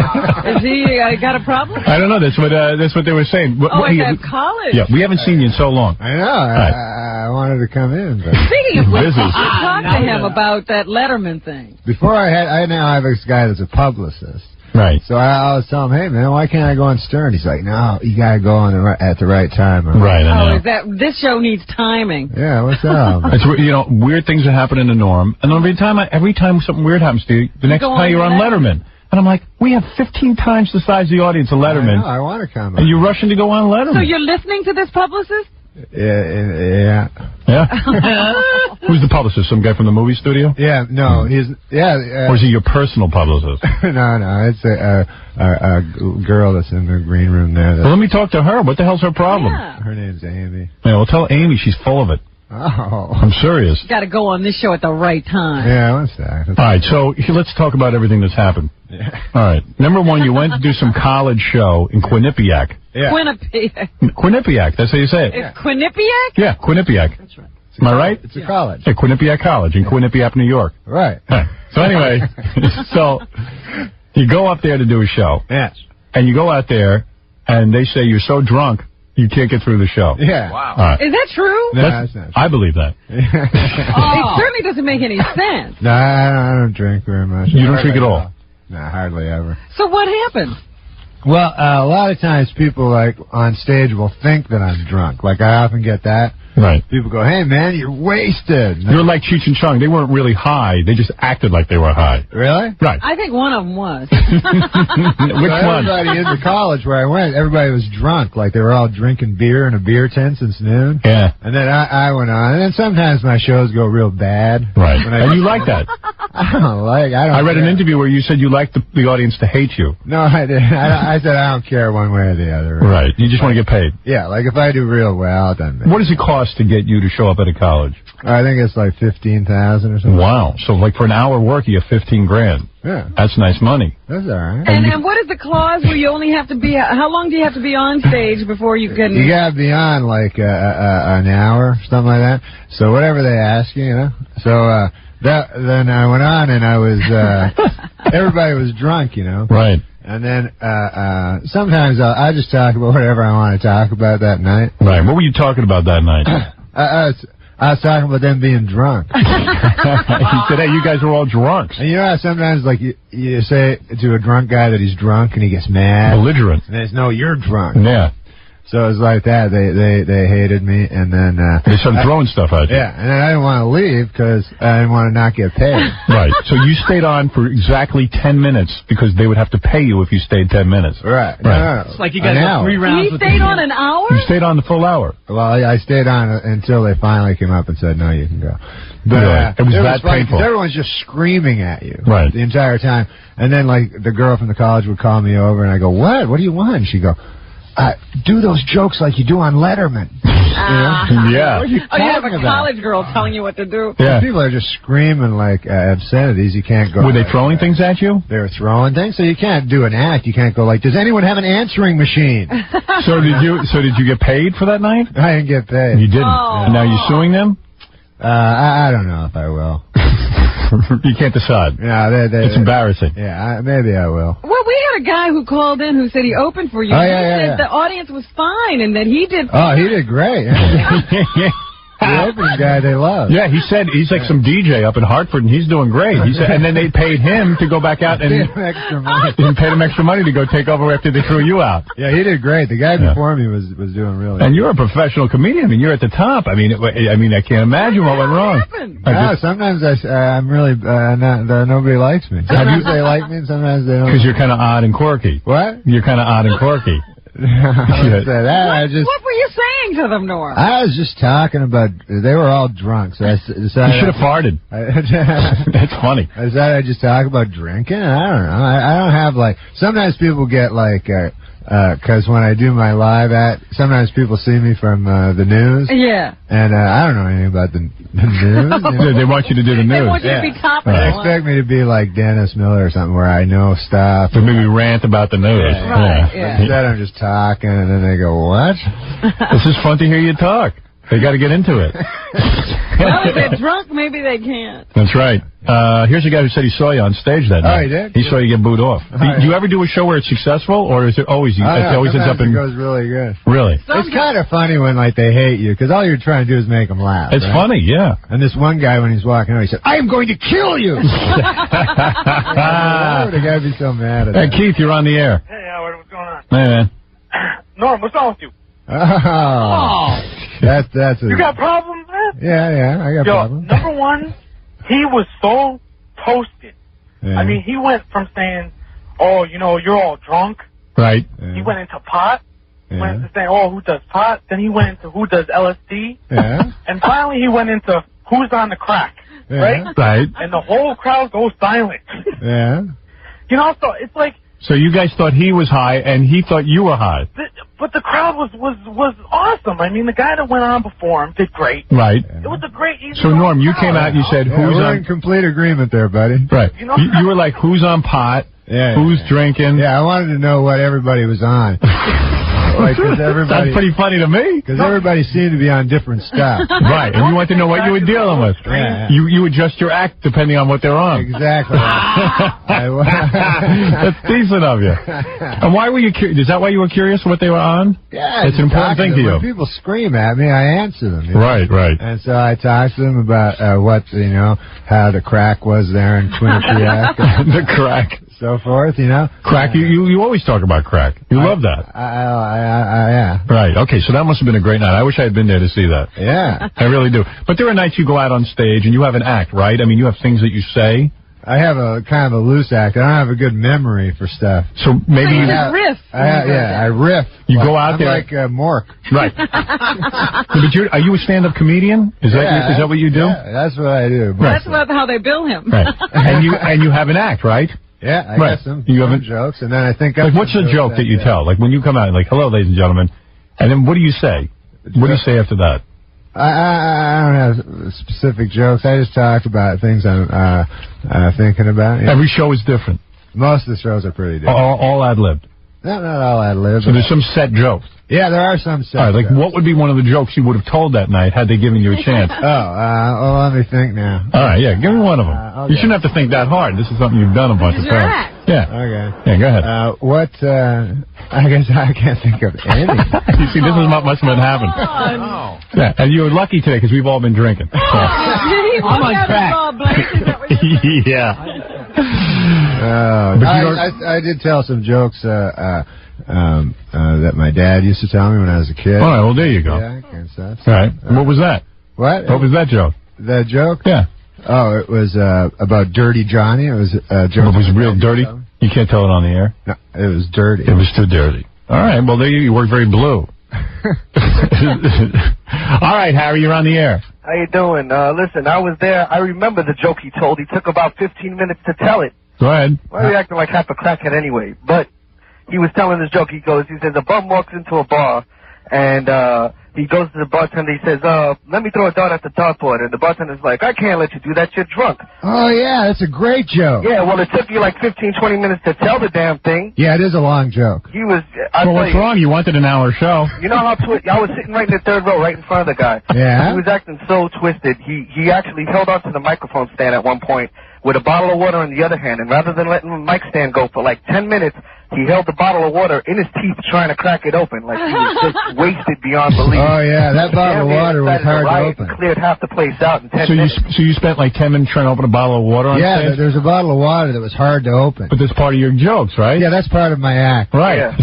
Is he got a problem? I don't know. That's what they were saying. At college. Yeah, we haven't seen you in so long. I know. I wanted to come in. But Speaking of which, Busy. talk to him about that Letterman thing. Before I now have this guy that's a publicist. Right. So I always tell him, "Hey, man, why can't I go on Stern?" He's like, "No, you got to go on at the right time." Right. I know. Is that this show needs timing? Yeah, what's up? It's, weird things are happening to Norm, and every time something weird happens to you, the next time you're on Letterman. And I'm like, we have 15 times the size of the audience of Letterman. I want to come. And you're rushing to go on Letterman. So you're listening to this publicist? Yeah. Who's the publicist? Some guy from the movie studio? Yeah, no, he's or is he your personal publicist? No, it's a girl that's in the green room there. Well, let me talk to her. What the hell's her problem? Yeah. Her name's Amy. Yeah, well, tell Amy she's full of it. Oh. I'm serious. Got to go on this show at the right time. Yeah, what's that? All right, so let's talk about everything that's happened. Yeah. All right. Number one, you went to do some college show in Quinnipiac. Yeah. Quinnipiac, that's how you say it. It's Quinnipiac? Yeah, Quinnipiac. That's right. Am I right? It's a college. Yeah, Quinnipiac College in Quinnipiac, New York. Right. So anyway, so you go up there to do a show. Yes. And you go out there, and they say you're so drunk, you can't get through the show. Yeah. Wow. Right. Is that true? No, that's not true. I believe that. It certainly doesn't make any sense. No, I don't drink very much. You don't drink at all? No, hardly ever. So what happened? Well, a lot of times people on stage will think that I'm drunk. Like I often get that. Right. people go, "Hey man, you're wasted." You're like Cheech and Chong. They weren't really high. They just acted like they were high. Really? Right. I think one of them was. Which one? Everybody in the college where I went, everybody was drunk. Like they were all drinking beer in a beer tent since noon. Yeah. And then I went on. And then sometimes my shows go real bad. Right. And you like that. I read an interview where you said you like the audience to hate you. No, I didn't. I said I don't care one way or the other. Right. You just want to get paid. Yeah, like if I do real well, then. What does it cost to get you to show up at a college? I think it's like $15,000 or something. Wow. So like for an hour work, you have $15,000. Yeah. That's nice money. That's all right. And what is the clause where you only have to be? How long do you have to be on stage before you can? You gotta be on like an hour, something like that. So whatever they ask you, you know. So then I went on and I was everybody was drunk, you know. Right. And then sometimes I just talk about whatever I want to talk about that night. Right. What were you talking about that night? I was talking about them being drunk. You said, hey, you guys are all drunks. And you know how sometimes, like, you say to a drunk guy that he's drunk and he gets mad? Belligerent. And it's, no, you're drunk. Yeah. So it was like that. They hated me, and then... they started throwing stuff at you. Yeah, and then I didn't want to leave because I didn't want to not get paid. Right. So you stayed on for exactly 10 minutes because they would have to pay you if you stayed 10 minutes. Right. Right. It's like you guys have 3 rounds. He stayed on an hour? You stayed on the full hour. Well, I stayed on until they finally came up and said, no, you can go. It But was that painful. Everyone's just screaming at you the entire time. And then, like, the girl from the college would call me over, and I go, what? What do you want? And she'd go, do those jokes like you do on Letterman. Yeah. You have a college girl telling you what to do. Yeah. People are just screaming like obscenities. You can't go. Were they throwing things at you? They were throwing things, so you can't do an act. You can't go like, does anyone have an answering machine? So did you get paid for that night? I didn't get paid. You didn't. And now you're suing them? I don't know if I will. You can't decide. Yeah, it's embarrassing. Yeah, maybe I will. Well, we had a guy who called in who said he opened for you. Oh, he yeah. said the audience was fine and that he did. Oh, he did great. The opening guy they love. Yeah, he said he's like some DJ up in Hartford, and he's doing great. He said, and then they paid him to go back out and extra money. Paid him extra money to go take over after they threw you out. Yeah, he did great. The guy before me was doing really. And you're a professional comedian. I mean, you're at the top. I mean, I can't imagine what went wrong. Sometimes I'm really nobody likes me. Sometimes they like me, and sometimes they don't. Because you're kind of odd and quirky. What? You're kind of odd and quirky. What were you saying to them, Norm? I was just talking about. They were all drunk, so I decided. You should have farted. That's funny. I decided I'd just talk about drinking. I don't know. I don't have like. Sometimes people get like. Because when I do my live sometimes people see me from the news. Yeah. And I don't know anything about the news. They want you to do the news. They want you to be top. They expect me to be like Dennis Miller or something where I know stuff. So maybe rant about the news. Yeah. Instead I'm just talking, and then they go, what? This is fun to hear you talk. They got to get into it. Well, if they're drunk, maybe they can't. That's right. Here's a guy who said he saw you on stage that night. Oh, he did? He saw you get booed off. Do you ever do a show where it's successful, or is it always it always ends up in? It goes really good. Really? It's kind of funny when like they hate you because all you're trying to do is make them laugh. It's funny, yeah. And this one guy when he's walking out, he said, "I am going to kill you." Why would the guy be so mad at that? Hey, Keith, you're on the air. Hey, Howard, what's going on? Hey, man. Norm, what's wrong with you? Oh. That's You got problems, man? Yeah, I got problems. Number one, he was so toasted. Yeah. I mean, he went from saying, oh, you're all drunk. Right. Yeah. He went into pot. Yeah. Went into saying, oh, who does pot? Then he went into who does LSD. Yeah. And finally he went into who's on the crack. Yeah. Right? Right. And the whole crowd goes silent. Yeah. So it's like... So you guys thought he was high, and he thought you were high. But the crowd was awesome. I mean, the guy that went on before him did great. Right. It was a great... So, Norm, you came out and you said, Yeah, who's we're on... in complete agreement there, buddy. Right. You were like, who's on pot? Yeah. Who's drinking? Yeah, I wanted to know what everybody was on. Like, That's pretty funny to me. Because everybody seemed to be on different stuff. Right, and you want to know what you were dealing with. Yeah. You adjust your act depending on what they're on. Exactly. That's decent of you. And why were you curious? Is that why you were curious what they were on? Yeah. It's an important thing to you. When people scream at me, I answer them. Right. And so I talked to them about how the crack was there in Quinnipiac. The crack. so forth, you know. Crack, you always talk about crack. You love that. Yeah. Right, okay, so that must have been a great night. I wish I had been there to see that. Yeah. I really do. But there are nights you go out on stage and you have an act, right? I mean, you have things that you say. I have a kind of a loose act. I don't have a good memory for stuff. So maybe you just riff. I riff. You go out there. I'm like Mork. Right. But are you a stand-up comedian? Is that what you do? Yeah, that's what I do. That's how they bill him. Right. And you have an act, right? Yeah, I got some jokes, and then I think like what's the joke that you tell? Like when you come out, like hello, ladies and gentlemen, and then what do you say? What do you say after that? I don't have specific jokes. I just talk about things I'm thinking about. Yeah. Every show is different. Most of the shows are pretty different. All ad-libbed. Not all ad-libbed. So there's some set jokes. Yeah, there are some set jokes. Like what would be one of the jokes you would have told that night had they given you a chance? Well, let me think now. All right, yeah, give me one of them. Okay. You shouldn't have to think that hard. This is something you've done a bunch of times. Yeah. Okay. Yeah, go ahead. I guess I can't think of any. You see, this is what must have been happening. Yeah, and you were lucky today because we've all been drinking. I'm on crack. Yeah. I did tell some jokes that my dad used to tell me when I was a kid. All right, well, there you go. Yeah, and stuff. All right. What was that? What? What was that joke? The joke? Yeah. Oh, it was about Dirty Johnny. It was a joke. It was real dirty? You can't tell it on the air? No, it was dirty. It was too dirty. All right, well, there you work very blue. All right, Harry, you're on the air. How you doing? Listen, I was there. I remember the joke he told. He took about 15 minutes to tell it. Go ahead. Why are you acting like half a crackhead anyway? But he was telling this joke. He says, a bum walks into a bar, and he goes to the bartender. He says, let me throw a dart at the dartboard. And the bartender's like, I can't let you do that. You're drunk. Oh, yeah, that's a great joke. Yeah, well, it took you like 15, 20 minutes to tell the damn thing. Yeah, it is a long joke. He was... Well, what's wrong? You wanted an hour show. You know how I was sitting right in the third row, right in front of the guy. Yeah? He was acting so twisted. He actually held onto the microphone stand at one point with a bottle of water in the other hand, and rather than letting the mic stand go for like 10 minutes, he held the bottle of water in his teeth trying to crack it open. Like he was just wasted beyond belief. Oh, yeah, that bottle of water was hard to open. Cleared half the place out in 10 minutes. So you spent like 10 minutes trying to open a bottle of water on stage? Yeah, there's a bottle of water that was hard to open. But that's part of your jokes, right? Yeah, that's part of my act. Right. Yeah.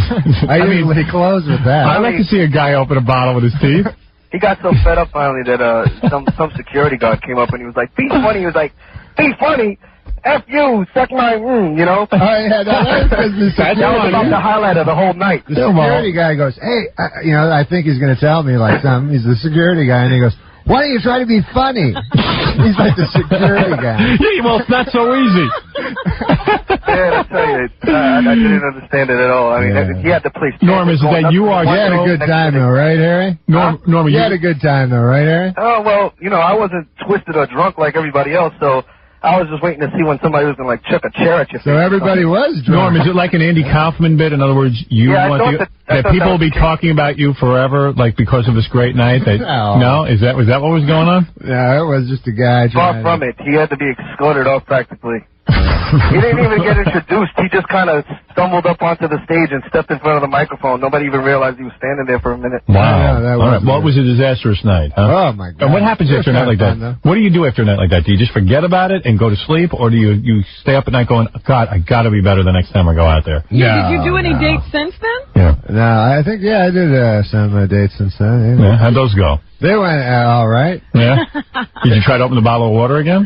I usually close with that. I'd like to see a guy open a bottle with his teeth. He got so fed up finally that some security guard came up and he was like, be funny. He was like, be funny. F you, suck my you know? Oh, yeah, that was about the highlight of the whole night. The security guy goes, hey, I think he's going to tell me like something. He's the security guy, and he goes, why don't you try to be funny? He's like the security guy. Yeah, well, it's not so easy. Yeah, I tell you, I didn't understand it at all. I mean, he had the place. Norm, is that you are... You had a good time, though, right, Harry? Norm, you had a good time, though, right, Harry? Oh, well, I wasn't twisted or drunk like everybody else, so... I was just waiting to see when somebody was going to, like, chuck a chair at your face. So everybody was drunk. Norm, is it like an Andy Kaufman bit? In other words, that people will be talking about you forever, like, because of this great night? No? Was that what was going on? No, it was just a guy Far from it. He had to be escorted off practically. He didn't even get introduced. He just kind of stumbled up onto the stage and stepped in front of the microphone. Nobody even realized he was standing there for a minute. Wow. All right. Well, it was a disastrous night, huh? Oh, my God. And what happens after a night like that? What do you do after a night like that? Do you just forget about it and go to sleep, or do you stay up at night going, God, I got to be better the next time I go out there? Yeah. Did you do any dates since then? Yeah. No, I think, I did some dates since then. Yeah. How'd those go? They went all right. Yeah? Did you try to open the bottle of water again?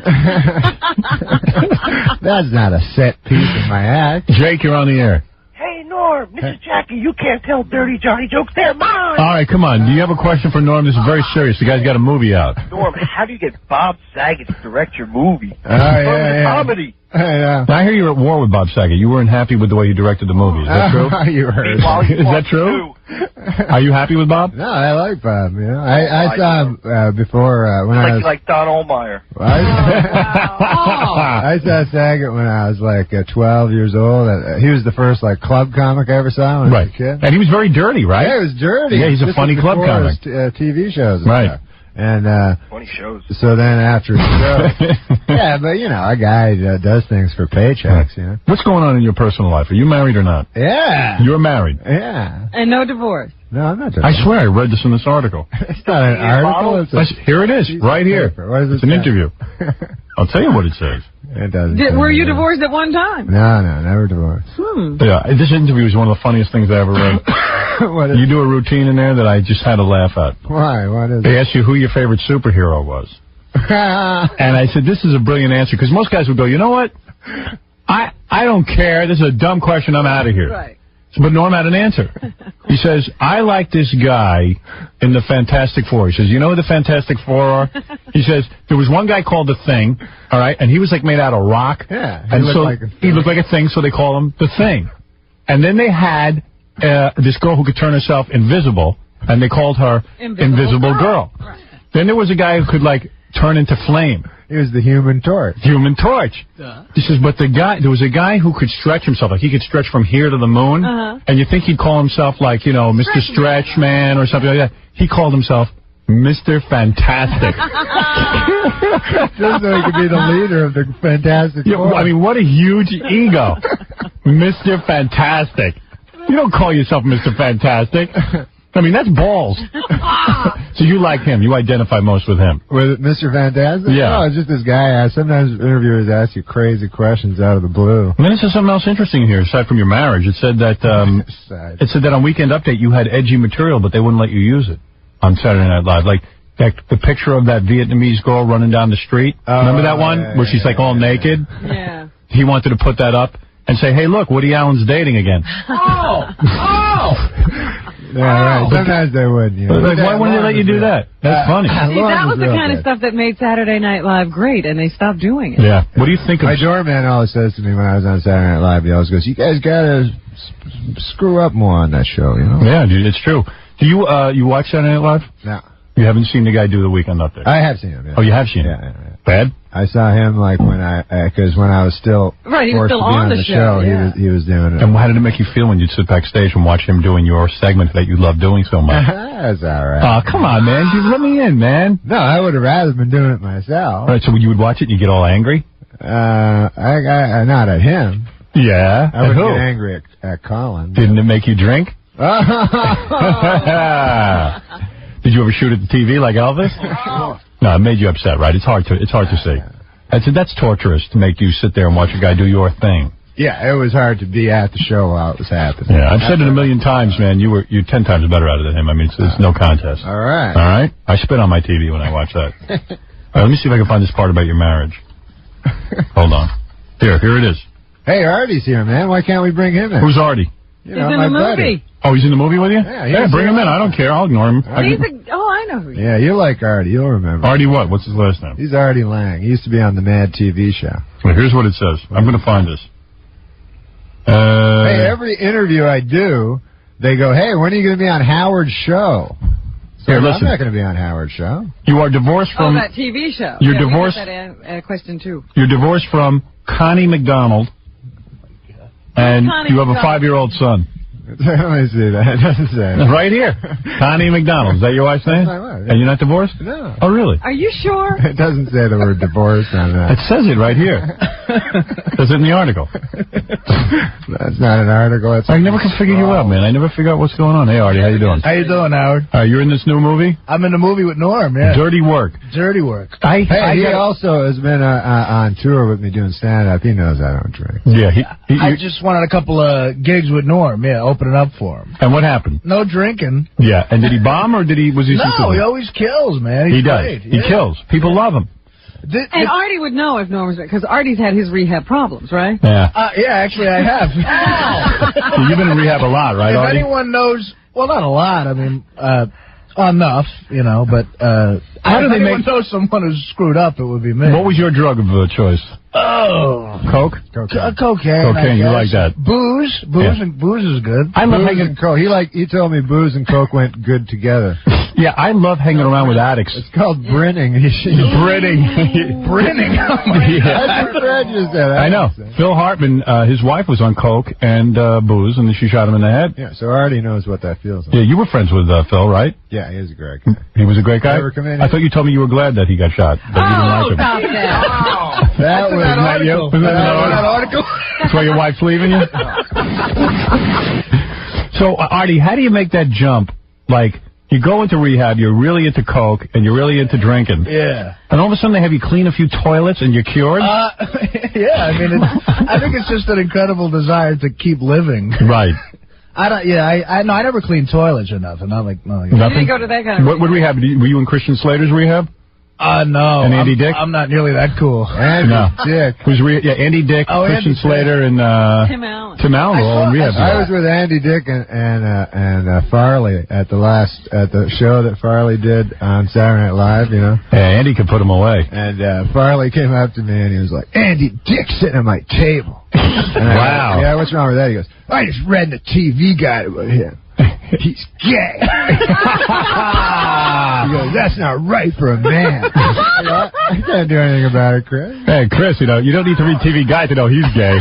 That's not a set piece in my act. Jake, you're on the air. Hey, Norm, this is Jackie. You can't tell Dirty Johnny jokes. They're mine. All right, come on. Do you have a question for Norm? This is very serious. The guy's got a movie out. Norm, how do you get Bob Saget to direct your movie? Comedy. I hear you're at war with Bob Saget. You weren't happy with the way he directed the movie. Is that true? You heard. Is that true? Are you happy with Bob? No, I like Bob. I saw him before when I was like Don Ohlmeyer. I saw Saget when I was like 12 years old. He was the first like club comic I ever saw when I was a kid. And he was very dirty, right? Yeah, he was dirty. Yeah, he's a funny club comic. TV shows, and right? Stuff. And funny shows. So then after the show, yeah, but a guy does things for paychecks. What's going on in your personal life? Are you married or not? Yeah. You're married. Yeah. And no divorce. No, I'm not divorced. I swear I read this in this article. It's not an article. Here it is, right here. What is it's an interview. I'll tell you what it says. It doesn't. Were you divorced at one time? No, never divorced. Yeah, this interview is one of the funniest things I ever read. You do a routine in there that I just had to laugh at. Why? What is it? They asked you who your favorite superhero was. And I said, this is a brilliant answer, because most guys would go, you know what? I don't care. This is a dumb question. I'm out of here. Right. But Norm had an answer. He says, I like this guy in the Fantastic Four. He says, you know who the Fantastic Four are? He says, there was one guy called the Thing, all right, and he was like made out of rock. Yeah. He looked like a thing, so they call him the Thing. And then they had this girl who could turn herself invisible, and they called her Invisible Girl. Right. Then there was a guy who could, like, turn into flame. He was the Human Torch. Human Torch. He says, but there was a guy who could stretch himself. Like, he could stretch from here to the moon. And you think he'd call himself, like, you know, Mr. Stretch Man or something like that. He called himself Mr. Fantastic. Just so he could be the leader of the Fantastic Four. I mean, what a huge ego. Mr. Fantastic. You don't call yourself Mr. Fantastic. I mean, that's balls. So you like him. You identify most with him. With Mr. Fantastic? Yeah. No, it's just this guy. Sometimes interviewers ask you crazy questions out of the blue. And then it says something else interesting here, aside from your marriage. It said that on Weekend Update you had edgy material, but they wouldn't let you use it on Saturday Night Live. Like the picture of that Vietnamese girl running down the street. Remember that one? Where she's like all naked? Yeah. He wanted to put that up and say, hey, look, Woody Allen's dating again. Yeah, right. Sometimes they would. You know. Like, why wouldn't they let you do that? That's funny. See, that was the kind of stuff that made Saturday Night Live great, and they stopped doing it. Yeah. What do you think of... My doorman always says to me when I was on Saturday Night Live, he always goes, you guys got to screw up more on that show, you know? Yeah, dude, it's true. Do you you watch Saturday Night Live? No. You haven't seen the guy do the Weekend Update? I have seen him, yeah. Oh, you have seen him? Yeah. Bad? I saw him, like, because when I was still he was forced still to be on the show, yeah. he was doing it. And how did it make you feel when you'd sit backstage and watch him doing your segment that you love doing so much? That's all right. Oh, come on, man. Just let me in, man. No, I would have rather been doing it myself. All right, so you would watch it and you get all angry? Not at him. Yeah. I would get angry at Colin. Didn't it make you drink? Did you ever shoot at the TV like Elvis? No, it made you upset, right? It's hard to see. That's torturous to make you sit there and watch a guy do your thing. Yeah, it was hard to be at the show while it was happening. Yeah, I've said it a million times, man. You're 10 times better at it than him. I mean, it's no contest. All right. All right? I spit on my TV when I watch that. All right, let me see if I can find this part about your marriage. Hold on. Here it is. Hey, Artie's here, man. Why can't we bring him in? Who's Artie? He's in the movie. Oh, he's in the movie with you? Yeah, bring him in. I don't care. I'll ignore him. I know who he is. Yeah, you like Artie. You'll remember. Artie what? What's his last name? He's Artie Lang. He used to be on the Mad TV show. Well, here's what it says. I'm going to find this. Hey, every interview I do, they go, hey, when are you going to be on Howard's show? So Here, listen. I'm not going to be on Howard's show. You are divorced from... that TV show. You're divorced... We got that question, too. You're divorced from Connie McDonald, and you have a 5-year-old son. Let me see that. It doesn't say that. Right here. Connie McDonald. Is that your wife's name? That's my wife, yeah. And you're not divorced? No. Oh, really? Are you sure? It doesn't say the word divorce on that. It says it right here. Says it in the article. That's not an article. I never can figure you out, man. I never figure out what's going on. Hey, Artie, how you doing? How you doing, Howard? You're in this new movie? I'm in the movie with Norm, yeah. Dirty Work. Dirty Work. He also has been on tour with me doing stand-up. He knows I don't drink. Yeah. I just wanted a couple of gigs with Norm, opening up for him. And what happened? No drinking. Yeah. And did he bomb or was he... No, he always kills, man. He's great. He kills. People love him. And Artie would know if Norm was... Because Artie's had his rehab problems, right? Yeah. Actually, I have. So you've been in rehab a lot, right, If Artie? anyone knows... Well, not a lot. I mean, enough, but... How do they anyone knows someone who's screwed up, it would be me. What was your drug of choice? Oh. Coke? Cocaine. Cocaine, you like that. Booze is good. I love booze and Coke. He told me booze and Coke went good together. Yeah, I love hanging around with addicts. It's called brinning. Brinning. Brinning. Oh my God. That's what Fred just said. I know. Phil Hartman, his wife was on Coke and booze, and then she shot him in the head. Yeah, so Artie knows what that feels like. Yeah, you were friends with Phil, right? Yeah, he was a great guy. He was a great guy? Never come in. I thought you told me you were glad that he got shot. That you didn't like him. Stop that. That was that you? Was that article? That's why your wife's leaving you? So, Artie, how do you make that jump, like, You go into rehab, you're really into coke, and you're really into drinking. Yeah. And all of a sudden they have you clean a few toilets and you're cured? Yeah, I mean, I think it's just an incredible desire to keep living. Right. I never cleaned toilets or nothing. Nothing? You didn't go to that kind of What rehab? Were you in Christian Slater's rehab? No. And Andy Dick? I'm not nearly that cool. Andy Dick. Andy Dick, Christian Andy Slater, and Tim Allen. Tim Allen were all in rehab. I was with Andy Dick and Farley at the show that Farley did on Saturday Night Live, you know. Yeah, Andy could put him away. And Farley came up to me and he was like, "Andy Dick's sitting at my table." And Wow. Yeah, what's wrong with that? He goes, "I just read in the TV guide about him. He's gay." He goes, "That's not right for a man." I can't do anything about it, Chris. Hey, Chris, you don't need to read TV Guide to know he's gay.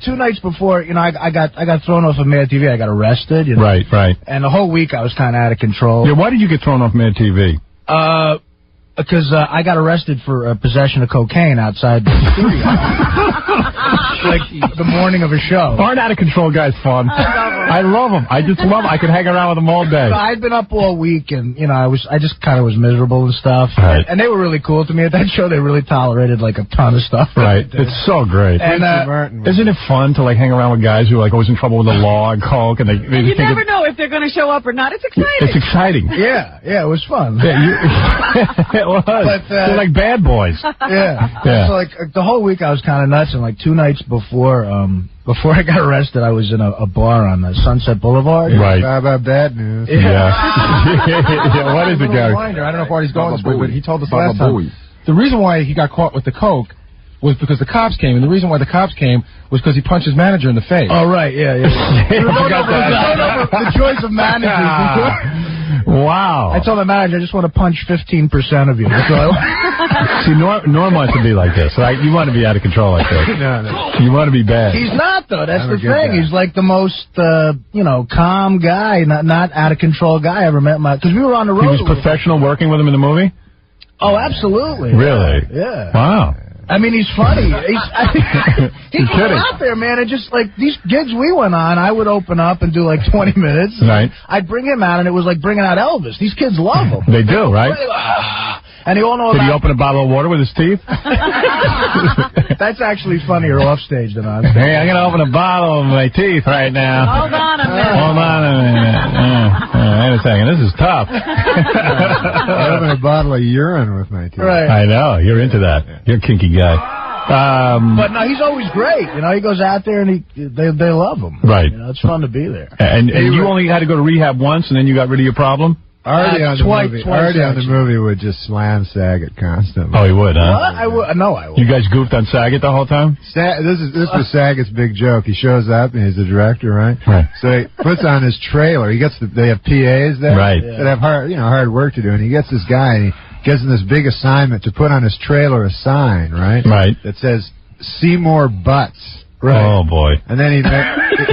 Two nights before, I got thrown off of Mad TV. I got arrested. Right. And the whole week I was kind of out of control. Yeah, why did you get thrown off Mad TV? Because I got arrested for possession of cocaine outside the studio. Like the morning of a show. Aren't out of control guys fun? I love them. I just love them. I could hang around with them all day. So I'd been up all week, and I just kind of was miserable and stuff. Right. And they were really cool to me at that show. They really tolerated like a ton of stuff. Right. It's so great. And isn't it fun to like hang around with guys who are like always in trouble with the law and coke, and they You never know if they're going to show up or not. It's exciting. It's exciting. Yeah, it was fun. It was. But, they're like bad boys. Yeah. Yeah. So like the whole week I was kind of nuts, and like 2 nights before I got arrested, I was in a bar on Sunset Boulevard. Right. How about bad news? Yeah. Yeah. What is it, Gary? I don't know if Artie's going this way, but he told us Baba last time. Booey. The reason why he got caught with the coke was because the cops came, and the reason why the cops came was because he punched his manager in the face. Oh, right, yeah. The choice of managers. Wow. I told the manager, I just want to punch 15% of you. That's all I want. See, Norm wants to be like this. Right? You want to be out of control like this. No. You want to be bad. He's not, though. That's I'm a the good thing. guy. He's like the most, calm guy, not out of control guy I ever met. Because we were on the road. He was professional working with him in the movie? Oh, absolutely. Really? Yeah. Wow. I mean, he's funny. He's kidding. out there, man. And just like these gigs we went on, I would open up and do like 20 minutes. Right. I'd bring him out, and it was like bringing out Elvis. These kids love him. They do, right? And they all know Did he about... open a bottle of water with his teeth? That's actually funnier off stage than on stage. Hey, I'm going to open a bottle with my teeth right now. Hold on a minute. Hold on a minute. Wait a second. This is tough. I opened a bottle of urine with my teeth. Right. I know. You're into that. You're a kinky guy. But no, he's always great. He goes out there and they love him. Right. It's fun to be there. And you only had to go to rehab once, and then you got rid of your problem? Artie on the movie. twice, Artie on the actually. movie would just slam Saget constantly. Oh, he would, huh? What? I would. You guys goofed on Saget the whole time? This was Saget's big joke. He shows up and he's the director, right? Right. So he puts on his trailer. They have PAs there, Right. that have hard work to do, and he gets this guy and he gives him this big assignment to put on his trailer a sign, right? Right. That says "Seymour Butts." Right. Oh, boy. And then he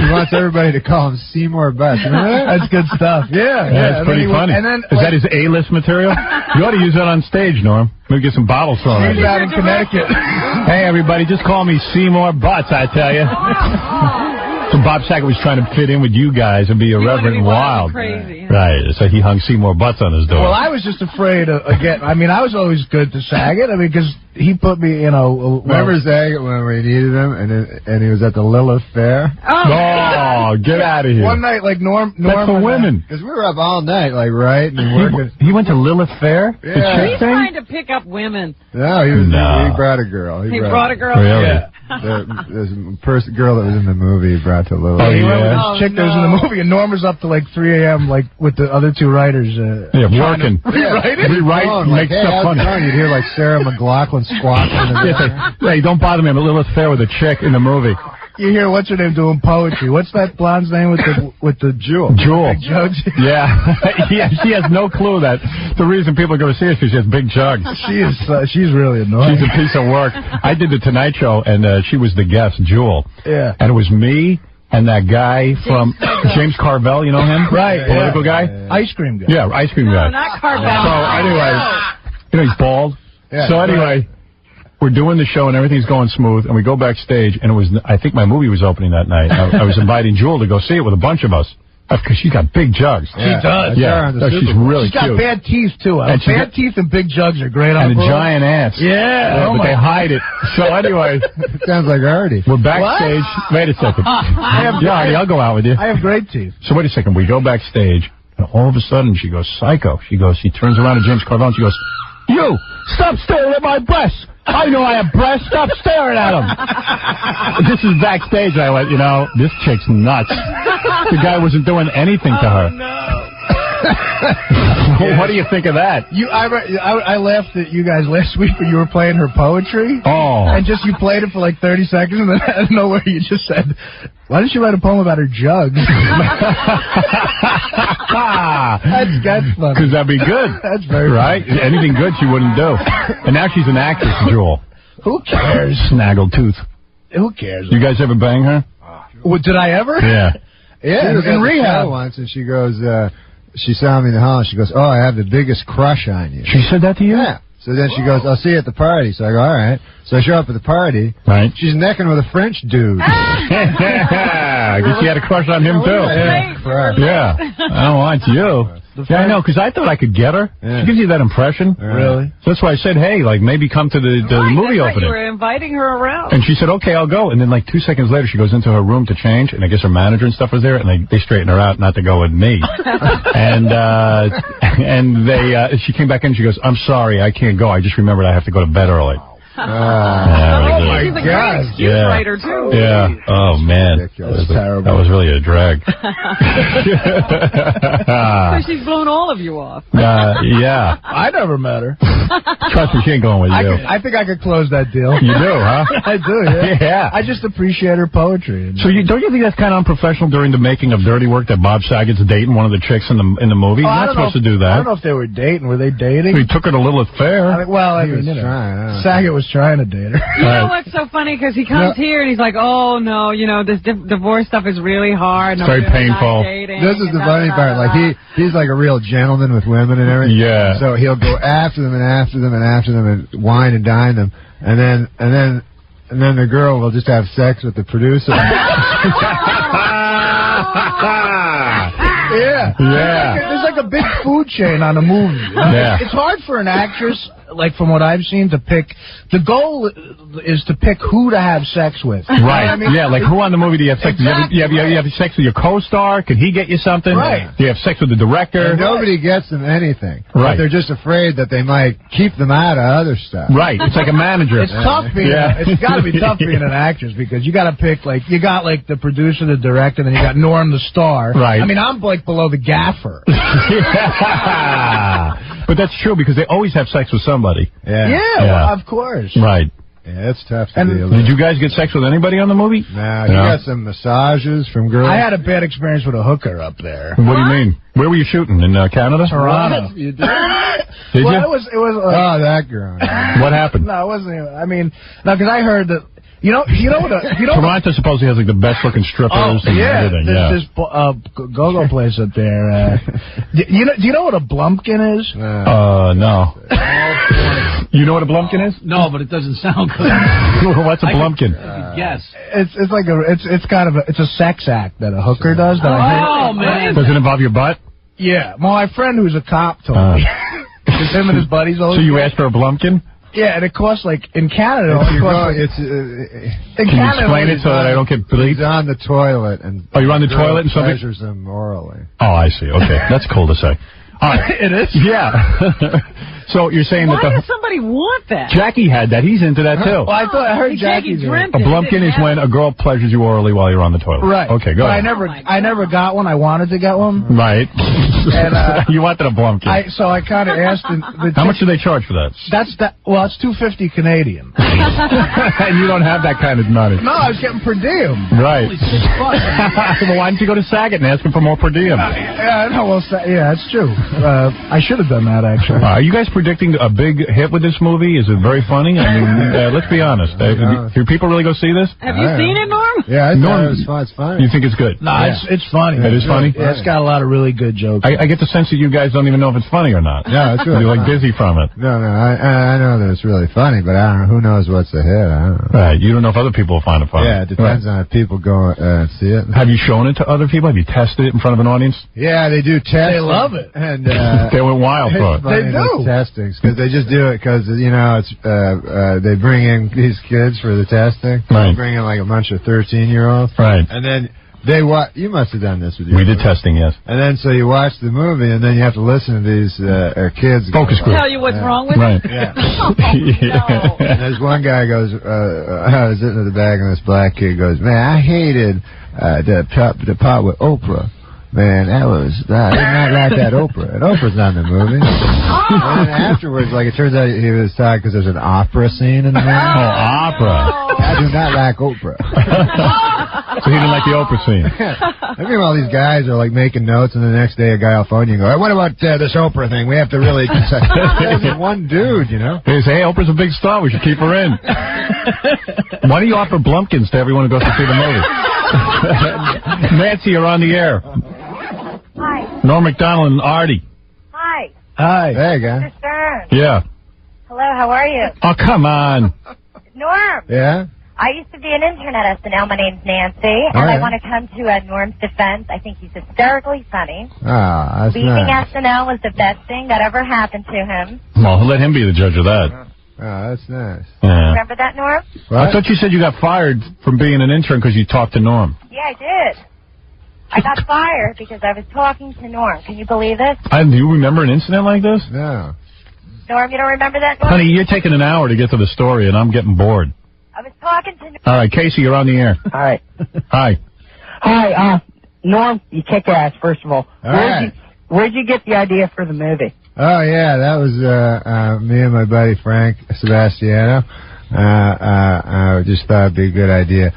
wants everybody to call him Seymour Butts. Remember that? That's good stuff. Yeah. That's pretty funny. And then, Is that his A-list material? You ought to use that on stage, Norm. Maybe get some bottles thrown at he's you. out in Connecticut. Hey, everybody, just call me Seymour Butts, I tell you. So Bob Saget was trying to fit in with you guys and be irreverent and wild. Crazy. Right. So he hung Seymour Butts on his door. Well, I was just afraid of, again, I mean, I was always good to Saget. I mean, because he put me, Remember Saget when we needed him and he was at the Lilith Fair? Oh, get out of here. One night, like Norm That's for women. Because we were up all night, like, writing and working. He went to Lilith Fair? Yeah. The chick He's thing? trying to pick up women. No, he brought a girl. He brought a girl. Really? Yeah. The girl that was in the movie he brought to Lilith. Oh, He yeah. went with this chick that was in the movie, and Norm was up to like 3 a.m. like with the other two writers. Working. Rewrite, make hey, stuff how's it funny. going? You'd hear like Sarah McLachlan squawking. Hey, don't bother me. I'm at Lilith Fair with a chick in the movie. You hear what's her name doing poetry? What's that blonde's name with the Jewel? Jewel. big jugs? Yeah. Yeah, she has no clue that the reason people go to see her is because she has big jugs. She's really annoying. She's a piece of work. I did the Tonight Show, and she was the guest, Jewel. Yeah. And it was me and that guy from James Carvel, you know him? Right. Political guy? Ice cream guy. Yeah, ice cream guy. No, not Carvel. So anyway, he's bald. Yeah, So anyway, we're doing the show and everything's going smooth, and we go backstage, and I think my movie was opening that night. I was inviting Jewel to go see it with a bunch of us. Because she's got big jugs. She does. Yeah, she's really She's got cute. bad teeth, too. And she's Bad teeth and big jugs are great on And a Brooke. giant ass. Yeah. But they hide it. So anyway. Sounds like Artie. We're backstage. Wait a second. Yeah, Artie, I'll go out with you. I have great teeth. So wait a second. We go backstage, and all of a sudden she goes psycho. She turns around to James Carvone. She goes, "You, stop staring at my breasts. I know I have breasts. Stop staring at them." This is backstage. I went, this chick's nuts. The guy wasn't doing anything to her. What do you think of that? I laughed at you guys last week when you were playing her poetry. Oh. And you played it for like 30 seconds, and then out of nowhere you just said, "Why didn't you write a poem about her jugs?" That's funny. Because that'd be good. That's very right. funny. Anything good she wouldn't do. And now she's an actress, Jewel. Who cares? Snaggletooth. Who cares? You guys ever bang her? Well, did I ever? Yeah. Yeah, She was in at the rehab show once, and she goes, she saw me in the hall, and she goes, "Oh, I have the biggest crush on you." She said that to you? Yeah. So then she goes, "I'll see you at the party." So I go, "All right." So I show up at the party. Right. She's necking with a French dude. I guess she had a crush on him, too. Yeah. I don't want you. Yeah, I know, because I thought I could get her. She gives you that impression. Really? So that's why I said, hey, maybe come to the movie You opening. were inviting her around. And she said, okay, I'll go. And then 2 seconds later, she goes into her room to change, and I guess her manager and stuff was there, and they straightened her out not to go with me. And she came back in, and she goes, "I'm sorry, I can't go. I just remembered I have to go to bed early." She's a great excuse Yeah. writer, too. Yeah. Oh, man. That's terrible. That was really a drag. So she's blown all of you off. Yeah. I never met her. Trust me, she ain't going with you. I think I could close that deal. You do, huh? I do, yeah. Yeah. I just appreciate her poetry. So don't you think that's kind of unprofessional during the making of Dirty Work that Bob Saget's dating one of the chicks in the movie? You're not supposed to do that. I don't know if they were dating. Were they dating? He took her to Lilith Fair. I mean, Saget was trying to date her. You know what's so funny? Because he comes here and he's like, "Oh no, this divorce stuff is really hard. It's very painful." This is the funny part. Like he's like a real gentleman with women and everything. Yeah. So he'll go after them and after them and after them and wine and dine them, and then the girl will just have sex with the producer. Yeah. There's like a big food chain on a movie. Yeah. It's hard for an actress, like from what I've seen, to pick. The goal is to pick who to have sex with. Right. I mean, yeah, like who on the movie do you have sex with? You have sex with your co-star? Can he get you something? Right. Do you have sex with the director? And nobody gets them anything. Right. But they're just afraid that they might keep them out of other stuff. Right. It's like a manager. It's tough being. It's got to be tough being an actress because you got to pick you got the producer, the director, then you got Norm the star. Right. I mean, I'm below the gaffer. Yeah. But that's true because they always have sex with somebody. Yeah. Well, of course. Right. Yeah, it's tough to And deal with. Did you guys get sex with anybody on the movie? No, you got some massages from girls. I had a bad experience with a hooker up there. What do you mean? Where were you shooting? In Canada? Toronto. You did? Did Well, you? it was. Oh, that girl. What happened? No, it wasn't. I mean, no, because I heard that. You know what? Toronto supposedly has the best looking strippers and everything. There's this go-go place up there. Do you know what a blumpkin is? No. You know what a blumpkin is? No, but it doesn't sound good. What's a blumpkin? Yes. It's like it's kind of a sex act that a hooker does. That I heard. Man. Does it involve your butt? Yeah. Well, my friend who's a cop told me. Because him and his buddies always. So you asked for a blumpkin? Yeah, and it costs in Canada. Can you explain it so that I don't get bleed? He's on the toilet and. Oh, you're on the toilet and something pleasures him orally. Oh, I see. Okay, that's cool to say. All right. It is? Yeah. So you're saying Why that does somebody want that? Jackie had that. He's into that too. Well, I heard Jackie dreamt A blumpkin is when a girl pleasures you orally while you're on the toilet. Right. Okay, go but ahead. I never got one. I wanted to get one. Right. And, you wanted a blumpkin. So I kind of asked. How much do they charge for that? Well, it's $2.50 Canadian. And you don't have that kind of money. No, I was getting per diem. Right. Well, why didn't you go to Saget and ask him for more per diem? Yeah, no, yeah, it's true. I should have done that actually. Are you guys predicting a big hit with this movie? Is it very funny? I mean, let's be honest. Do people really go see this? Have you seen it, Norm? Yeah, I thought Norm, it was fun. It's funny. You think it's good? No, it's funny. It is funny? Yeah, it's got a lot of really good jokes. I get the sense that you guys don't even know if it's funny or not. No, it's really You're like funny. dizzy from it. No, I know that it's really funny, but I don't know. Who knows what's ahead? I don't know. Right, you don't know if other people will find it funny. Yeah, it depends on if people go and see it. Have you shown it to other people? Have you tested it in front of an audience? Yeah, they do testing. They love it. And they went wild for it. They do testings because they just do it because it's they bring in these kids for the testing. Right. They bring in like a bunch of 13-year-olds. Right. And then they you must have done this with We did testing, yes. And then so you watch the movie and then you have to listen to these kids focus group. Tell you what's wrong with Right. it. Yeah. No. And there's one guy goes, I was sitting in the back and this black kid goes, man, I hated the part with Oprah. Man, I did not like that Oprah. And Oprah's not in the movie. And then afterwards, it turns out he was talking because there's an opera scene in the movie. Oh, opera. I do not like Oprah. So he didn't like the Oprah scene. I mean, all these guys are making notes, and the next day a guy will phone you and go, hey, what about this Oprah thing? We have to really... There's one dude, They say, hey, Oprah's a big star. We should keep her in. Why do you offer Blumpkins to everyone who goes to see the movie? Nancy, you're on the air. Hi. Norm Macdonald and Artie. Hi. Hi. There you go. Mr. Stern. Yeah. Hello, how are you? Oh, come on. Norm. Yeah? I used to be an intern at SNL. My name's Nancy, and All right. I want to come to Norm's defense. I think he's hysterically funny. Ah, that's Leaving nice. SNL was the best thing that ever happened to him. Well, let him be the judge of that. Oh, that's nice. Yeah. Remember that, Norm? I thought you said you got fired from being an intern because you talked to Norm. Yeah, I did. I got fired because I was talking to Norm. Can you believe this? Do you remember an incident like this? No. Norm, you don't remember that, Norm? Honey, you're taking an hour to get to the story, and I'm getting bored. I was talking to Norm. All right, Casey, you're on the air. All right. Hi. Hi, Norm, you kick ass, first of all. Right. Where'd you get the idea for the movie? Oh, yeah, that was me and my buddy Frank Sebastiano. I just thought it'd be a good idea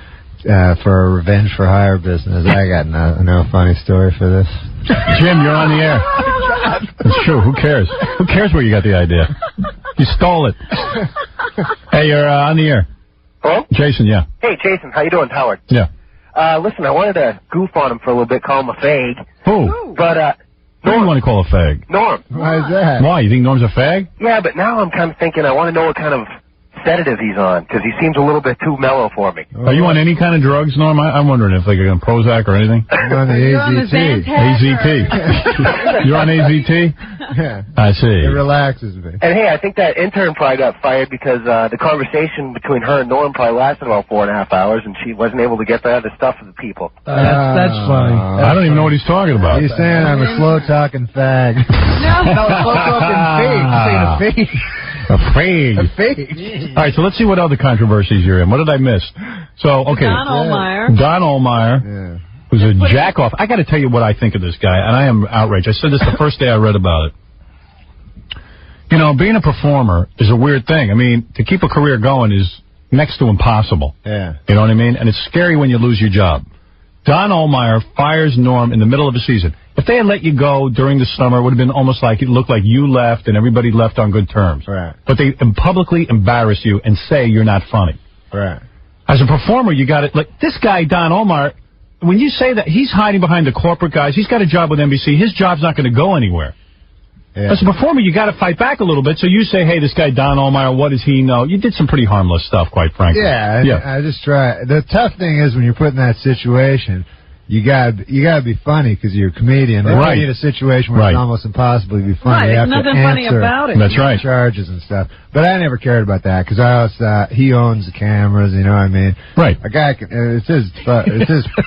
for a revenge for hire business. I got no funny story for this. Jim, you're on the air. It's true. Who cares? Who cares where you got the idea? You stole it. Hey, you're on the air. Hello? Jason, yeah. Hey, Jason, how you doing? Howard. Yeah. Listen, I wanted to goof on him for a little bit, call him a fag. Who? But, Who do you want to call a fag? Norm. Why is that? Why? You think Norm's a fag? Yeah, but now I'm kind of thinking I want to know what kind of sedative he's on, because he seems a little bit too mellow for me. Are you on any kind of drugs, Norm? I'm wondering if you're on Prozac or anything. I'm on the AZT. AZT. You're on AZT? Yeah. I see. It relaxes me. And hey, I think that intern probably got fired because the conversation between her and Norm probably lasted about 4.5 hours, and she wasn't able to get the other stuff to the people. That's funny. I don't even know what he's talking about. He's saying I'm a slow-talking fag. No, slow-talking fake. He's saying a fake. A fag. A fake. All right, so let's see what other controversies you're in. What did I miss? So, okay. Don Ohlmeyer. Don Ohlmeyer, who's a jack-off. I got to tell you what I think of this guy, and I am outraged. I said this the first day I read about it. You know, being a performer is a weird thing. I mean, to keep a career going is next to impossible. Yeah. You know what I mean? And it's scary when you lose your job. Don Ohlmeyer fires Norm in the middle of a season. If they had let you go during the summer, it would have been almost like it looked like you left and everybody left on good terms. Right. But they publicly embarrass you and say you're not funny. Right. As a performer, you got it. Like this guy, Don Ohlmeyer, when you say that he's hiding behind the corporate guys, he's got a job with NBC. His job's not going to go anywhere. Yeah. As a performer, you got to fight back a little bit. So you say, hey, this guy, Don Ohlmeyer, what does he know? You did some pretty harmless stuff, quite frankly. Yeah, I just try. The tough thing is when you're put in that situation, you gotta be funny because you're a comedian. They put you in a situation where it's almost impossible to be funny. Right, you have there's nothing to funny answer about it. That's right. Charges and stuff. But I never cared about that because I always thought he owns the cameras. You know what I mean? Right. A guy can. It's his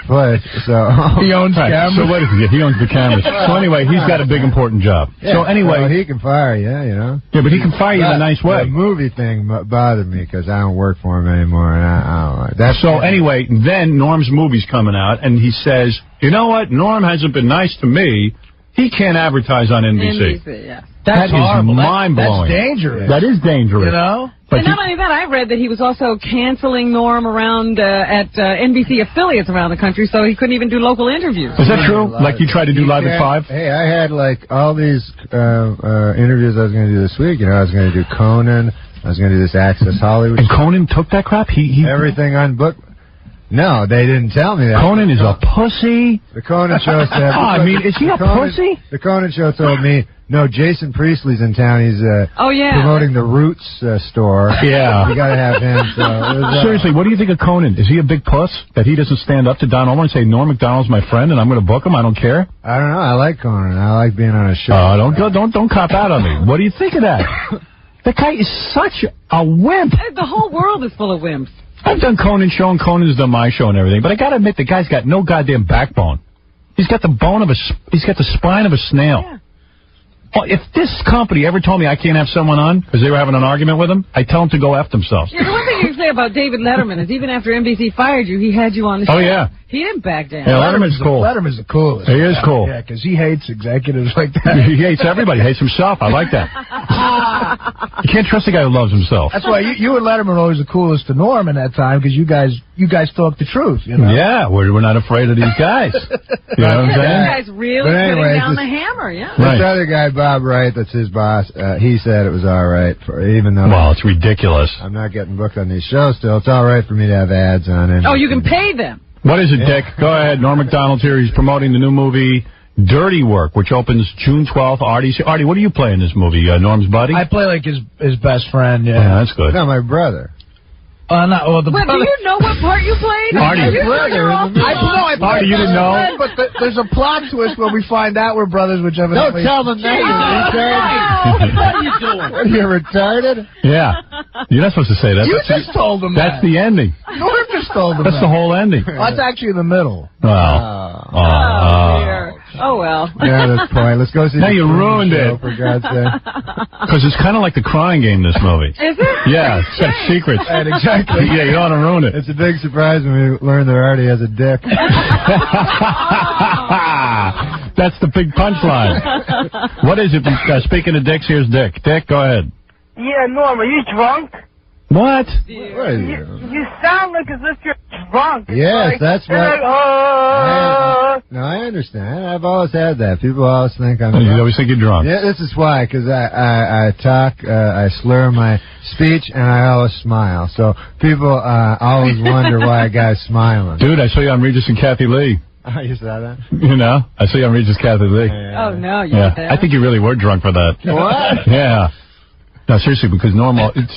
place. So he owns the cameras. So what is he? He owns the cameras. So anyway, he's got a big important job. Yeah, so anyway, he can fire you. You know. Yeah, but he can fire you in a nice way. The movie thing bothered me because I don't work for him anymore, and I don't like that. So anyway, then Norm's movie's coming out, and he says, you know what? Norm hasn't been nice to me. He can't advertise on NBC. NBC, yeah. That is mind-blowing. That's dangerous. That is dangerous. You know? But And not only that, I read that he was also canceling Norm around at NBC affiliates around the country, so he couldn't even do local interviews. Is that true? Like you tried to do Live at 5? Hey, I had like all these interviews I was going to do this week. You know, I was going to do Conan. I was going to do this Access Hollywood. And Conan took that crap? He everything on book. No, they didn't tell me that. Conan is a pussy? The Conan show said... I mean, is he a pussy? The Conan show told me, no, Jason Priestley's in town. He's promoting the Roots store. Yeah. You got to have him. So it was, seriously, what do you think of Conan? Is he a big puss that he doesn't stand up to Don Omar and say, Norm Macdonald's my friend and I'm going to book him? I don't care. I don't know. I like Conan. I like being on a show. Don't cop out on me. What do you think of that? That guy is such a wimp. The whole world is full of wimps. I've done Conan's show, and Conan's done my show and everything, but I got to admit, the guy's got no goddamn backbone. He's got the spine of a snail. Yeah. Oh, if this company ever told me I can't have someone on because they were having an argument with him, I tell them to go F themselves. Yeah, the one thing you can say about David Letterman is even after NBC fired you, he had you on the show. Oh, yeah. He didn't back down. Yeah, Letterman's cool. Letterman's the coolest. He is cool. Yeah, because he hates executives like that. He hates everybody. He hates himself. I like that. You can't trust a guy who loves himself. That's why you and Letterman were always the coolest to Norm in that time, because you guys talk the truth, you know? Yeah, we're not afraid of these guys. You know what I'm saying? This guy's really putting down the hammer, yeah. This other guy, Bob Wright, that's his boss, he said it was all right, even though... Well, it's ridiculous. I'm not getting booked on these shows still. It's all right for me to have ads on it. Oh, you can pay them. What is it, Dick? Go ahead. Norm Macdonald's here. He's promoting the new movie Dirty Work, which opens June 12th. Artie, what do you play in this movie? Norm's buddy? I play like his best friend, yeah. Yeah, that's good. No, my brother. Do you know what part you played? Artie. I Artie, you didn't know? But there's a plot twist where we find out we're brothers, which evidently... Don't tell them that, you retarded. What are you doing? What, are you retarded? Yeah. You're not supposed to say that. You just told them That's the ending. Norm just told them That's the whole ending. That's actually in the middle. Oh, well. Yeah, that's pointless. Let's go see Now the you ruined show, it. for God's sake. Because it's kind of like the Crying Game, this movie. Is it? Yeah, it's got secrets. Right, exactly. Yeah, you don't want to ruin it. It's a big surprise when we learn that Artie has a dick. That's the big punchline. What is it? Speaking of dicks, here's Dick. Dick, go ahead. Yeah, Norm, are you drunk? What? You sound like as if you're drunk. Yes, that's right. No, I understand. I've always had that. People always think I'm drunk. You always think you're drunk. Yeah, this is why, because I talk, I slur my speech, and I always smile. So people always wonder why a guy's smiling. Dude, I saw you on Regis and Kathy Lee. Oh, you saw that? You know? I saw you on Regis Kathy Lee. Oh, no, you're there. I think you really were drunk for that. What? Yeah. No, seriously, because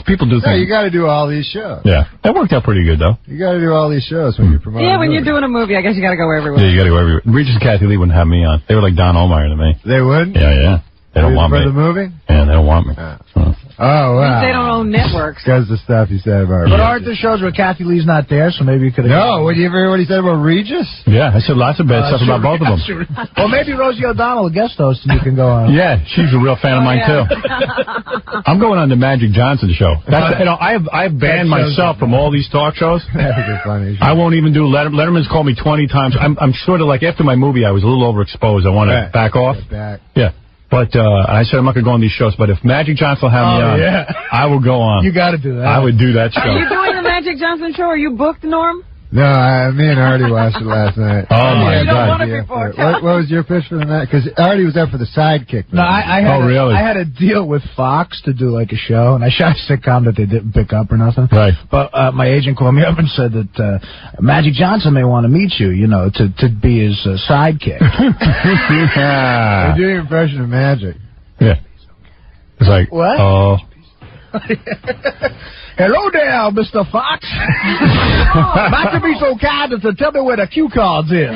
people do No, things. you got to do all these shows. Yeah. That worked out pretty good, though. You got to do all these shows when you're promoting. Yeah, when you're doing a movie, I guess you got to go everywhere. Yeah, you got to go everywhere. Regis and Kathy Lee wouldn't have me on. They were like Don Omar to me. They would? Yeah. They don't want me. For the movie? Yeah, they don't want me. Oh, wow. They don't own networks. Because the stuff you said about But aren't there shows where Kathy Lee's not there, so maybe you could have... No, would you ever hear what he said about Regis? Yeah, I said lots of bad stuff about both of them. Well, maybe Rosie O'Donnell, a guest host, and you can go on. Yeah, she's a real fan of mine, too. I'm going on the Magic Johnson show. I've banned myself from all these talk shows. That'd be funny. I won't even do Letterman's called me 20 times. I'm sort of like, after my movie, I was a little overexposed. I want to back off. Yeah. But I said I'm not going to go on these shows, but if Magic Johnson will have me on, I will go on. You got to do that. I would do that show. Are you doing the Magic Johnson show? Are you booked, Norm? No, me and Artie watched it last night. Oh, my God. What was your pitch for the night? Because Artie was up for the sidekick. No, I had a deal with Fox to do like a show, and I shot a sitcom that they didn't pick up or nothing. Right. But my agent called me up and said that Magic Johnson may want to meet you, to be his sidekick. Yeah. Do your impression of Magic. Yeah. It's like, what? Oh. Hello there, Mr. Fox. Not to be so kind as to tell me where the cue cards is.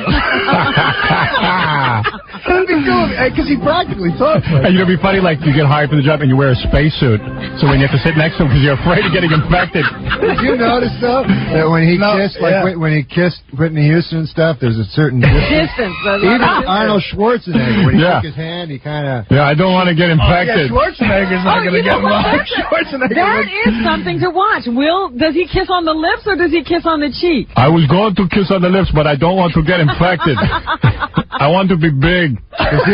It'd be good, because he practically talks like And it'd be funny, like, you get hired for the job and you wear a spacesuit, so when you have to sit next to him because you're afraid of getting infected. Did you notice, though, that when he when he kissed Whitney Houston and stuff, there's a certain distance. Even Arnold Schwarzenegger, when he took his hand, he kind of... Yeah, I don't want to get infected. Schwarzenegger's not going to get involved. That is something to watch. Does he kiss on the lips or does he kiss on the cheek? I was going to kiss on the lips, but I don't want to get infected. I want to be big. Because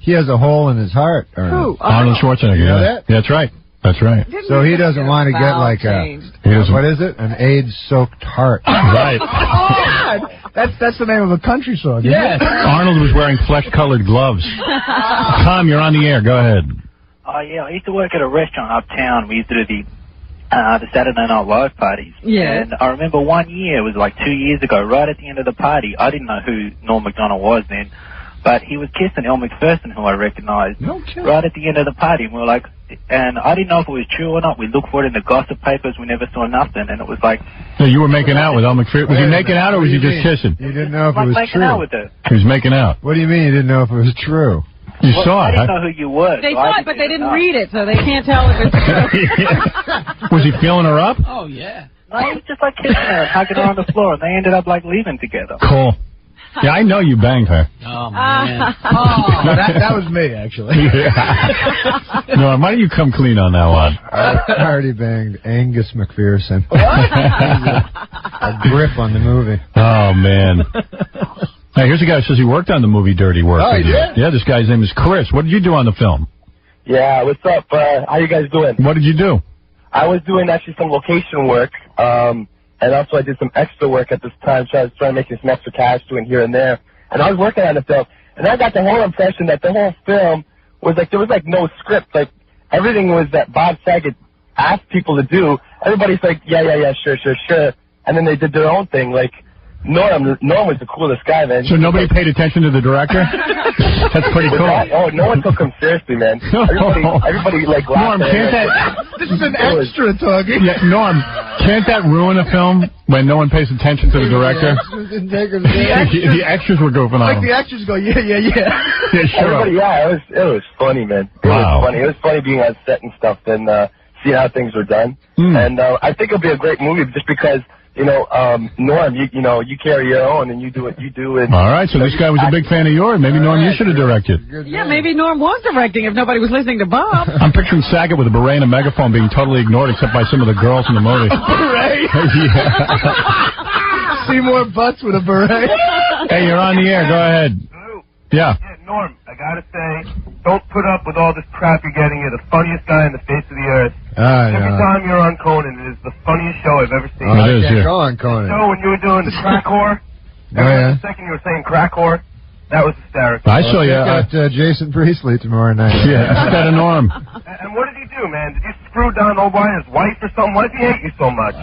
he has a hole in his heart. Who? Arnold Schwarzenegger. You know that? Yeah, that's right. That's right. So he doesn't want to get like what is it? An AIDS-soaked heart. Right. Oh, God. That's the name of a country song. Yes. Arnold was wearing flesh-colored gloves. Tom, you're on the air. Go ahead. Yeah, I used to work at a restaurant uptown. We used to do the the Saturday Night Live parties. Yes. And I remember one year, it was like 2 years ago, right at the end of the party, I didn't know who Norm Macdonald was then, but he was kissing Elle Macpherson, who I recognized, right at the end of the party. And we were like, and I didn't know if it was true or not. We looked for it in the gossip papers. We never saw nothing. And it was like... So you were making out with Elle Macpherson. Was he making out or was he just kissing? You didn't know if like it was making true. out with her. He was making out. What do you mean you didn't know if it was true? You saw I it, didn't huh? know who you were. They so saw I it, but they didn't know. read it, so they can't tell if it's true. Was he feeling her up? Oh, yeah. No, he was just like kissing her and hugging her on the floor, and they ended up like leaving together. Cool. Yeah, I know you banged her. Oh, man. No, that was me, actually. Yeah. No, why don't you come clean on that one? I already banged Angus McPherson. A grip on the movie. Oh, man. Hey, here's a guy who says he worked on the movie Dirty Work. Oh, he did? Yeah, this guy's name is Chris. What did you do on the film? Yeah, what's up? How you guys doing? What did you do? I was doing actually some location work, and also I did some extra work at this time, so I was trying to make some extra cash doing here and there. And I was working on the film, and I got the whole impression that the whole film was like, there was like no script. Like, everything was that Bob Saget asked people to do. Everybody's like, yeah, sure. And then they did their own thing, like, Norm was the coolest guy, man. So nobody paid attention to the director? That's pretty cool. Oh, no one took him seriously, man. Everybody like laughed. Norm, can't that... This is an extra talking. Yeah, Norm, can't that ruin a film when no one pays attention to the director? The extras were goofing on Like him. the extras go, yeah. Yeah, sure. Everybody, it was funny, man. It was funny. It was funny being on set and stuff and seeing how things were done. And I think it'll be a great movie just because, you know, Norm, you carry your own and you do what you do. And, all right, so this guy was a big fan of yours. Maybe, Norm, you should have directed. Yeah, maybe Norm was directing if nobody was listening to Bob. I'm picturing Saget with a beret and a megaphone being totally ignored except by some of the girls in the movie. Beret? Yeah. Seymour Butts with a beret. Hey, you're on the air. Go ahead. Yeah. Norm, I gotta say, don't put up with all this crap you're getting. You're the funniest guy on the face of the earth. Every time you're on Conan, it is the funniest show I've ever seen. I can't go on Conan. So when you were doing the crack whore, yeah. the second you were saying crack whore, that was hysterical. I saw you. Got Jason Priestley tomorrow night. Yeah, instead of Norm. And what did he do, man? Did you screw Don O'Brien's wife or something? Why does he hate you so much?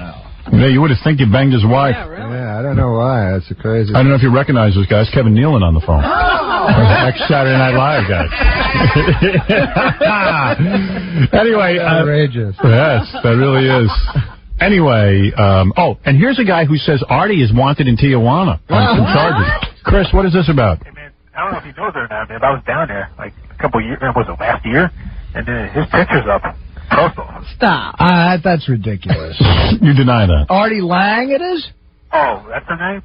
Yeah, you would have think you banged his wife. Yeah, I don't know why. That's crazy. I don't know if you recognize this guy. It's Kevin Nealon on the phone. Ex-Saturday Night Live guy. Anyway. Outrageous. Yes, that really is. Anyway, and here's a guy who says Artie is wanted in Tijuana on some charges. Chris, what is this about? I don't know if he knows it or not, man, but I was down there like a couple years, was it last year? And his picture's up. Stop. That's ridiculous. You deny that. Artie Lang it is? Oh, that's her name?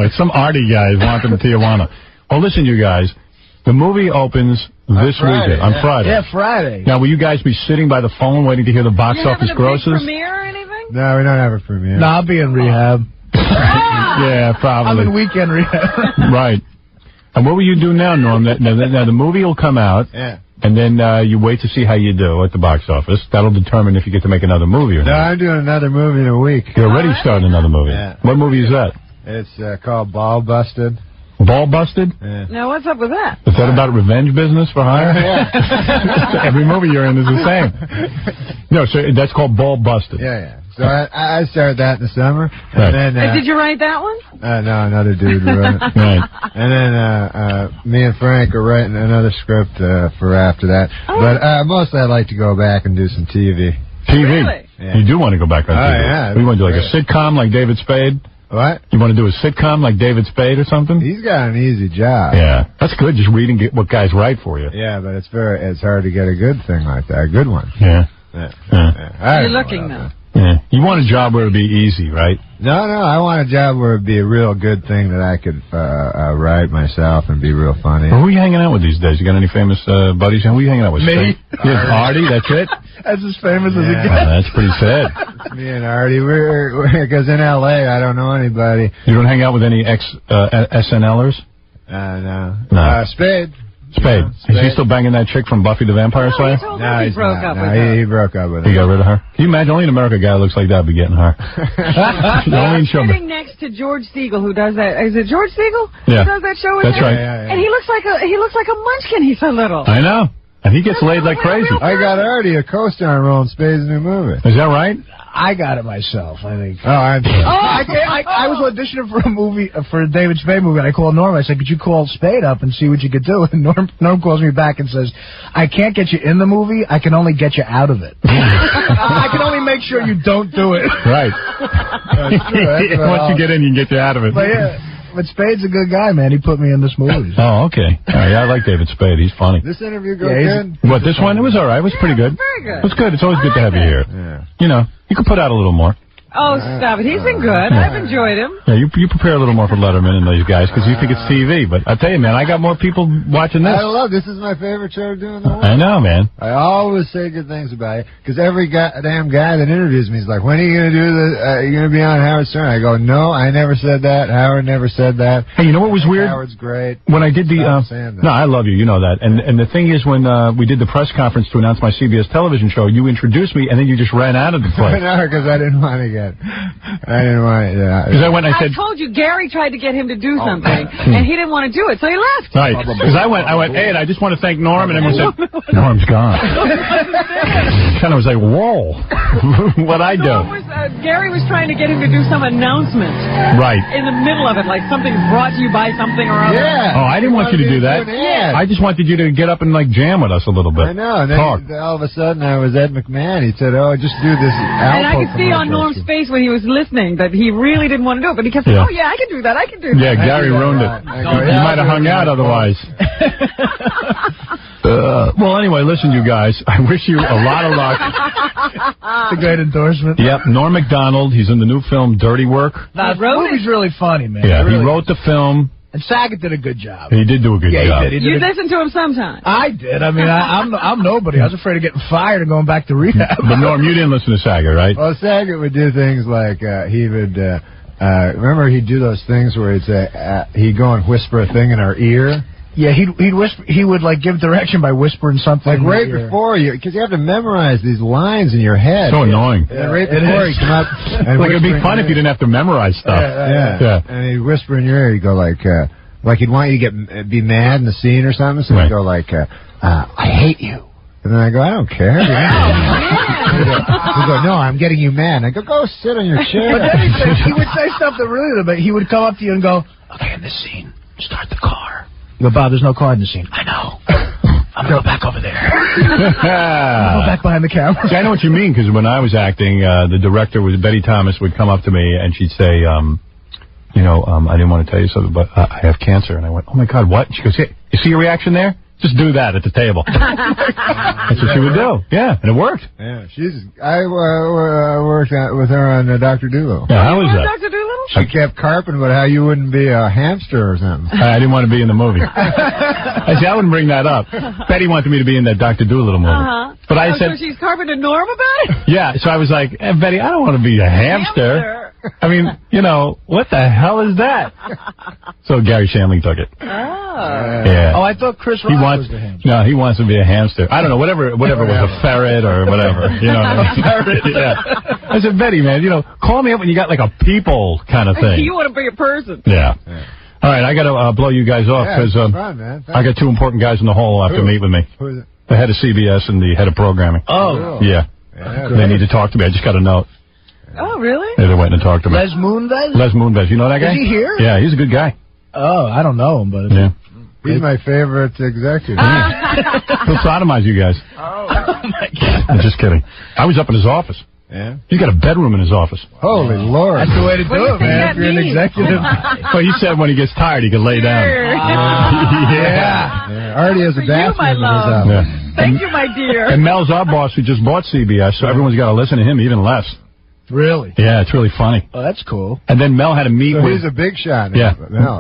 It's some Artie guy who wanted in Tijuana. Well, listen, you guys. The movie opens this weekend, on Friday. Yeah, Friday. Now, will you guys be sitting by the phone waiting to hear the box office grosses? Premiere or anything? No, we don't have a premiere. No, I'll be in rehab. Yeah, probably. I'm in weekend rehab. Right. And what will you do now, Norm? Now, the movie will come out. Yeah. And then you wait to see how you do at the box office. That'll determine if you get to make another movie or No, not. I'm doing another movie in a week. You're already starting another movie. Yeah. What movie is that? It's called Ball Busted. Ball Busted? Yeah. Now, what's up with that? Is that about revenge business for hire? Yeah. Every movie you're in is the same. No, so that's called Ball Busted. Yeah. So I started that in the summer. Right. And then, Did you write that one? no, another dude wrote it. Right. And then me and Frank are writing another script for after that. Oh. But mostly I'd like to go back and do some TV. TV? Really? Yeah. You do want to go back on Oh, TV? yeah. What, you want to do like a sitcom like David Spade? What? You want to do a sitcom like David Spade or something? He's got an easy job. Yeah. That's good, just reading what guys write for you. Yeah, but it's hard to get a good thing like that, a good one. Yeah. You're looking, though. Yeah. You want a job where it'd be easy, right? No, I want a job where it'd be a real good thing that I could write myself and be real funny. Well, who are you hanging out with these days? You got any famous buddies? Who are you hanging out with? Me. Yeah, Artie, that's it? That's as famous as it Oh, gets. that's pretty sad. Me and Artie, because in L.A. I don't know anybody. You don't hang out with any ex-SNLers? No. Spade. Spade. Is he still banging that chick from Buffy the Vampire Slayer? No, he broke up with her. He broke up with her. He got rid of her? Can you imagine? Only an American guy who looks like that would be getting her. Only in showbiz. Sitting next to George Siegel, who does that. Is it George Siegel? Yeah. Who does that show with That's him? right. Yeah. And he looks like a munchkin. He's so little. I know. And he gets laid like crazy. I got already a co-star in Roland Spade's new movie. Is that right? I got it myself, I think. Oh, I'm sorry. I was auditioning for a movie, for a David Spade movie, and I called Norm. I said, could you call Spade up and see what you could do? And Norm calls me back and says, I can't get you in the movie, I can only get you out of it. I can only make sure you don't do it. Right. Once you get in, you can get you out of it. But Spade's a good guy, man. He put me in this movie. Oh, okay. Yeah, I like David Spade. He's funny. This interview go good? What, this one? It was all right. It was pretty good. Very good. It was good. It's always good to have you here. Yeah. You know, you could put out a little more. Oh, stop it. He's been good. I've enjoyed him. Yeah, you prepare a little more for Letterman and those guys because you think it's TV. But I tell you, man, I got more people watching this. This is my favorite show to do in the world. I know, man. I always say good things about it because every damn guy that interviews me is like, when are you going to do you going to be on Howard Stern? I go, no, I never said that. Howard never said that. Hey, you know what was weird? Howard's great. When I did the no, I love you. You know that. And the thing is, when we did the press conference to announce my CBS television show, you introduced me and then you just ran out of the place. No, because I didn't want to get. I didn't want it. Because I said, told you Gary tried to get him to do something, and he didn't want to do it, so he left. Right. Because I went, hey, I just want to thank Norm, and everyone said, Norm's gone. Kind of was like, whoa, what'd I do? Gary was trying to get him to do some announcement. Right. In the middle of it, like something brought to you by something or other. Yeah. Oh, I didn't want you to do that. I just wanted you to get up and, like, jam with us a little bit. I know. And then all of a sudden, I was Ed McMahon. He said, just do this Alpo. And I could see on Norm's face when he was listening that he really didn't want to do it, but he kept saying, I can do that, I can do that. Yeah, Gary ruined it. You might have hung out otherwise. Well, anyway, listen, you guys. I wish you a lot of luck. It's a great endorsement. Yep, Norm Macdonald. He's in the new film Dirty Work. The movie's really funny, man. Yeah, really he wrote the film. And Saget did a good job. He did do a good job. He did. You listened to him sometime. I did. I mean, I'm nobody. I was afraid of getting fired and going back to rehab. But Norm, you didn't listen to Saget, right? Well, Saget would do things like he would. Remember, he'd do those things where he'd go and whisper a thing in our ear. Yeah, he'd whisper. He would like give direction by whispering something. Like right before you, because you have to memorize these lines in your head. So annoying. And right before he come up, and like it'd be fun if you didn't have to memorize stuff. Yeah. And he'd whisper in your ear. He'd go like he'd want you to be mad in the scene or something. So he'd go like, "I hate you." And then I go, I don't care. He'd go, no, I'm getting you mad. And I go sit on your chair. But then he would say something really, but he would come up to you and go, okay, in this scene, start the car. You go, Bob, there's no car in the scene. I know. I'm going to go back over there. Go back behind the camera. See, I know what you mean, because when I was acting, the director, Betty Thomas, would come up to me and she'd say, I didn't want to tell you something, but I have cancer. And I went, oh, my God, what? And she goes, hey, you see your reaction there? Just do that at the table. That's what she would do. Yeah, and it worked. Yeah, I worked with her on Dr. Dolittle. Yeah, how was that? Dr. Dolittle? She kept carping about how you wouldn't be a hamster or something. I didn't want to be in the movie. I wouldn't bring that up. Betty wanted me to be in that Dr. Dolittle movie. But I said, so she's carping to Norm about it? Yeah, so I was like, Betty, I don't want to be a hamster. I mean, what the hell is that? So Gary Shandling took it. Oh. Yeah. Oh, I thought Chris Rock was the hamster. No, he wants to be a hamster. I don't know, whatever was a ferret or whatever. You know what I mean? Ferret. Yeah. I said, Betty, man, call me up when you got like a people kind of thing. You want to be a person. Yeah. All right, I got to blow you guys off because I got two important guys in the hall who have to meet with me. Who is it? The head of CBS and the head of programming. Oh. Yeah. They need to talk to me. I just got a note. Oh, really? They're waiting to talk to me. Les Moonves? Les Moonves. You know that guy? Is he here? Yeah, he's a good guy. Oh, I don't know him, but... Yeah. He's my favorite executive. He'll sodomize you guys. Oh, my God. I'm just kidding. I was up in his office. Yeah? He's got a bedroom in his office. Holy Lord. That's the way to do it, man, if you're an executive. Well, he said when he gets tired, he can lay down. Yeah. Artie has a bathroom in his office. Yeah. Thank you, my dear. And Mel's our boss who just bought CBS, so everyone's got to listen to him even less. Really? Yeah, it's really funny. Oh, that's cool. And then Mel had to meet with... He's a big shot. Yeah.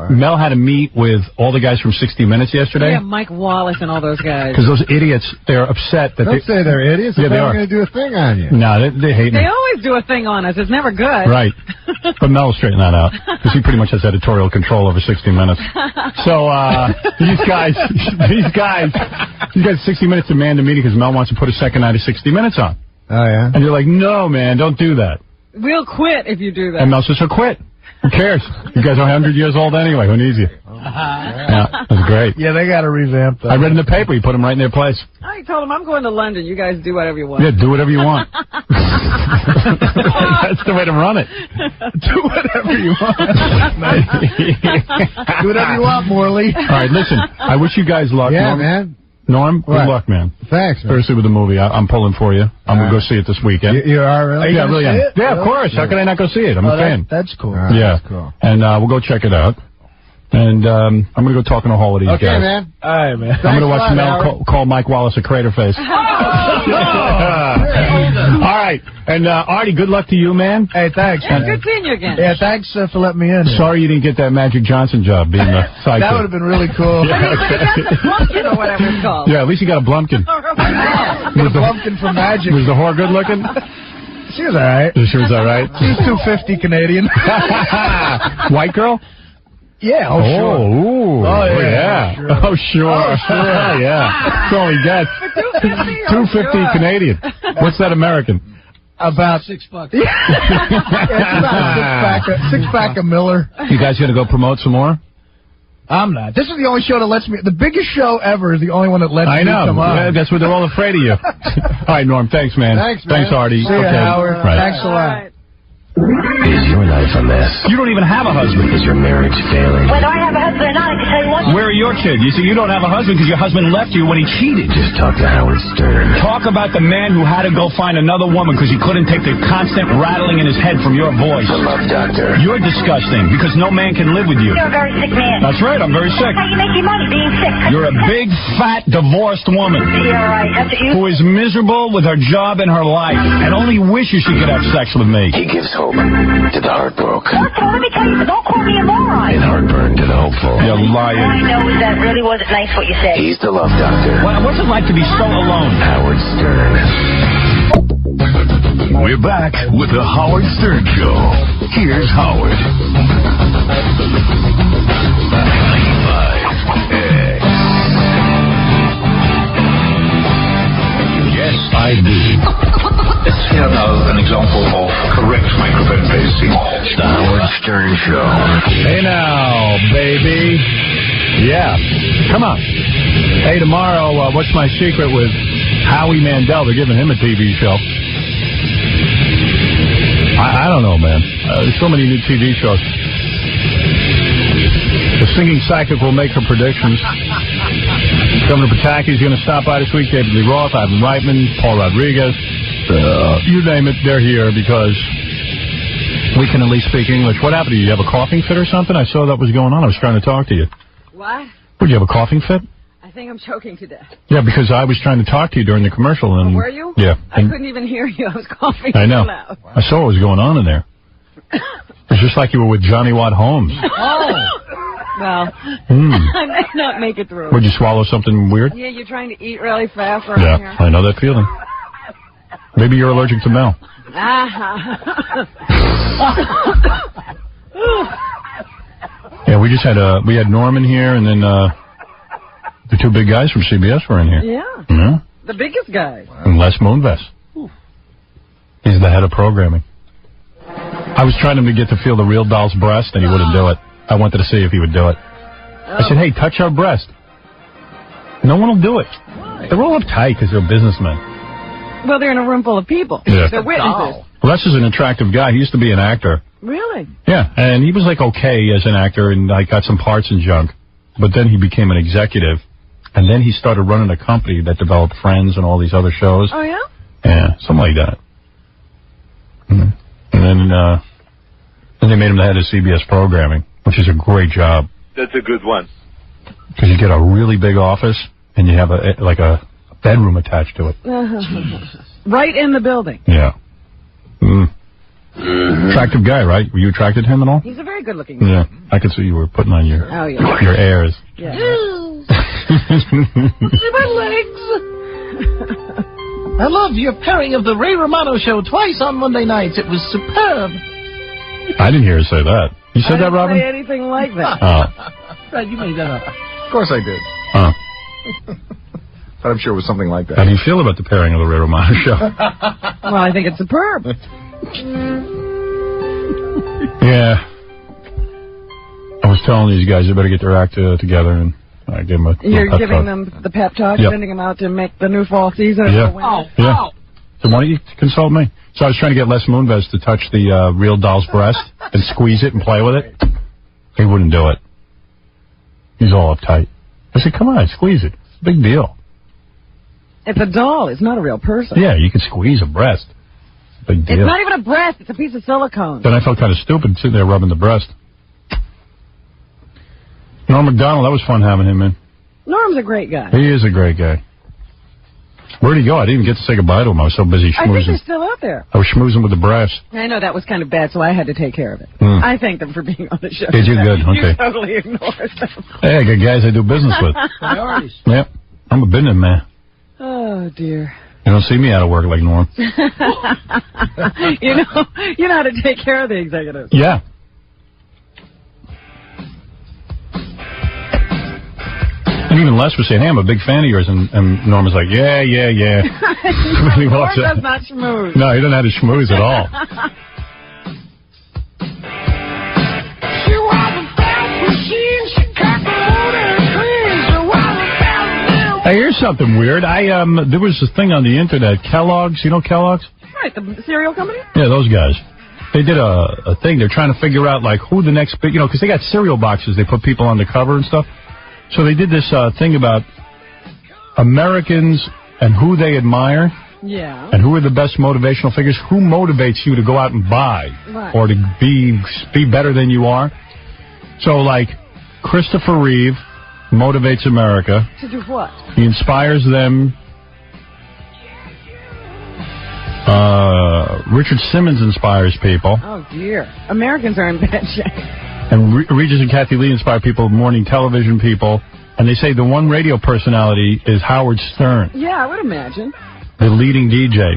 Mel had to meet with all the guys from 60 Minutes yesterday. Yeah, Mike Wallace and all those guys. Because those idiots, they're upset that Don't say they're idiots. Yeah, they are. They're going to do a thing on you. No, they hate me. They always do a thing on us. It's never good. Right. But Mel will straighten that out. Because he pretty much has editorial control over 60 Minutes. So, these guys, 60 Minutes demand a meeting because Mel wants to put a second night of 60 Minutes on. Oh, yeah? And you're like, no, man, don't do that. We'll quit if you do that. And Mel says, so quit. Who cares? You guys are 100 years old anyway. Who needs you? Oh, Yeah, it was great. Yeah, they got to revamp that. I read in the paper, you put them right in their place. I told him, I'm going to London. You guys do whatever you want. Yeah, do whatever you want. That's the way to run it. Do whatever you want. Do whatever you want, Morley. All right, listen, I wish you guys luck. Yeah, Norm. man. Norm, good luck, man. Thanks, man. Seriously, with the movie, I'm pulling for you. I'm going to go see it this weekend. You are really? Yeah, really. Yeah, of course. How can I not go see it? I'm a fan. That's cool. Yeah. That's cool. And we'll go check it out. And I'm going to go talk in a hall of these guys. Okay, man. All right, man. I'm going to watch Mel call Mike Wallace a crater face. All right. And Artie, good luck to you, man. Hey, thanks. Yeah, good seeing you again. Yeah, thanks for letting me in. Sorry you didn't get that Magic Johnson job being the sidekick. That would have been really cool. But he got the Blumpkin or whatever it's called. Yeah, at least you got a Blumpkin. The Blumpkin from Magic. Was the whore good looking? She was all right. She was all right. She's 250 Canadian. White girl? Yeah, sure. Oh, yeah. Oh, sure. Yeah. That's all he gets. 250 Canadian. What's that American? About $6. Yeah, it's about a six-pack of Miller. You guys going to go promote some more? I'm not. This is the only show that lets me... The biggest show ever is the only one that lets me come on. Yeah, that's what they're all afraid of you. All right, Norm. Thanks, man. Thanks, man. Thanks, Artie. See you, Howard. Right. Thanks a lot. Is your life a mess? You don't even have a husband. Is your marriage failing? Whether I have a husband or not, I can tell you one. Where are your kids? You see, you don't have a husband because your husband left you when he cheated. Just talk to Howard Stern. Talk about the man who had to go find another woman because he couldn't take the constant rattling in his head from your voice. The Love Doctor. You're disgusting because no man can live with you. You're a very sick man. That's right, I'm very sick. That's how you make your money, being sick. You're a big, fat, divorced woman. Yeah, right. That's what you... Who is miserable with her job and her life and only wishes she could have sex with me. He gives hope to the heartbroken. First of all, let me tell you, don't call me a moron. And heartburn to the hopeful. You liar. All I know is that really wasn't nice what you said. He's the Love Doctor. What's it like to be so alone? Howard Stern. We're back with the Howard Stern Show. Here's Howard. 95X. Yes, I do. Let's hear now an example of correct microphone placing. The Howard Stern Show. Hey now, baby. Yeah. Come on. Hey, tomorrow, What's My Secret with Howie Mandel. They're giving him a TV show. I don't know, man. There's so many new TV shows. The Singing Psychic will make her predictions. Governor Pataki's going to stop by this week. David Lee Roth, Ivan Reitman, Paul Rodriguez. You name it, they're here because we can at least speak English. What happened to you? You have a coughing fit or something? I saw that was going on. I was trying to talk to you. What? Would you have a coughing fit? I think I'm choking to death. Yeah, because I was trying to talk to you during the commercial. And were you? Yeah. I couldn't even hear you. I was coughing I know. so loud. I saw what was going on in there. It's just like you were with Johnny Watt Holmes. Oh. Well, I may not make it through. Would you swallow something weird? Yeah, you're trying to eat really fast around here. I know that feeling. Maybe you're allergic to Mel. Yeah, we just had Norman here, and then the two big guys from CBS were in here. Yeah. The biggest guy. And Les Moonves. He's the head of programming. I was trying to get to feel the real doll's breast, and he wouldn't do it. I wanted to see if he would do it. I said, hey, touch our breast. No one will do it. Why? They're all uptight because they're businessmen. Well, they're in a room full of people. Yeah. They're witnesses. Well, Les is an attractive guy. He used to be an actor. Really? Yeah, and he was like okay as an actor and like got some parts and junk. But then he became an executive, and then he started running a company that developed Friends and all these other shows. Oh, yeah? Yeah, something like that. Mm-hmm. And then they made him the head of CBS programming, which is a great job. That's a good one. Because you get a really big office, and you have a bedroom attached to it. Right in the building. Yeah. Attractive guy, right? Were you attracted to him at all? He's a very good-looking guy. Yeah, I could see you were putting on your airs. Yeah. My legs. I love your pairing of the Ray Romano show twice on Monday nights. It was superb. I didn't hear her say that. You said that, Robin? I didn't say anything like that. Oh. Right, you made that up. Of course I did. Oh. But I'm sure it was something like that. How do you feel about the pairing of the Ray Romano show? Well, I think it's superb. Yeah. I was telling these guys they better get their act together, and I give them a You're pep giving talk. them the pep talk, Yep. sending them out to make the new fall season. Yeah. Oh. So why don't you consult me? So I was trying to get Les Moonves to touch the real doll's breast and squeeze it and play with it. He wouldn't do it. He's all uptight. I said, come on, squeeze it. It's a big deal. It's a doll. It's not a real person. Yeah, you can squeeze a breast. Big deal. It's not even a breast. It's a piece of silicone. Then I felt kind of stupid sitting there rubbing the breast. Norm Macdonald, that was fun having him in. Norm's a great guy. He is a great guy. Where'd he go? I didn't even get to say goodbye to him. I was so busy I think schmoozing. he's still out there. I was schmoozing with the brass. I know that was kind of bad, so I had to take care of it. I thanked them for being on the show. Did you? Good. Okay. You totally ignored them. Hey, I got guys I do business with. Priorities. Yep. I'm a business man. Oh, dear. You don't see me out of work like Norm. You know how to take care of the executives. Yeah. And even Les was saying, hey, I'm a big fan of yours. And Norm was like, yeah. When he walks Norm out. does not schmooze. No, he doesn't have to schmooze at all. Hey, here's something weird. There was this thing on the internet, Kellogg's. You know Kellogg's? Right, the cereal company? Yeah, those guys. They did a thing. They're trying to figure out, like, who the next big, because they got cereal boxes. They put people on the cover and stuff. So they did this thing about Americans and who they admire. Yeah. And who are the best motivational figures? Who motivates you to go out and buy Right. or to be better than you are? So, like, Christopher Reeve motivates America. To do what? He inspires them. Richard Simmons inspires people. Oh, dear. Americans are in bad shape. And Regis and Kathy Lee inspire people, morning television people. And they say the one radio personality is Howard Stern, Yeah, I would imagine. the leading DJ.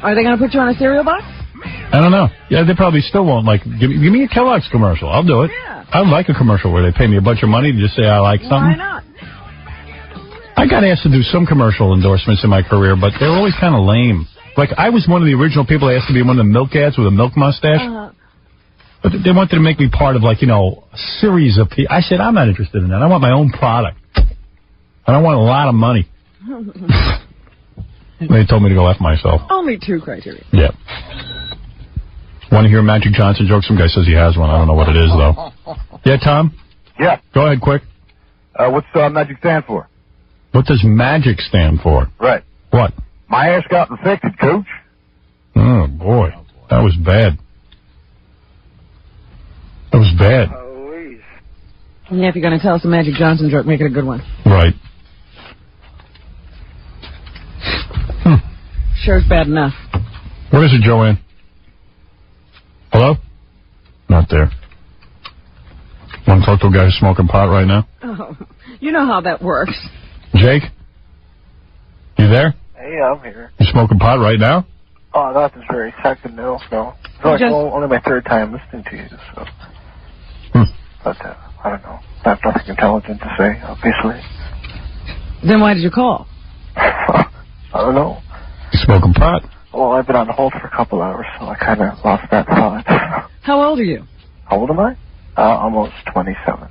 Are they going to put you on a cereal box? I don't know. Yeah, they probably still won't. Like, give me a Kellogg's commercial. I'll do it. Yeah. I would like a commercial where they pay me a bunch of money to just say I like something. Why not? I got asked to do some commercial endorsements in my career, but they were always kind of lame. Like, I was one of the original people asked to be in one of the milk ads with a milk mustache. But they wanted to make me part of, like, a series of people. I said, I'm not interested in that. I want my own product. I don't want a lot of money. They told me to go F myself. Only two criteria. Yeah. Want to hear a Magic Johnson joke? Some guy says he has one. I don't know what it is, though. Yeah, Tom? Yeah. Go ahead, quick. What's Magic stand for? What does MAGIC stand for? Right. What? My ass got infected, Coach. Oh, boy. That was bad. That was bad. Yeah, if you're going to tell us a Magic Johnson joke, make it a good one. Right. Sure, it's bad enough. What is it, Joanne? Hello? Not there. Want to talk to a guy who's smoking pot right now? Oh, you know how that works. Jake? You there? Hey, I'm here. You smoking pot right now? Oh, not this very second, no. It's like only my third time listening to you, so. But, I don't know. I have nothing intelligent to say, obviously. Then why did you call? I don't know. You smoking pot? Well, I've been on hold for a couple hours, so I kind of lost that thought. How old are you? How old am I? Almost 27.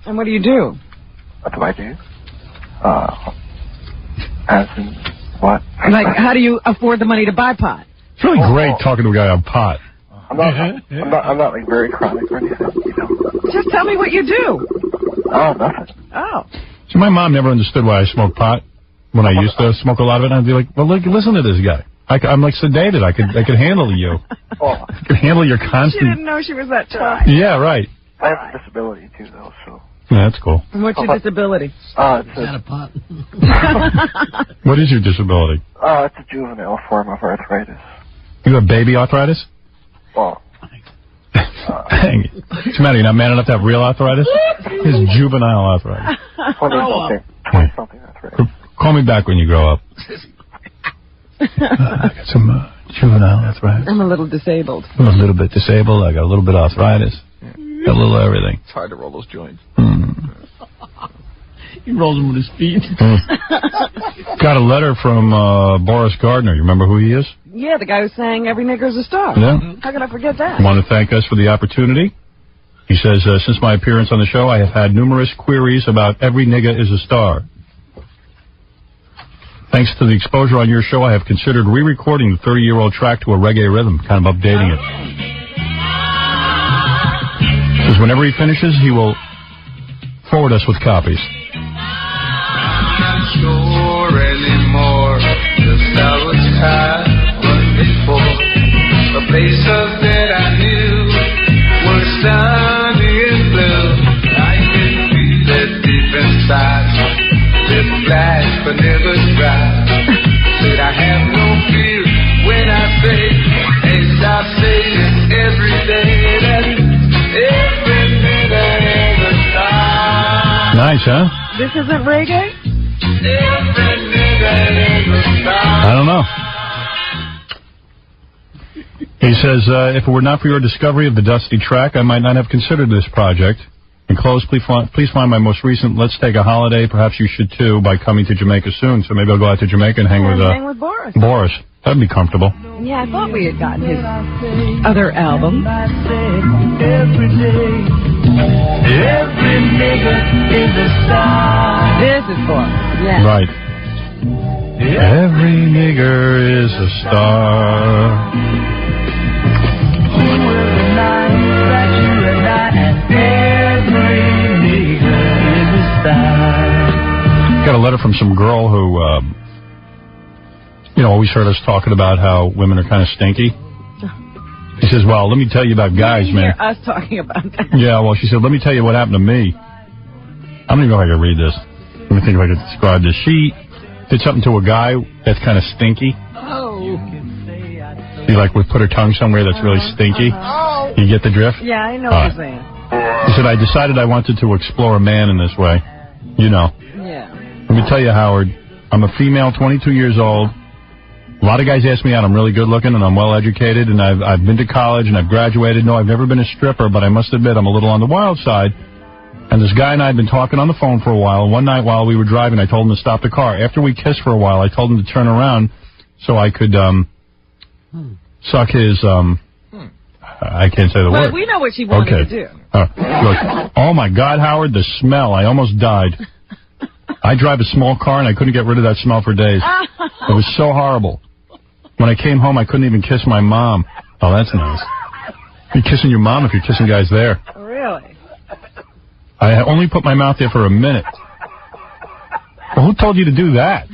And what do you do? What do I do? As in what? Like, how do you afford the money to buy pot? It's really great talking to a guy on pot. I'm not like very chronic or anything, Just tell me what you do. Oh, nothing. Oh. See, my mom never understood why I smoked pot when I used to smoke a lot of it. I'd be like, well, look, listen to this guy. I'm like sedated. I could handle you. Oh. I could handle your constant. She didn't know she was that tough. Yeah, right. I have a disability, too, though, so. Yeah, that's cool. And what's your disability? It's a pot. What is your disability? It's a juvenile form of arthritis. You have baby arthritis? Well. Dang it. What's the matter? You're not man enough to have real arthritis? It's juvenile arthritis. 20-something arthritis. Call me back when you grow up. I got some juvenile arthritis. I'm a little disabled. I'm a little bit disabled. I got a little bit of arthritis. Got a little of everything. It's hard to roll those joints. He rolls them with his feet. Got a letter from Boris Gardner. You remember who he is? Yeah, the guy who sang Every Nigger's a Star. Yeah. How could I forget that? Want to thank us for the opportunity. He says, since my appearance on the show, I have had numerous queries about Every Nigga is a Star. Thanks to the exposure on your show, I have considered re-recording the 30-year-old track to a reggae rhythm, kind of updating it. Because whenever he finishes, he will forward us with copies. I'm not sure anymore, just I was tired before. The places that I knew were sunny and blue. I can feel it deep inside. This black but never dry. Said I have no fear when I say, hey, stop saying every day that every nigga is a star. Nice, huh? This isn't reggae? Every nigga is a star. I don't know. He says, if it were not for your discovery of the Dusty track, I might not have considered this project. In close, please find my most recent Let's Take a Holiday. Perhaps you should, too, by coming to Jamaica soon. So maybe I'll go out to Jamaica and hang with Boris. Boris. That'd be comfortable. Yeah, I thought we had gotten his other album. Every nigga is a star. This is Boris. Yeah. Right. Every nigger is a star. Got a letter from some girl who, always heard us talking about how women are kind of stinky. She says, well, let me tell you about guys, man. Hear us talking about that. Yeah, well, she said, let me tell you what happened to me. I don't even know if I can read this. Let me think if I can describe this. She did something to a guy that's kind of stinky. Oh. He, would put her tongue somewhere that's really stinky. Oh. You get the drift? Yeah, I know what you're saying. He said, I decided I wanted to explore a man in this way. You know. Yeah. Let me tell you, Howard, I'm a female, 22 years old. A lot of guys ask me out. I'm really good looking and I'm well educated and I've been to college and I've graduated. No, I've never been a stripper, but I must admit I'm a little on the wild side. And this guy and I had been talking on the phone for a while. One night while we were driving, I told him to stop the car. After we kissed for a while, I told him to turn around so I could suck his I can't say the word. We know what she wanted to do. Look, oh my God, Howard, the smell. I almost died. I drive a small car and I couldn't get rid of that smell for days. It was so horrible. When I came home, I couldn't even kiss my mom. Oh, that's nice. You're kissing your mom if you're kissing guys there. Really? I only put my mouth there for a minute. Well, who told you to do that?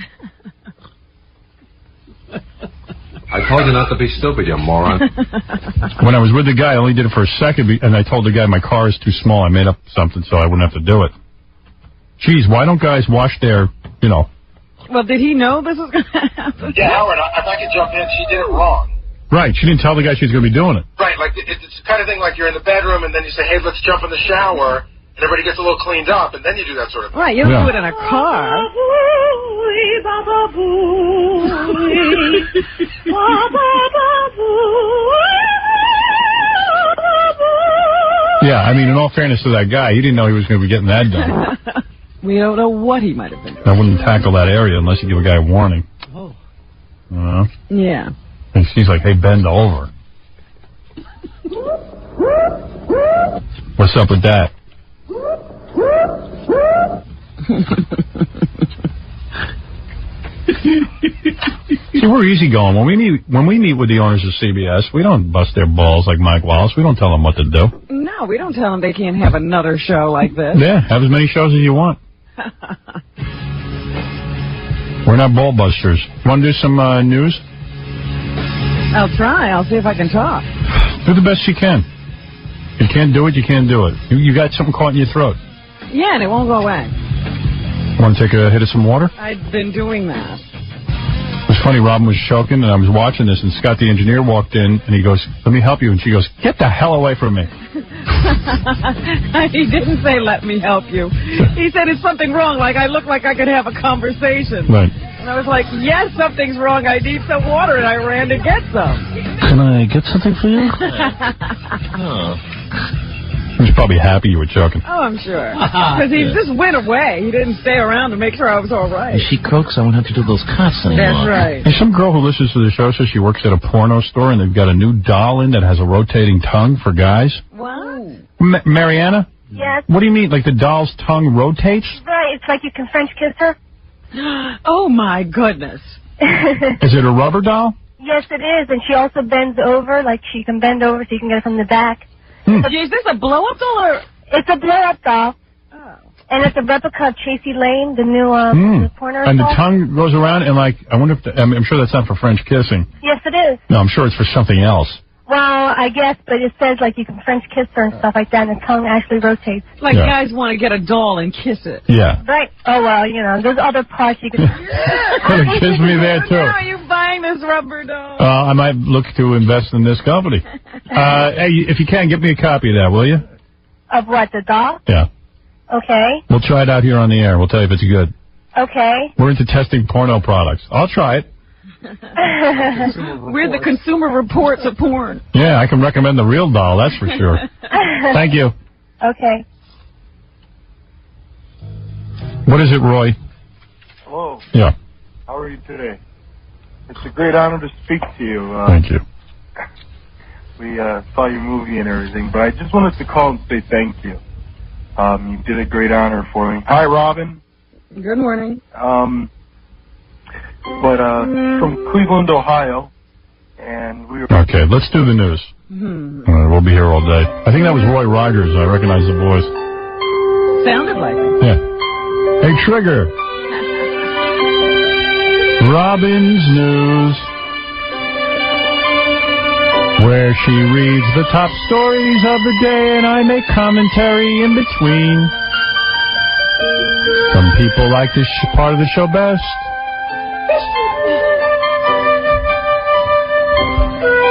I told you not to be stupid, you moron. When I was with the guy, I only did it for a second, and I told the guy my car is too small. I made up something so I wouldn't have to do it. Geez, why don't guys wash their, Well, did he know this was going to happen? Yeah, Howard, if I could jump in, she did it wrong. Right, she didn't tell the guy she was going to be doing it. Right, it's the kind of thing like you're in the bedroom and then you say, hey, let's jump in the shower, and everybody gets a little cleaned up, and then you do that sort of thing. Right, you don't do it in a car. Yeah, I mean, in all fairness to that guy, he didn't know he was going to be getting that done. We don't know what he might have been doing. I wouldn't tackle that area unless you give a guy a warning. Oh. Yeah. And she's like, hey, bend over. What's up with that? See, we're easy going. When we meet with the owners of CBS, we don't bust their balls like Mike Wallace. We don't tell them what to do. No, we don't tell them they can't have another show like this. Yeah, have as many shows as you want. We're not ball busters. Want to do some news? I'll try. I'll see if I can talk. Do the best you can. If you can't do it, you can't do it. You got something caught in your throat. Yeah, and it won't go away. Want to take a hit of some water? I've been doing that. It was funny, Robin was choking, and I was watching this, and Scott, the engineer, walked in, and he goes, let me help you. And she goes, get the hell away from me. He didn't say, let me help you. He said, is something wrong? Like, I look like I could have a conversation. Right. And I was like, yes, something's wrong. I need some water, and I ran to get some. Can I get something for you? He was probably happy you were choking. Oh, I'm sure. Because he just went away. He didn't stay around to make sure I was all right. If she cooks, I won't have to do those cuts anymore. That's right. Hey, some girl who listens to the show says she works at a porno store and they've got a new doll in that has a rotating tongue for guys. What? Mariana? Yes. What do you mean? Like the doll's tongue rotates? Right, it's like you can French kiss her. Oh, my goodness. Is it a rubber doll? Yes, it is, and she also bends over, like she can bend over so you can get it from the back. Is this a blow-up doll or...? It's a blow-up doll. Oh. And it's a replica of Chasey Lane, the new the porno And the doll. tongue goes around and, like, I wonder if... I'm sure that's not for French kissing. Yes, it is. No, I'm sure it's for something else. Well, I guess, but it says, like, you can French kiss her and stuff like that, and the tongue actually rotates. Like guys want to get a doll and kiss it. Yeah. Right. Oh, well, you know, there's other parts you can... Kiss me there, too. Are you buying this rubber doll? I might look to invest in this company. Hey, if you can, get me a copy of that, will you? Of what, the doll? Yeah. Okay. We'll try it out here on the air. We'll tell you if it's good. Okay. We're into testing porno products. I'll try it. We're the Consumer Reports of porn. Yeah, I can recommend the real doll, that's for sure. Thank you. Okay. What is it, Roy? Hello. Yeah. How are you today? It's a great honor to speak to you. Thank you. We saw your movie and everything, but I just wanted to call and say thank you. You did a great honor for me. Hi, Robin. Good morning. From Cleveland, Ohio, and we were... Okay, let's do the news. All right, we'll be here all day. I think that was Roy Rogers. I recognize the voice. Sounded like it. Yeah. Hey, Trigger. Robin's News, where she reads the top stories of the day and I make commentary in between. Some people like this part of the show best.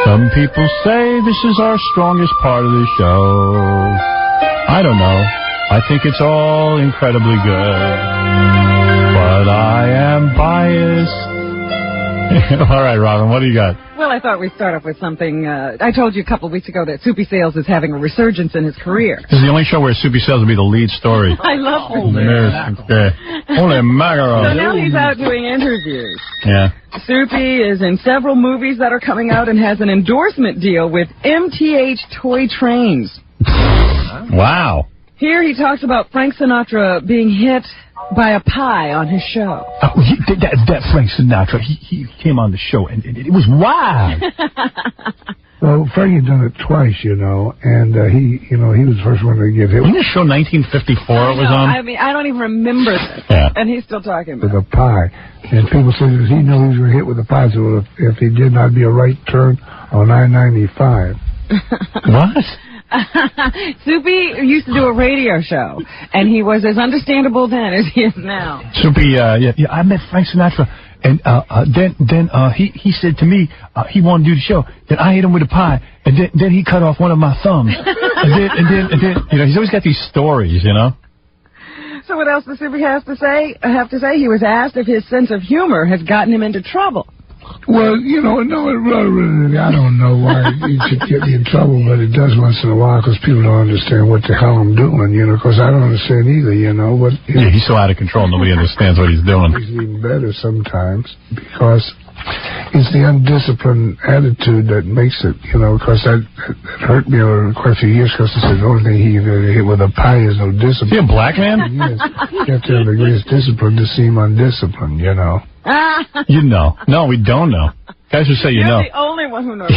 Some people say this is our strongest part of the show. I don't know. I think it's all incredibly good. But I am biased. All right, Robin, what do you got? Well, I thought we'd start off with something. I told you a couple of weeks ago that Soupy Sales is having a resurgence in his career. This is the only show where Soupy Sales will be the lead story. I love it. Holy mackerel. So now he's out doing interviews. Yeah. Soupy is in several movies that are coming out and has an endorsement deal with MTH Toy Trains. Wow. Here he talks about Frank Sinatra being hit by a pie on his show. That Frank Sinatra, he came on the show, and it was wild. Well, Frank had done it twice, you know, and he was the first one to get hit. Wasn't this show 1954 it was on? I mean, I don't even remember this. Yeah. And he's still talking about with a pie. And people said, does he know he was going to hit with a pie? So well, if he did not be a right turn on I-95. What? Soupy used to do a radio show, and he was as understandable then as he is now. Soupy, I met Frank Sinatra, and then he said to me he wanted to do the show. Then I hit him with a pie, and then he cut off one of my thumbs. and then you know, he's always got these stories, you know. So what else does Soupy have to say? He was asked if his sense of humor has gotten him into trouble. Well, you know, no, really, I don't know why you should get me in trouble, but it does once in a while because people don't understand what the hell I'm doing, you know, because I don't understand either, you know. But yeah, he's so out of control, nobody understands what he's doing. He's even better sometimes because it's the undisciplined attitude that makes it, you know, because that hurt me over quite a few years because I said the only thing he can hit with a pie is no discipline. Is he a black man? Yes. You have to have the greatest discipline to seem undisciplined, you know. You know. No, we don't know. Guys who say you know. You're the only one who knows.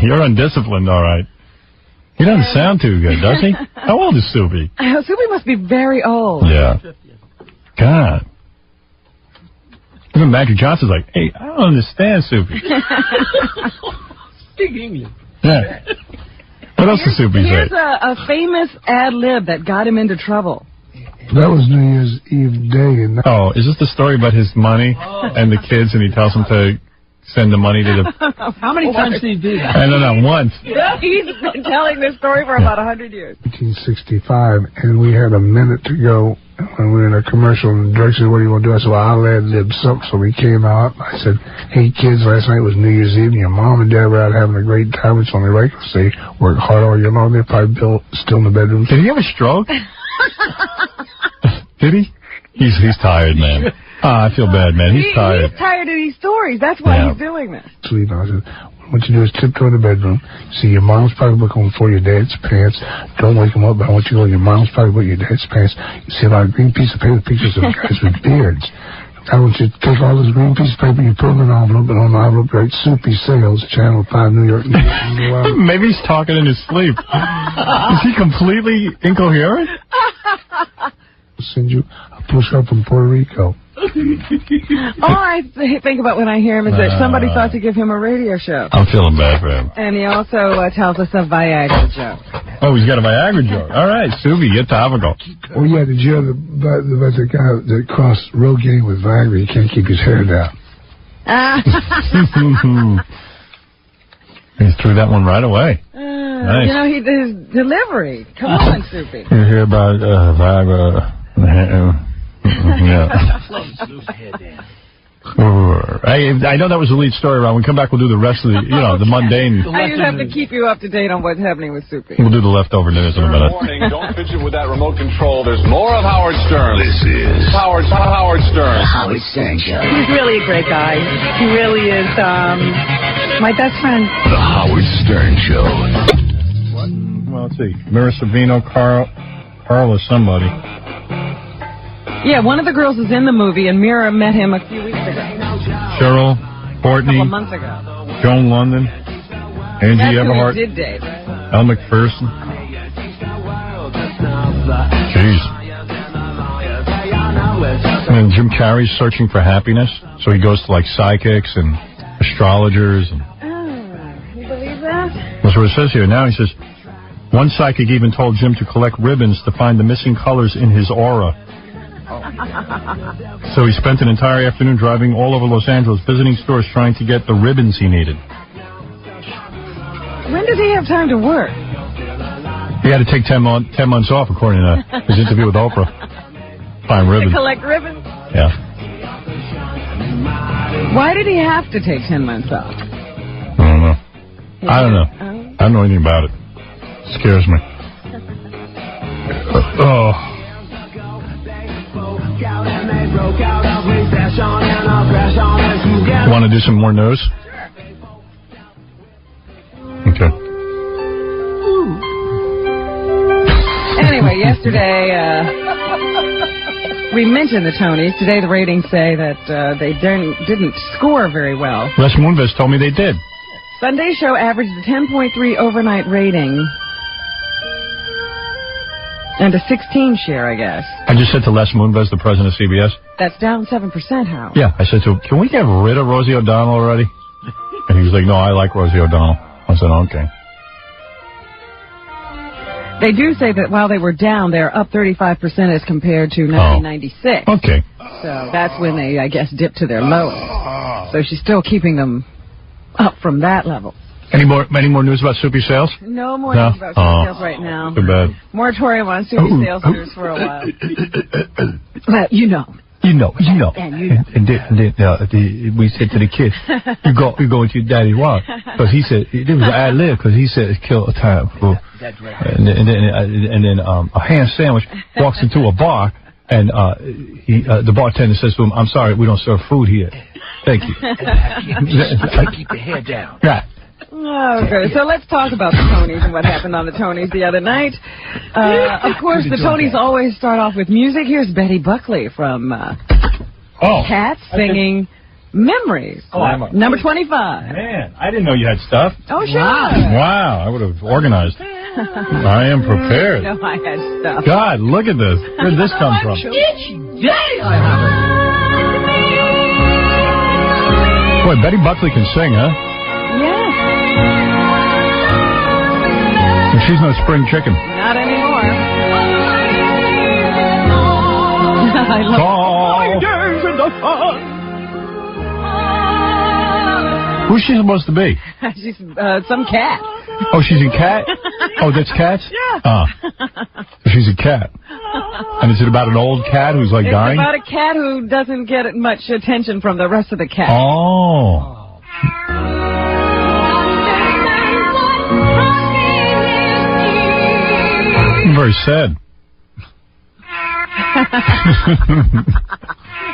You're undisciplined, all right. He doesn't sound too good, does he? How old is Soupy? Soupy must be very old. Yeah. God. Even Magic Johnson's like, hey, I don't understand Soupy. Speak English. Yeah. What else does Soupy say? Here's a famous ad-lib that got him into trouble. That was New Year's Eve day. And oh, is this the story about his money and the kids, and he tells them to send the money to the... How many times did he do that? I don't know, once. He's been telling this story for about 100 years. 1965, and we had a minute to go when we were in a commercial, and the director said, what do you want to do? I said, well, I'll ad-lib something. So we came out. I said, hey, kids, last night was New Year's Eve, and your mom and dad were out having a great time. It's only right because they work hard all year long. They're probably still in the bedroom. Did he have a stroke? Did he? He's tired, man. I feel bad, man. He's tired. He's tired of these stories. That's why he's doing this. Sleep. I said, What you do is tiptoe in the bedroom. See your mom's pocketbook on before your dad's pants. Don't wake him up, but I want you to go in your mom's pocketbook, your dad's pants. You see a lot of green piece of paper pictures of guys with beards. I want you to take all this green piece of paper, you put it in an envelope, and on the envelope write Soupy Sales, Channel 5, New York. Maybe he's talking in his sleep. Is he completely incoherent? I'll send you a postcard from Puerto Rico. All I think about when I hear him is that somebody thought to give him a radio show. I'm feeling bad for him. And he also tells us a Viagra joke. Oh, he's got a Viagra joke. All right, Subi, get topical. Oh, yeah, did you hear about the guy that crossed Rogaine with Viagra? He can't keep his hair down. He threw that one right away. Nice. You know, his delivery. Come on, Subi. You hear about Viagra? Yeah. I know that was the lead story, Ron. When we come back, we'll do the rest of the, the mundane. I just have to keep you up to date on what's happening with Soupy. We'll do the leftover news in a minute. Warning, don't fidget with that remote control. There's more of Howard Stern. This is Howard Stern. The Howard Stern Show. He's really a great guy. He really is my best friend. The Howard Stern Show. Well, let's see. Mira Sorvino, Carl is somebody. Yeah, one of the girls is in the movie, and Mira met him a few weeks ago. Cheryl Courtney. A couple of months ago. Joan London. Angie Everhart. That's who he did date, right? Elle Macpherson. Jeez. And Jim Carrey's searching for happiness, so he goes to, like, psychics and astrologers. And you believe that? that's what it says here. Now he says, one psychic even told Jim to collect ribbons to find the missing colors in his aura. So he spent an entire afternoon driving all over Los Angeles, visiting stores, trying to get the ribbons he needed. When does he have time to work? He had to take 10 months off, according to his interview with Oprah. Find ribbons. To collect ribbons? Yeah. Why did he have to take 10 months off? I don't know. I don't know anything about it. It scares me. Want to do some more news? Okay. Anyway, yesterday we mentioned the Tonys. Today the ratings say that they didn't score very well. Les Moonves told me they did. Sunday's show averaged a 10.3 overnight rating. And a 16 share, I guess. I just said to Les Moonves, the president of CBS. That's down 7%, Howard. Yeah, I said to him, can we get rid of Rosie O'Donnell already? And he was like, no, I like Rosie O'Donnell. I said, okay. They do say that while they were down, they're up 35% as compared to 1996. Okay. So that's when they, I guess, dipped to their lowest. So she's still keeping them up from that level. Any more news about Soupy Sales? No more news about Soupy Sales right now. Too bad. Moratorium on Soupy Sales news for a while. Well, you know. And then we said to the kid, you go into your daddy's walk. Because he said, it was an ad-lib, because he said, kill a time. That's right. And then a ham sandwich walks into a bar, and the bartender says to him, I'm sorry, we don't serve food here. Thank you. Keep your hair down. Right. Okay, so let's talk about the Tonys and what happened on the Tonys the other night. Of course, the Tonys always start off with music. Here's Betty Buckley from Cats singing Memories. Number 25. Man, I didn't know you had stuff. Oh, sure. Wow, I would have organized. I am prepared. No, I had stuff. God, look at this. Where did this come from? Boy, Betty Buckley can sing, huh? Yes. And she's no spring chicken. Not anymore. I love days in the sun. Who's she supposed to be? She's some cat. Oh, she's a cat? Oh, that's Cats? Yeah. She's a cat. And is it about an old cat who's like dying? It's about a cat who doesn't get much attention from the rest of the cats. Oh. Very sad.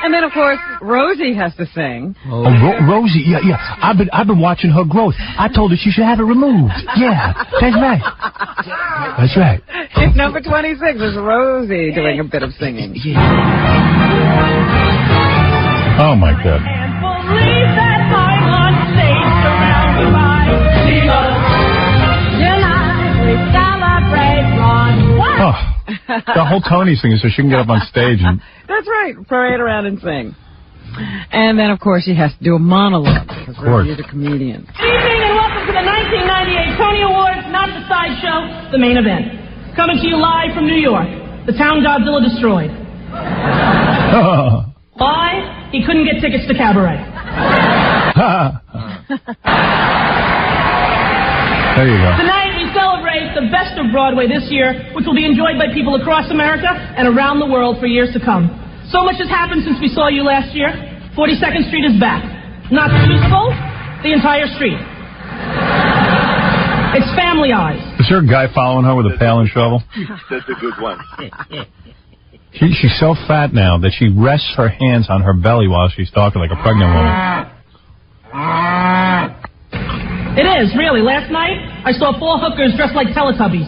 And then, of course, Rosie has to sing. Oh, Rosie, yeah. I've been watching her growth. I told her she should have it removed. Yeah, that's right. That's right. Number 26 is Rosie doing a bit of singing. Oh, my God. Oh, the whole Tony singing so she can get up on stage and... That's right, parade around and sing. And then, of course, she has to do a monologue because Rosie is a comedian. Good evening and welcome to the 1998 Tony Awards, not the sideshow, the main event. Coming to you live from New York, the town Godzilla destroyed. Why? He couldn't get tickets to Cabaret. There you go. Tonight we celebrate the best of Broadway this year, which will be enjoyed by people across America and around the world for years to come. So much has happened since we saw you last year. 42nd Street is back. Not the musical, the entire street. It's Family Eyes. Is there a guy following her with a pail and shovel? That's a good one. She's so fat now that she rests her hands on her belly while she's talking like a pregnant woman. It is, really. Last night, I saw 4 hookers dressed like Teletubbies.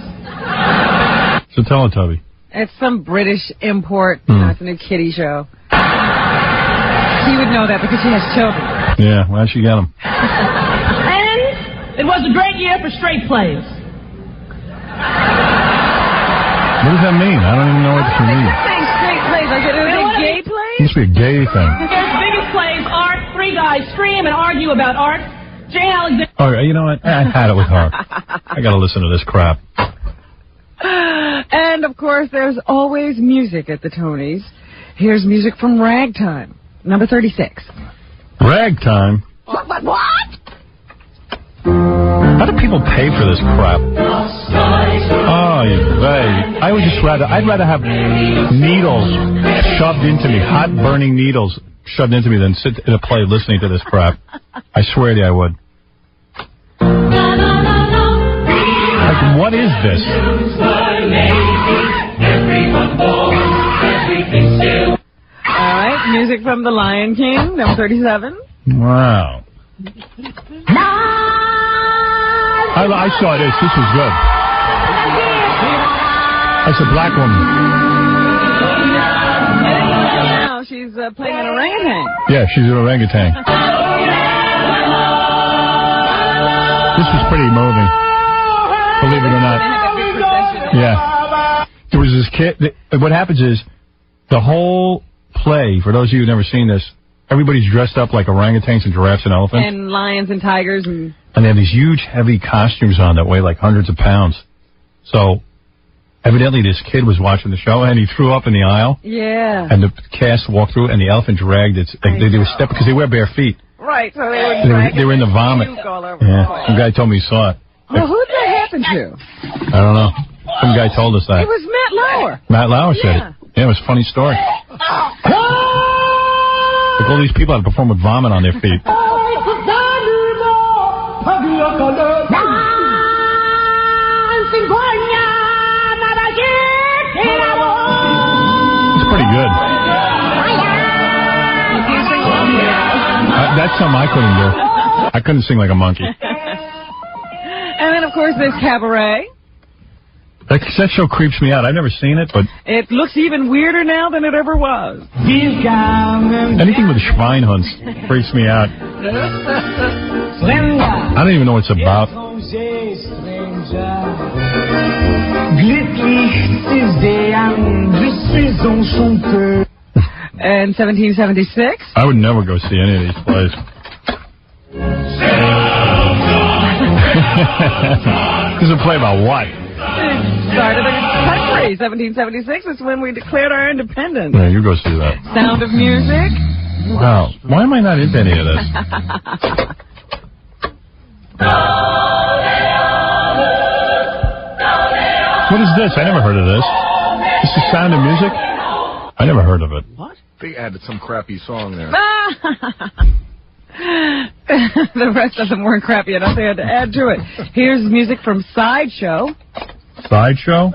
It's a Teletubby. It's some British import. It's a new kiddie show. She would know that because she has children. Yeah, why'd she get them? And it was a great year for straight plays. What does that mean? I don't even know what it means. Saying straight plays. Is it a gay play? It must be a gay thing. There's biggest plays, art, 3 guys scream and argue about art. Jane Alexander. Oh, you know what? I had it with her. I gotta listen to this crap. And, of course, there's always music at the Tonys. Here's music from Ragtime, number 36. Ragtime? What? How do people pay for this crap? Oh, I'd rather have needles shoved into me, hot burning needles shoved into me than sit in a play listening to this crap. I swear to you I would. Like, what is this? All right, music from The Lion King, number 37. Wow. I saw this. This was good. That's a black woman. Now she's playing an orangutan. Yeah, she's an orangutan. This was pretty moving. Believe it or not. Yeah. There was this kid. What happens is, the whole play, for those of you who've never seen this, everybody's dressed up like orangutans and giraffes and elephants. And lions and tigers. And they have these huge, heavy costumes on that weigh like hundreds of pounds. So, evidently this kid was watching the show, and he threw up in the aisle. Yeah. And the cast walked through, and the elephant dragged it. They were stepping, because they wear bare feet. Right, so they were in the vomit. Yeah, some guy told me he saw it. Well, who did that happen to? I don't know. Some guy told us that. It was Matt Lauer. Matt Lauer said it. Yeah, it was a funny story. Like all these people had to perform with vomit on their feet. It's pretty good. That's something I couldn't do. I couldn't sing like a monkey. And then, of course, there's Cabaret. That show creeps me out. I've never seen it, but... It looks even weirder now than it ever was. Anything with Schweinhunds freaks me out. I don't even know what it's about. And 1776? I would never go see any of these plays. This is a play about what? Start of the country. 1776 is when we declared our independence. Yeah, you go see that. Sound of Music. Wow. Why am I not into any of this? What is this? I never heard of this. This is Sound of Music? I never heard of it. What? They added some crappy song there. The rest of them weren't crappy enough. They had to add to it. Here's music from Sideshow. Sideshow?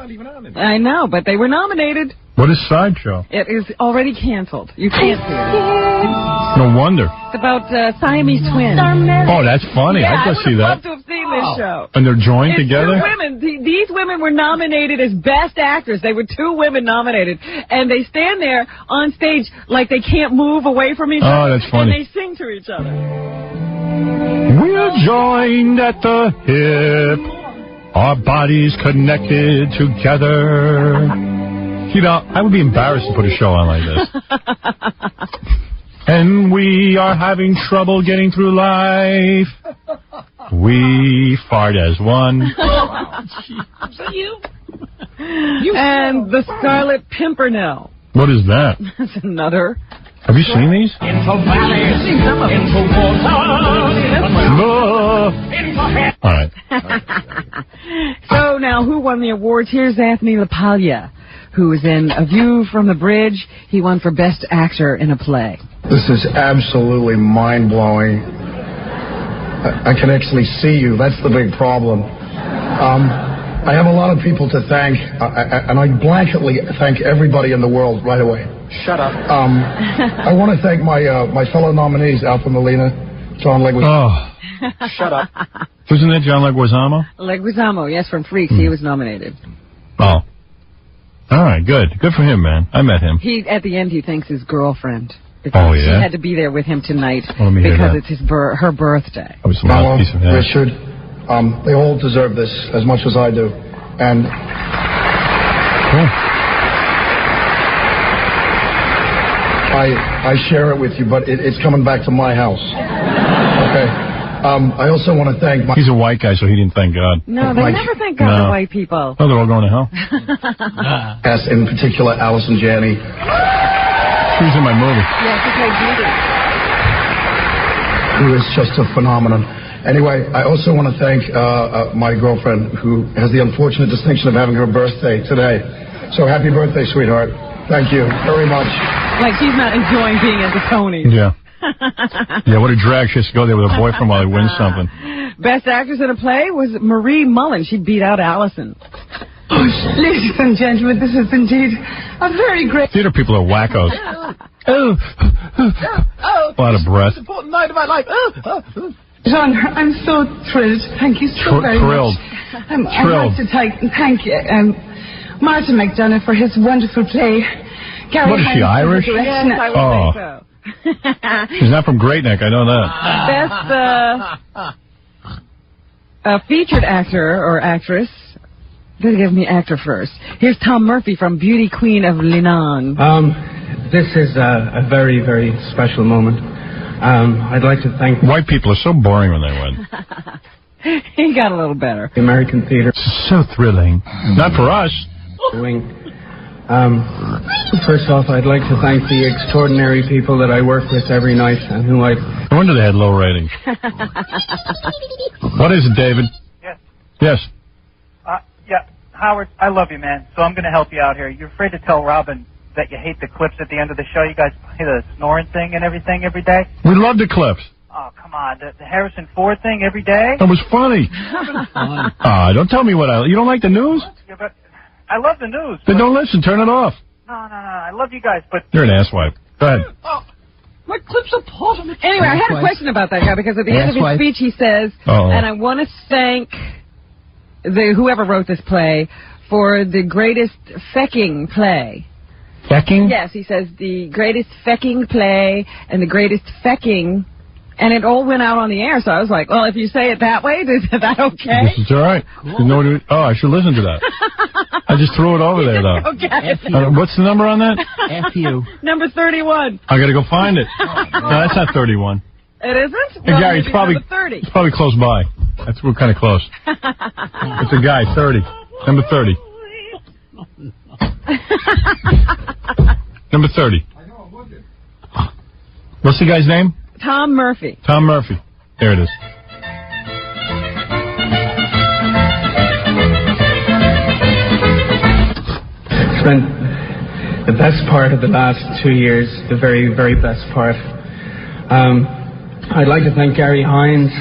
I know, but they were nominated. What is Sideshow? It is already canceled. You can't see it. No wonder. It's about Siamese twins. Oh, that's funny. Yeah, I'd go see I would have loved that. to have seen this show. And they're joined It's together? two women. These women were nominated as Best Actress. They were two women nominated. And they stand there on stage like they can't move away from each other. Oh, that's funny. And they sing to each other. We're joined at the hip, our bodies connected together. You know, I would be embarrassed to put a show on like this. And we are having trouble getting through life. We fart as one. And the Scarlet Pimpernel. What is that? That's another. Have you seen these? All right. So now, who won the awards? Here's Anthony LaPaglia, who is in A View from the Bridge. He won for Best Actor in a Play. This is absolutely mind-blowing. I can actually see you. That's the big problem. I have a lot of people to thank, and I blanketly thank everybody in the world right away. Shut up. I want to thank my fellow nominees, Alfred Molina, John Leguizamo. Oh. Shut up. Wasn't that John Leguizamo? Leguizamo, yes, from Freaks. He was nominated. Oh. All right, good. Good for him, man. I met him. At the end, he thanks his girlfriend. Because Oh, yeah? she had to be there with him tonight Let me hear because that. it's her birthday. That was some Mello, mouthpiece of that. Richard, they all deserve this as much as I do. And I share it with you, but it's coming back to my house. Okay. I also want to thank my... He's a white guy, so he didn't thank God. No, they never thank God for white people. Oh, they're all going to hell? Yes, in particular, Allison Janney. She was in my movie. Yeah, she played Judy. Who is just a phenomenon. Anyway, I also want to thank my girlfriend, who has the unfortunate distinction of having her birthday today. So happy birthday, sweetheart. Thank you very much. Like she's not enjoying being at the Tonys. Yeah. Yeah, what a drag. She has to go there with her boyfriend while he wins something. Best Actress in a Play was Marie Mullen. She beat out Allison. Ladies and gentlemen, this is indeed a very great... Theater people are wackos. Oh, A lot of breath. Most important night of my life. John, I'm so thrilled. Thank you so very Thrilled. much. I'd like to thank Martin McDonough for his wonderful play. Gary What is she, Hines for the Irish? direction. Yes, I would say so. She's not from Great Neck, I know that. Best featured actor or actress. They give me actor first. Here's Tom Murphy from Beauty Queen of Lebanon. This is a very, very special moment. I'd like to thank... White people are so boring when they win. He got a little better. The American Theater. So thrilling. Not for us. First off, I'd like to thank the extraordinary people that I work with every night and who I... No wonder they had low ratings. What is it, David? Yes. Yes. Yeah, Howard, I love you, man, so I'm going to help you out here. You're afraid to tell Robin that you hate the clips at the end of the show. You guys play the snoring thing and everything every day. We love the clips. Oh, come on. The Harrison Ford thing every day? That was funny. Don't tell me what you don't like the news? Yeah, but I love the news. Then don't listen. Turn it off. No. I love you guys, but... You're an asswipe. Go ahead. My clips are part of it. Anyway, I had a question about that guy because at the end of his speech he says, and I want to thank whoever wrote this play for the greatest fecking play. Fecking? Yes, he says the greatest fecking play and the greatest fecking, and it all went out on the air. So I was like, well, if you say it that way, is that okay? It's all right. Cool. I should listen to that. I just threw it over there, though. Okay. What's the number on that? FU. Number 31. I got to go find it. No, that's not 31. It isn't? Hey, Well, Gary, maybe number 30. It's probably close by. We're kind of close. It's a guy, 30. Number 30. Number 30. What's the guy's name? Tom Murphy. Tom Murphy. There it is. It's been the best part of the last 2 years, the very, very best part. I'd like to thank Gary Hines,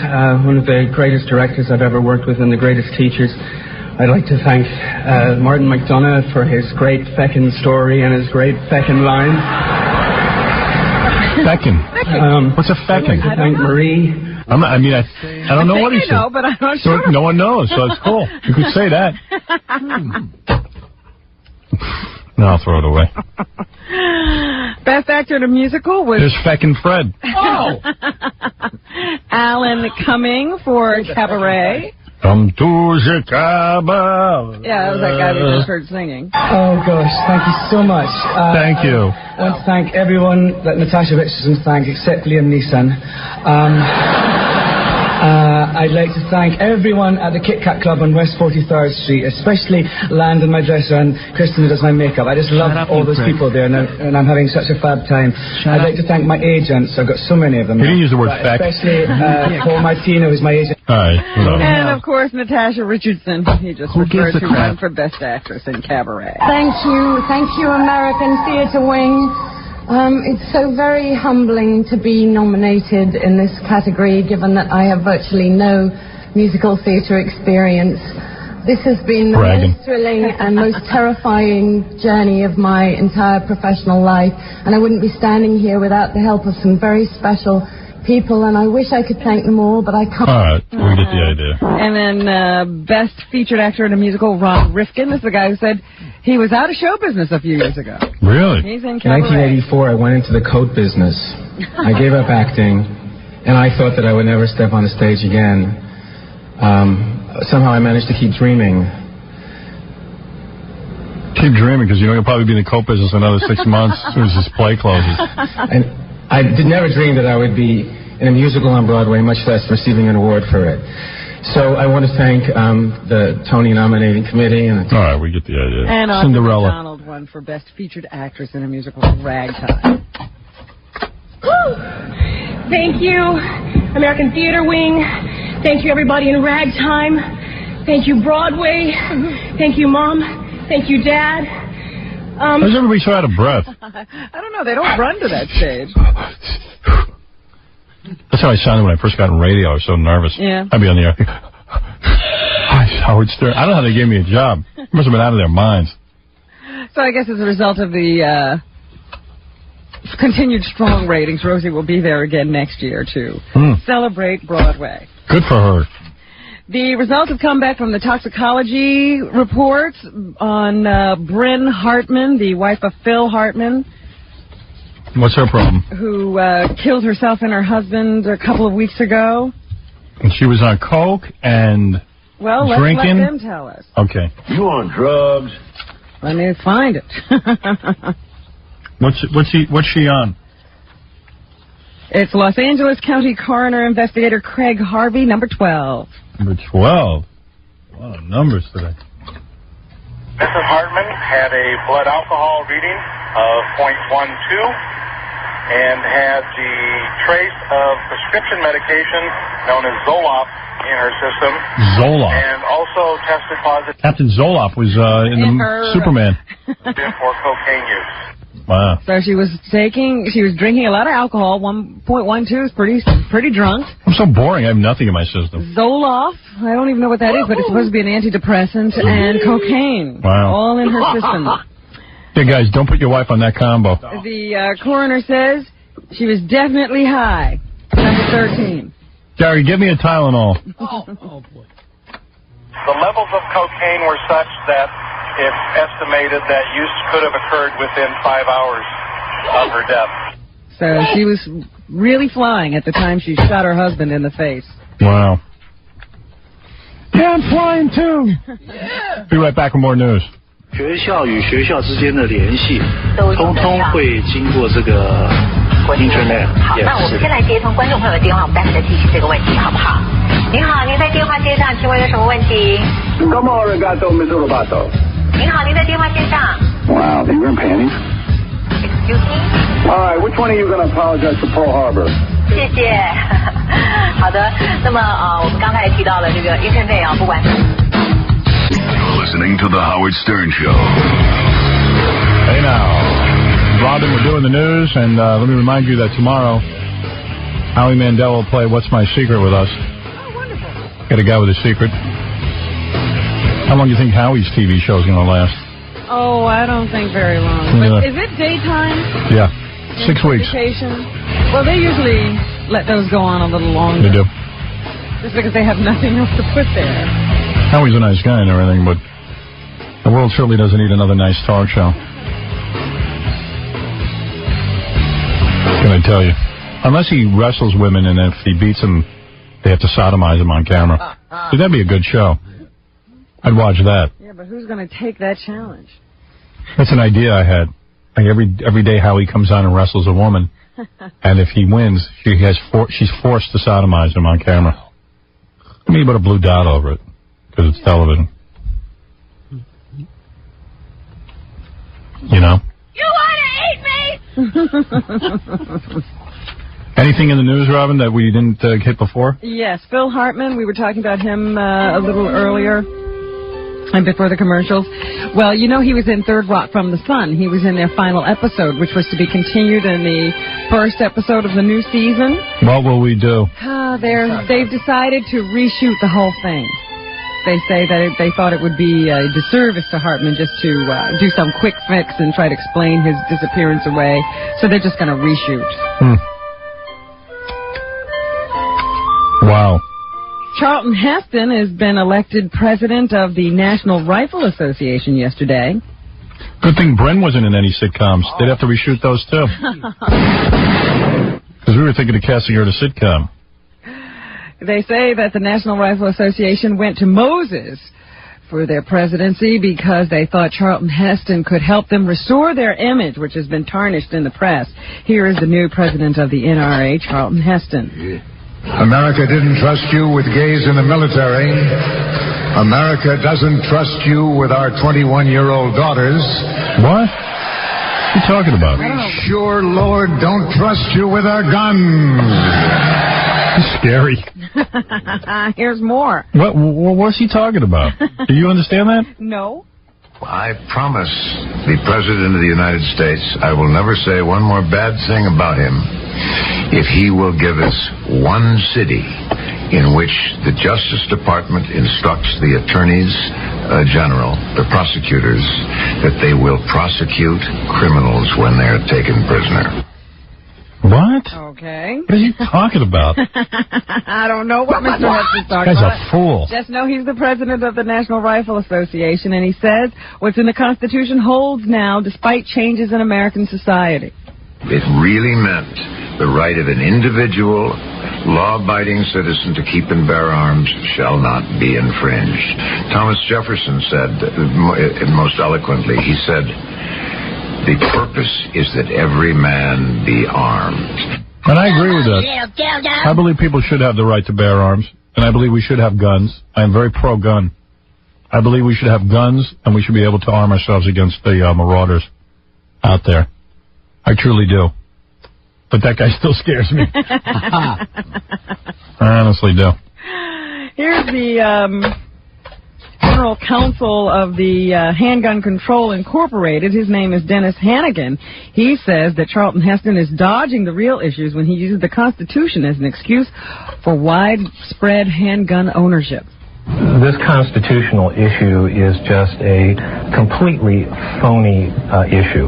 one of the greatest directors I've ever worked with and the greatest teachers. I'd like to thank Martin McDonagh for his great feckin' story and his great feckin' lines. Feckin'? What's a feckin'? I'd like to thank Marie. I don't know what he said. I know, but I'm not sure. No one knows, so it's cool. You could say that. No, I'll throw it away. Best actor in a musical was... There's Feckin' Fred. Oh! Alan Cumming for Cabaret. Come to Chicago. Yeah, that was that guy we just heard singing. Oh, gosh, thank you so much. Thank you. I want to thank everyone that Natasha Richardson thanked, except Liam Neeson. I'd like to thank everyone at the Kit Kat Club on West 43rd Street, especially Landon, my dresser, and Kristen, who does my makeup. I just love all those people there, and I'm having such a fab time. I'd like to thank my agents. I've got so many of them. You didn't use the word feck. Especially Paul Martino, who's my agent. All right. And, of course, Natasha Richardson. He just referred to one for Best Actress in Cabaret. Thank you, American Theatre Wing. It's so very humbling to be nominated in this category, given that I have virtually no musical theatre experience. This has been the most thrilling and most terrifying journey of my entire professional life, and I wouldn't be standing here without the help of some very special people, and I wish I could thank them all, but I can't. All right, we get the idea. And then Best Featured Actor in a Musical, Ron Rifkin. This is the guy who said he was out of show business a few years ago. Really? He's in In Cabaret. 1984, I went into the coat business. I gave up acting, and I thought that I would never step on the stage again. Somehow I managed to keep dreaming. Keep dreaming, because you'll probably be in the coat business another 6 months as soon as this play closes. And I did never dream that I would be in a musical on Broadway, much less receiving an award for it. So I want to thank the Tony nominating committee. And all right, we get the idea. And Arthur Cinderella. McDonald won for Best Featured Actress in a Musical, Ragtime. Thank you, American Theatre Wing. Thank you, everybody in Ragtime. Thank you, Broadway. Thank you, Mom. Thank you, Dad. Why is everybody so out of breath? I don't know. They don't run to that stage. That's how I sounded when I first got in radio. I was so nervous. Yeah. I'd be on the air. Hi, Howard Stern. I don't know how they gave me a job. They must have been out of their minds. So I guess as a result of the continued strong ratings, Rosie will be there again next year to celebrate Broadway. Good for her. The results have come back from the toxicology reports on Bryn Hartman, the wife of Phil Hartman. What's her problem? Who killed herself and her husband a couple of weeks ago. And she was on coke and drinking? Let them tell us. Okay. You on drugs? Let me find it. What's she on? It's Los Angeles County Coroner Investigator Craig Harvey, number 12. Number 12. A lot of numbers today. Mrs. Hartman had a blood alcohol reading of 0.12 and had the trace of prescription medication known as Zoloft in her system. Zoloft. And also tested positive Captain Zoloft was in the Superman. for cocaine use. Wow. So she was drinking a lot of alcohol. 1.12 is pretty drunk. I'm so boring. I have nothing in my system. Zoloft, I don't even know what that is, but it's supposed to be an antidepressant and cocaine. Wow. All in her system. Hey, guys, don't put your wife on that combo. The coroner says she was definitely high. Number 13. Gary, give me a Tylenol. Oh, boy. The levels of cocaine were such that it's estimated that use could have occurred within 5 hours of her death. So she was really flying at the time she shot her husband in the face. Wow. Yeah, I'm flying too. Be right back with more news. 学校与学校之间的联系，通通会经过这个 Internet。好，那我们先来接一通观众朋友的电话，我们待会再继续这个问题，好不好？您好，您在电话线上，请问有什么问题？ Come on, Regato, Miss Robato. 您好，您在电话线上。 Wow, you in panties? Excuse me? All right, which one of you going to apologize to Pearl Harbor? 谢谢。好的，那么我们刚才提到了这个 Internet 啊，不管是。 You're listening to the Howard Stern Show. Hey now, Robin, we're doing the news, and let me remind you that tomorrow, Howie Mandel will play What's My Secret with us. Oh, wonderful. Got a guy with a secret. How long do you think Howie's TV show is going to last? Oh, I don't think very long. Yeah. But is it daytime? Yeah. 6 weeks. Vacation? Well, they usually let those go on a little longer. They do. Just because they have nothing else to put there. Howie's a nice guy and everything, but the world certainly doesn't need another nice talk show. Can I tell you? Unless he wrestles women and if he beats them, they have to sodomize him on camera. See, that'd be a good show. I'd watch that. Yeah, but who's going to take that challenge? That's an idea I had. Like every day Howie comes on and wrestles a woman, and if he wins, she's forced to sodomize him on camera. Maybe put a blue dot over it, because it's television. You know? You want to eat me? Anything in the news, Robin, that we didn't hit before? Yes, Phil Hartman. We were talking about him a little earlier and before the commercials. Well, you know he was in Third Rock from the Sun. He was in their final episode, which was to be continued in the first episode of the new season. What will we do? They've decided to reshoot the whole thing. They say that they thought it would be a disservice to Hartman just to do some quick fix and try to explain his disappearance away. So they're just going to reshoot. Wow. Charlton Heston has been elected president of the National Rifle Association yesterday. Good thing Bren wasn't in any sitcoms. They'd have to reshoot those too. Because we were thinking of casting her in a sitcom. They say that the National Rifle Association went to Moses for their presidency because they thought Charlton Heston could help them restore their image, which has been tarnished in the press. Here is the new president of the NRA, Charlton Heston. America didn't trust you with gays in the military. America doesn't trust you with our 21-year-old daughters. What? What are you talking about? We sure, Lord, don't trust you with our guns. Scary. Here's more. What's he talking about? Do you understand that? No. I promise the President of the United States I will never say one more bad thing about him if he will give us one city in which the Justice Department instructs the attorneys general, the prosecutors, that they will prosecute criminals when they're taken prisoner. What? Okay. What are you talking about? I don't know what Mr. Heston's talking This guy's about. a fool. Just know he's the president of the National Rifle Association, and he says what's in the Constitution holds now, despite changes in American society. It really meant the right of an individual, law-abiding citizen to keep and bear arms shall not be infringed. Thomas Jefferson said, most eloquently, he said, the purpose is that every man be armed. And I agree with that. I believe people should have the right to bear arms, and I believe we should have guns. I am very pro-gun. I believe we should have guns, and we should be able to arm ourselves against the marauders out there. I truly do. But that guy still scares me. I honestly do. Here's the General Counsel of the Handgun Control Incorporated. His name is Dennis Hannigan. He says that Charlton Heston is dodging the real issues when he uses the Constitution as an excuse for widespread handgun ownership. This constitutional issue is just a completely phony issue.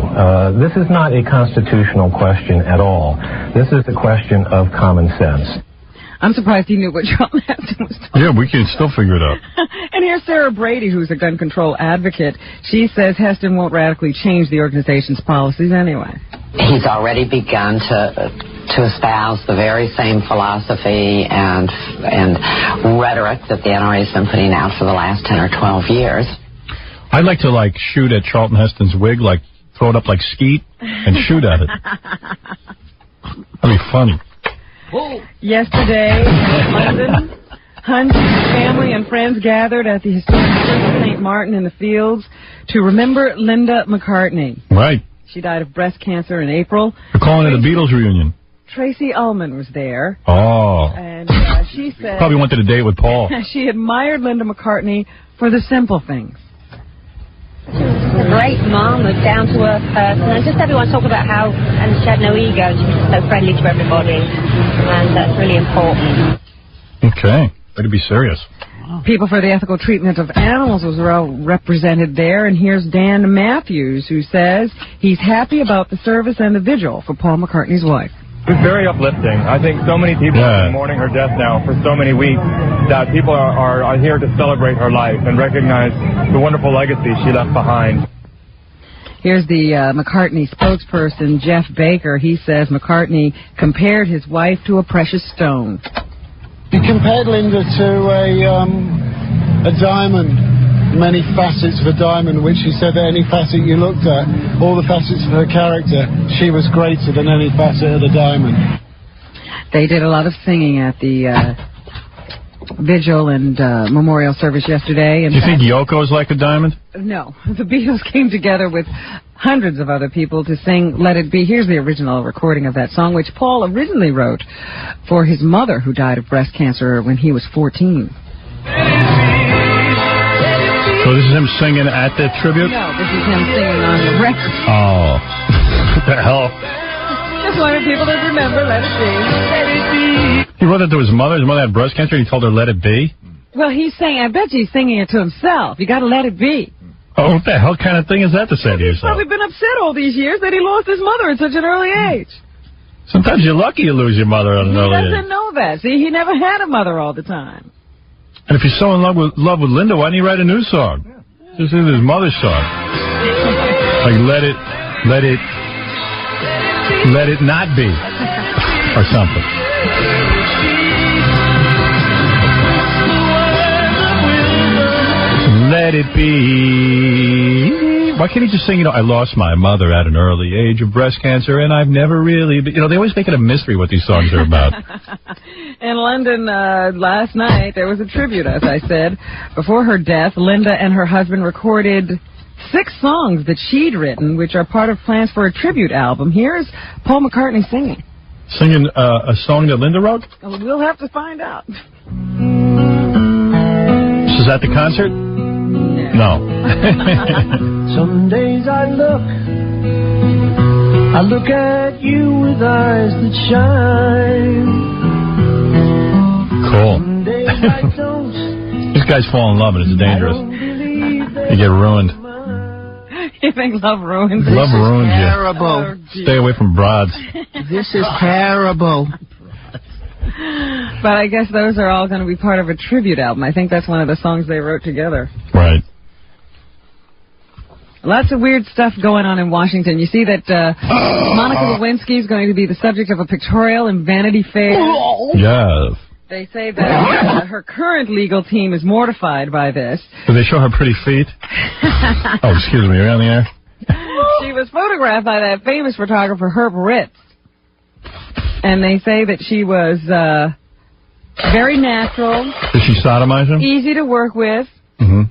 This is not a constitutional question at all. This is a question of common sense. I'm surprised he knew what Charlton Heston was talking about. Yeah, we can still figure it out. And here's Sarah Brady, who's a gun control advocate. She says Heston won't radically change the organization's policies anyway. He's already begun to espouse the very same philosophy and rhetoric that the NRA has been putting out for the last 10 or 12 years. I'd like to, shoot at Charlton Heston's wig, throw it up like skeet and shoot at it. That'd be funny. Yesterday in London, Hunt's family and friends gathered at the historic Church of St. Martin in the Fields to remember Linda McCartney. Right. She died of breast cancer in April. They're calling it a Beatles reunion. Tracy Ullman was there. Oh. And she said... Probably wanted a date with Paul. She admired Linda McCartney for the simple things. A great mom, a down-to-earth person, and just everyone talk about how, and she had no ego, she was so friendly to everybody, and that's really important. Okay, better be serious. People for the Ethical Treatment of Animals was well represented there. And here's Dan Matthews, who says he's happy about the service and the vigil for Paul McCartney's wife. It's very uplifting. I think so many people have been mourning her death now for so many weeks that people are here to celebrate her life and recognize the wonderful legacy she left behind. Here's the McCartney spokesperson, Jeff Baker. He says McCartney compared his wife to a precious stone. He compared Linda to a diamond, many facets of a diamond, which he said that any facet you looked at, all the facets of her character, she was greater than any facet of the diamond. They did a lot of singing at the vigil and memorial service yesterday. Do you think Yoko is like a diamond? No. The Beatles came together with hundreds of other people to sing Let It Be. Here's the original recording of that song, which Paul originally wrote for his mother, who died of breast cancer when he was 14. So this is him singing at the tribute? No, this is him singing on the record. Oh. What the hell? Just wanted people to remember Let It Be. Let It Be. He wrote that to his mother. His mother had breast cancer, and he told her, let it be? Well, he's saying, I bet you he's singing it to himself. You got to let it be. Oh, what the hell kind of thing is that to say to He's yourself? probably been upset all these years that he lost his mother at such an early age. Sometimes you're lucky you lose your mother at an early He age. doesn't know that. See, he never had a mother all the time. And if he's so in love with Linda, why didn't he write a new song? This is his mother's song. Like, let it not be. Or something. Let it be. Why can't he just sing, I lost my mother at an early age of breast cancer, and I've never really... But, they always make it a mystery what these songs are about. In London last night, there was a tribute, as I said. Before her death, Linda and her husband recorded 6 songs that she'd written, which are part of plans for a tribute album. Here's Paul McCartney singing. Singing a song that Linda wrote? Well, we'll have to find out. This is at the concert? No. Some days I look at you with eyes that shine. Cool. Some days I don't. These guys fall in love and it's dangerous. You get ruined. You think love ruins you? Love ruins you. Terrible. Stay away from broads. This is terrible. But I guess those are all going to be part of a tribute album. I think that's one of the songs they wrote together. Right. Lots of weird stuff going on in Washington. You see that Monica Lewinsky is going to be the subject of a pictorial in Vanity Fair. Yeah. They say that her current legal team is mortified by this. Do they show her pretty feet? Oh, excuse me. Are you on the air? She was photographed by that famous photographer, Herb Ritz. And they say that she was very natural. Did she sodomize him? Easy to work with. Mm-hmm.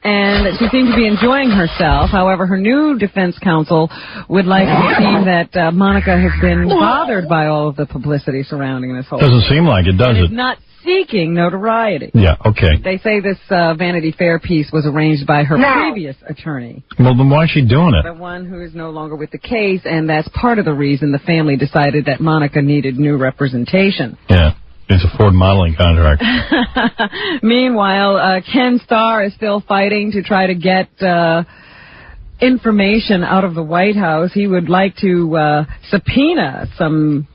And that she seemed to be enjoying herself. However, her new defense counsel would like it seem that Monica has been bothered by all of the publicity surrounding this whole Doesn't seem like it, does and it? is not seeking notoriety. Yeah, okay. They say this Vanity Fair piece was arranged by her previous attorney. Well, then why is she doing it? The one who is no longer with the case, and that's part of the reason the family decided that Monica needed new representation. Yeah. It's a Ford modeling contract. Meanwhile, Ken Starr is still fighting to try to get information out of the White House. He would like to subpoena some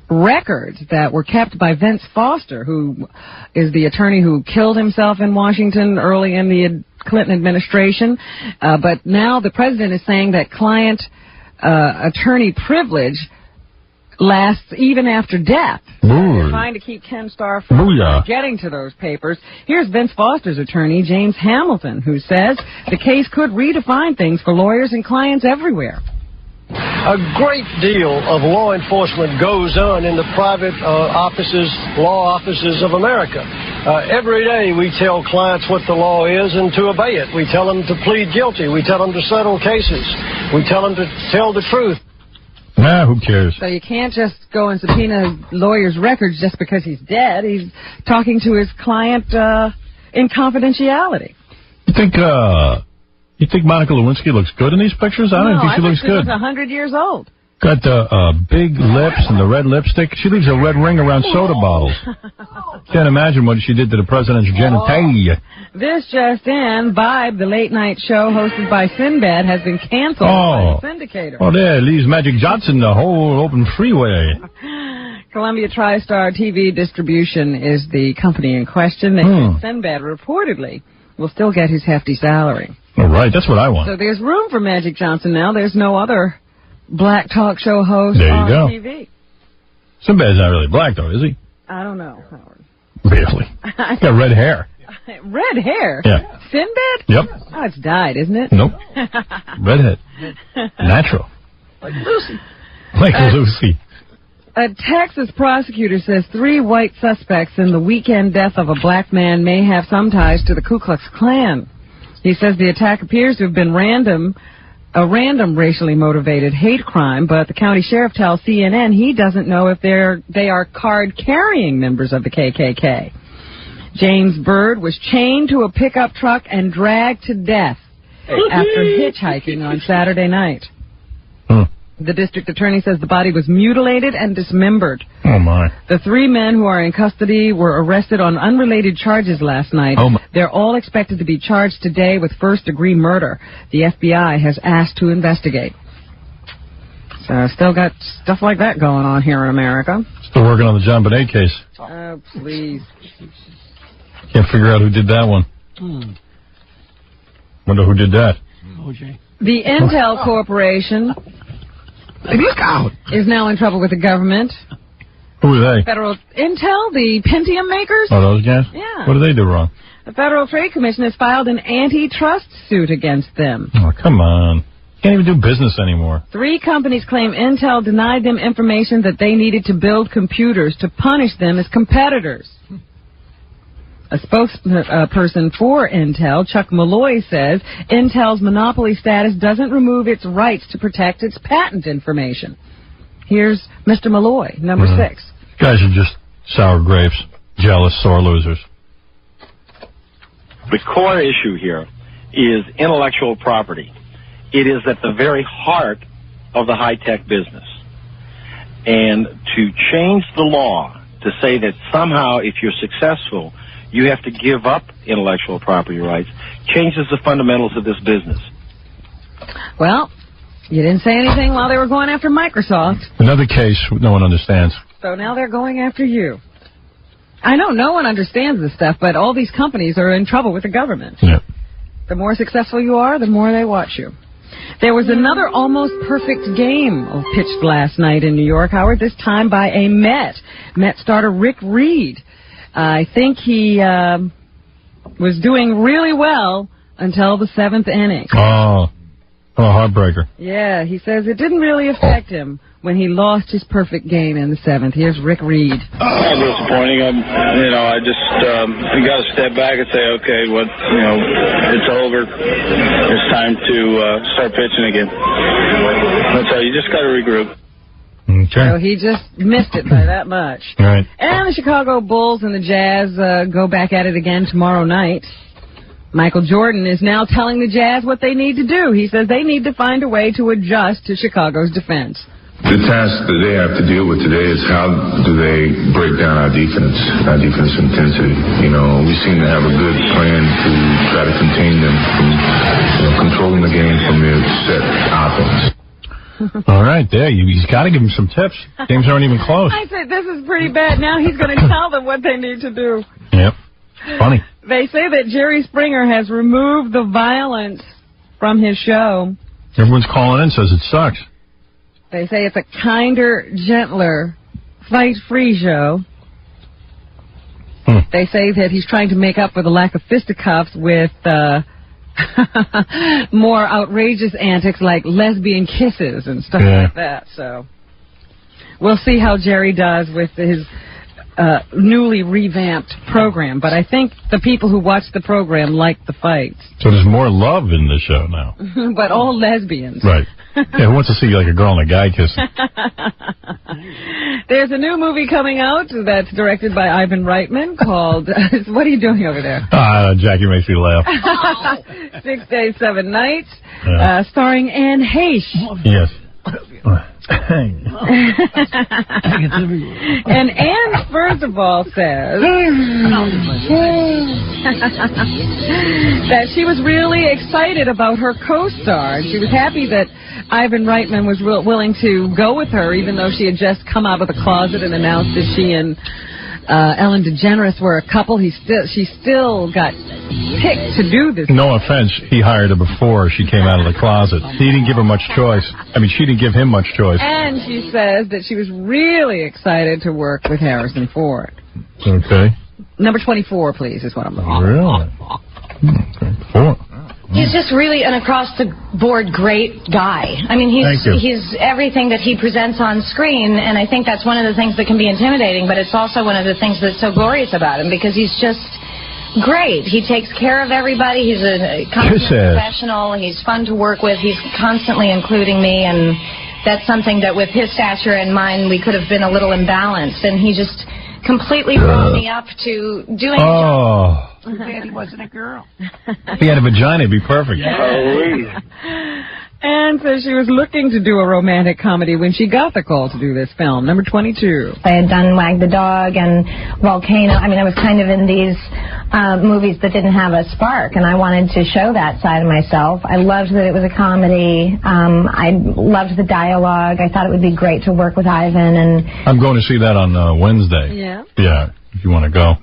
records that were kept by Vince Foster, who is the attorney who killed himself in Washington early in the Clinton administration. But now the president is saying that client attorney privilege lasts even after death. They're trying to keep Ken Starr from getting to those papers. Here's Vince Foster's attorney, James Hamilton, who says the case could redefine things for lawyers and clients everywhere. A great deal of law enforcement goes on in the private law offices of America. Every day we tell clients what the law is and to obey it. We tell them to plead guilty. We tell them to settle cases. We tell them to tell the truth. Nah, who cares? So you can't just go and subpoena lawyers' records just because he's dead. He's talking to his client in confidentiality. You think Monica Lewinsky looks good in these pictures? I don't think she looks good. She's 100 years old. Got the big lips and the red lipstick. She leaves a red ring around soda bottles. Can't imagine what she did to the president's genitalia. This just in, Vibe, the late-night show hosted by Sinbad, has been canceled by the syndicator. Oh, there, leaves Magic Johnson the whole open freeway. Columbia TriStar TV Distribution is the company in question. Sinbad reportedly will still get his hefty salary. All right, that's what I want. So there's room for Magic Johnson now. There's no other black talk show host on TV. Sinbad's not really black, though, is he? I don't know, Howard. Really? He's got red hair. Red hair? Yeah. Sinbad? Yep. Oh, it's dyed, isn't it? Nope. Redhead. Natural. Like Lucy. Like Lucy. A Texas prosecutor says 3 white suspects in the weekend death of a black man may have some ties to the Ku Klux Klan. He says the attack appears to have been a random racially motivated hate crime, but the county sheriff tells CNN he doesn't know if they are card-carrying members of the KKK. James Byrd was chained to a pickup truck and dragged to death after hitchhiking on Saturday night. The district attorney says the body was mutilated and dismembered. Oh, my. The 3 men who are in custody were arrested on unrelated charges last night. Oh, my. They're all expected to be charged today with first-degree murder. The FBI has asked to investigate. So still got stuff like that going on here in America. Still working on the John Bonet case. Oh, please. Can't figure out who did that one. Wonder who did that. OJ. The Intel Corporation... Hey, look out! ...is now in trouble with the government. Who are they? Federal Intel, the Pentium makers? Oh, those guys? Yeah. What do they do wrong? The Federal Trade Commission has filed an antitrust suit against them. Oh, come on. Can't even do business anymore. 3 companies claim Intel denied them information that they needed to build computers to punish them as competitors. A spokesperson for Intel, Chuck Malloy, says Intel's monopoly status doesn't remove its rights to protect its patent information. Here's Mr. Malloy, number 6. Guys are just sour grapes, jealous, sore losers. The core issue here is intellectual property. It is at the very heart of the high-tech business. And to change the law to say that somehow if you're successful, you have to give up intellectual property rights, changes the fundamentals of this business. Well, you didn't say anything while they were going after Microsoft. Another case no one understands. So now they're going after you. I know no one understands this stuff, but all these companies are in trouble with the government. Yeah. The more successful you are, the more they watch you. There was another almost perfect game pitched last night in New York, Howard, this time by a Met starter Rick Reed. I think he was doing really well until the 7th inning. Oh, heartbreaker. Yeah, he says it didn't really affect him when he lost his perfect game in the 7th. Here's Rick Reed. Disappointing. I just you got to step back and say, okay, it's over. It's time to start pitching again. That's all. You just got to regroup. Okay. So he just missed it by that much. Right. And the Chicago Bulls and the Jazz go back at it again tomorrow night. Michael Jordan is now telling the Jazz what they need to do. He says they need to find a way to adjust to Chicago's defense. The task that they have to deal with today is how do they break down our defense intensity. We seem to have a good plan to try to contain them from controlling the game from their set offense. All right, there. He's got to give them some tips. Games aren't even close. I said, this is pretty bad. Now he's going to tell them what they need to do. Yep. Funny. They say that Jerry Springer has removed the violence from his show. Everyone's calling in, says it sucks. They say it's a kinder, gentler, fight-free show. They say that he's trying to make up for the lack of fisticuffs with more outrageous antics like lesbian kisses and stuff like that. So we'll see how Jerry does with his newly revamped program. But I think the people who watch the program like the fights. So there's more love in the show now. But all lesbians. Right. Yeah, who wants to see like a girl and a guy kissing? There's a new movie coming out that's directed by Ivan Reitman called... What are you doing over there? Jackie makes me laugh. 6 Days, 7 Nights, starring Anne Heche. Yes. And Anne, first of all, says that she was really excited about her co-star. She was happy that Ivan Reitman was willing to go with her, even though she had just come out of the closet and announced that she and Ellen DeGeneres were a couple. She still got picked to do this. No offense, he hired her before she came out of the closet. He didn't give her much choice. I mean, she didn't give him much choice. And she says that she was really excited to work with Harrison Ford. Okay. Number 24, please, is what I'm looking for. Really? Okay. He's just really an across-the-board great guy. I mean, he's everything that he presents on screen, and I think that's one of the things that can be intimidating, but it's also one of the things that's so glorious about him, because he's just great. He takes care of everybody. He's a consummate professional. He's fun to work with. He's constantly including me, and that's something that with his stature and mine, we could have been a little imbalanced, and he just completely brought me up to doing a job. Too bad he wasn't a girl. If he had a vagina, it'd be perfect. And so she was looking to do a romantic comedy when she got the call to do this film. Number 22. I had done Wag the Dog and Volcano. I mean, I was kind of in these movies that didn't have a spark, and I wanted to show that side of myself. I loved that it was a comedy. I loved the dialogue. I thought it would be great to work with Ivan. And I'm going to see that on Wednesday. Yeah? Yeah, if you want to go.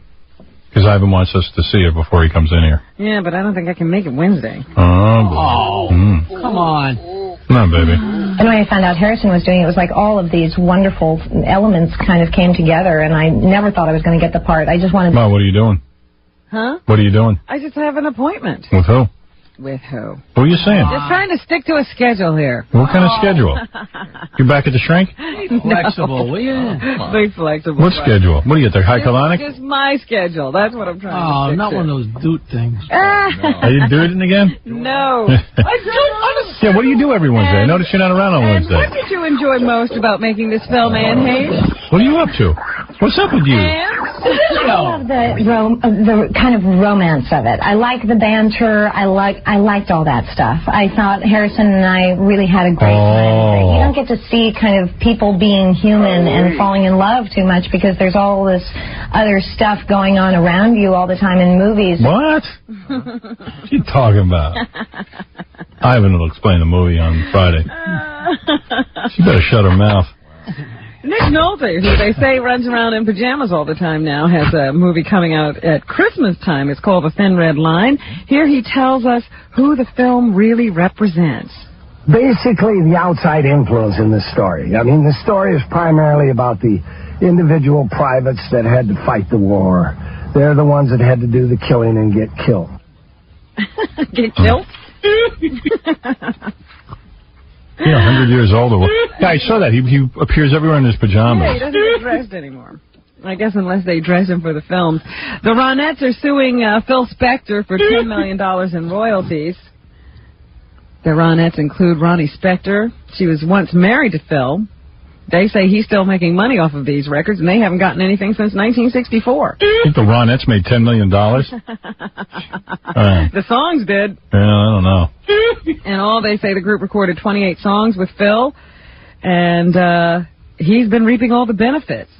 Because Ivan wants us to see it before he comes in here. Yeah, but I don't think I can make it Wednesday. Oh, come on. No, baby. And when I found out Harrison was doing it, it was like all of these wonderful elements kind of came together, and I never thought I was going to get the part. I just wanted to... Ma, what are you doing? Huh? What are you doing? I just have an appointment. With who? With who? What are you saying? Just trying to stick to a schedule here. What kind of schedule? You back at the shrink? Flexible, will you? Be flexible. What schedule? What are you at the High Colonic? Just my schedule. That's what I'm trying to stick not to. one of those doot things. Are you doing it again? No. Yeah, what do you do every Wednesday? I notice you're not around on Wednesday. What did you enjoy most about making this film, Anne Hayes? What are you up to? What's up with you? I love the kind of romance of it. I like the banter. I liked all that stuff. I thought Harrison and I really had a great time. You don't get to see kind of people being human and falling in love too much because there's all this other stuff going on around you all the time in movies. What? What are you talking about? Ivan will explain the movie on Friday. She better shut her mouth. Nick Nolte, who they say runs around in pajamas all the time now, has a movie coming out at Christmas time. It's called The Thin Red Line. Here he tells us who the film really represents. Basically, the outside influence in this story. I mean, the story is primarily about the individual privates that had to fight the war. They're the ones that had to do the killing and get killed. Get killed? Yeah, 100 years older. Yeah, I saw that. He appears everywhere in his pajamas. Yeah, he doesn't get dressed anymore. I guess unless they dress him for the films. The Ronettes are suing Phil Spector for $10 million in royalties. The Ronettes include Ronnie Spector. She was once married to Phil. They say he's still making money off of these records, and they haven't gotten anything since 1964. I think the Ronettes made $10 million. The songs did. Yeah, I don't know. And all they say the group recorded 28 songs with Phil, and he's been reaping all the benefits.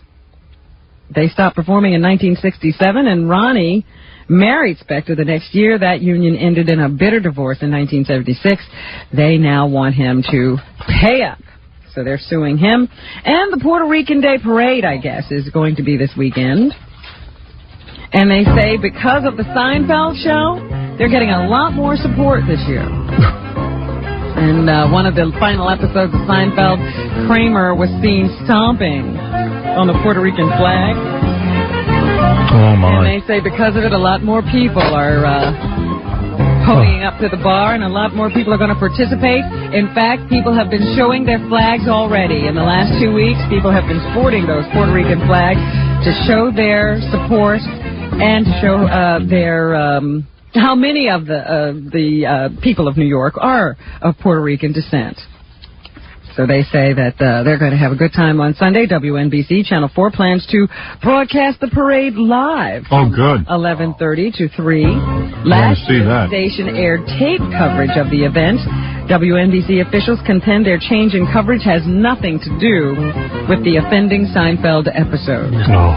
They stopped performing in 1967, and Ronnie married Spector the next year. That union ended in a bitter divorce in 1976. They now want him to pay up. So they're suing him. And the Puerto Rican Day Parade, I guess, is going to be this weekend. And they say because of the Seinfeld show, they're getting a lot more support this year. And one of the final episodes of Seinfeld, Kramer was seen stomping on the Puerto Rican flag. Oh, my. And they say because of it, a lot more people are ponying up to the bar, and a lot more people are going to participate. In fact, people have been showing their flags already. In the last 2 weeks, people have been sporting those Puerto Rican flags to show their support and to show how many of the people of New York are of Puerto Rican descent. So they say that they're going to have a good time on Sunday. WNBC Channel 4 plans to broadcast the parade live. Oh, good. 11:30 to 3. Last year, the station aired tape coverage of the event. WNBC officials contend their change in coverage has nothing to do with the offending Seinfeld episode. No.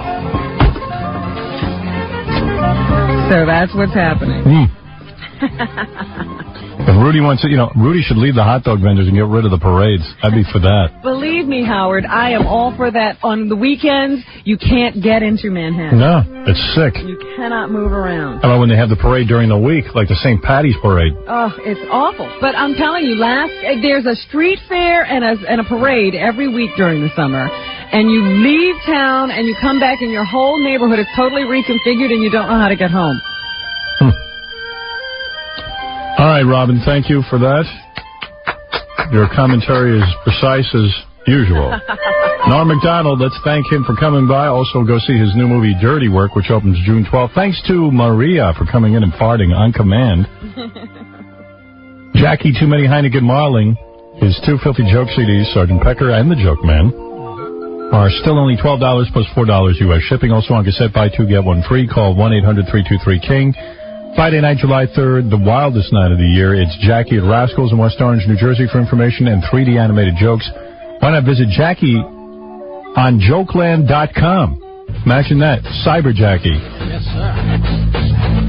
So that's what's happening. If Rudy wants to, Rudy should leave the hot dog vendors and get rid of the parades. I'd be for that. Believe me, Howard, I am all for that. On the weekends, you can't get into Manhattan. No, it's sick. You cannot move around. How about when they have the parade during the week, like the St. Patty's parade? Oh, it's awful. But I'm telling you, there's a street fair and a parade every week during the summer. And you leave town and you come back and your whole neighborhood is totally reconfigured and you don't know how to get home. All right, Robin, thank you for that. Your commentary is precise as usual. Norm MacDonald, let's thank him for coming by. Also, go see his new movie, Dirty Work, which opens June 12th. Thanks to Maria for coming in and farting on command. Jackie Too Many Heineken Marling, his 2 Filthy Joke CDs, Sergeant Pecker and The Joke Man, are still only $12 plus $4 U.S. shipping. Also on cassette, buy 2, get 1 free. Call 1-800-323-KING. Friday night, July 3rd, the wildest night of the year. It's Jackie at Rascals in West Orange, New Jersey. For information and 3D animated jokes, why not visit Jackie on jokeland.com. Imagine that. Cyber Jackie. Yes, sir.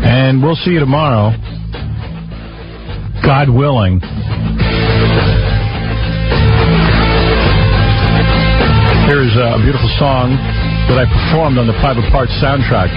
And we'll see you tomorrow, God willing. Here's a beautiful song that I performed on the Private Parts soundtrack.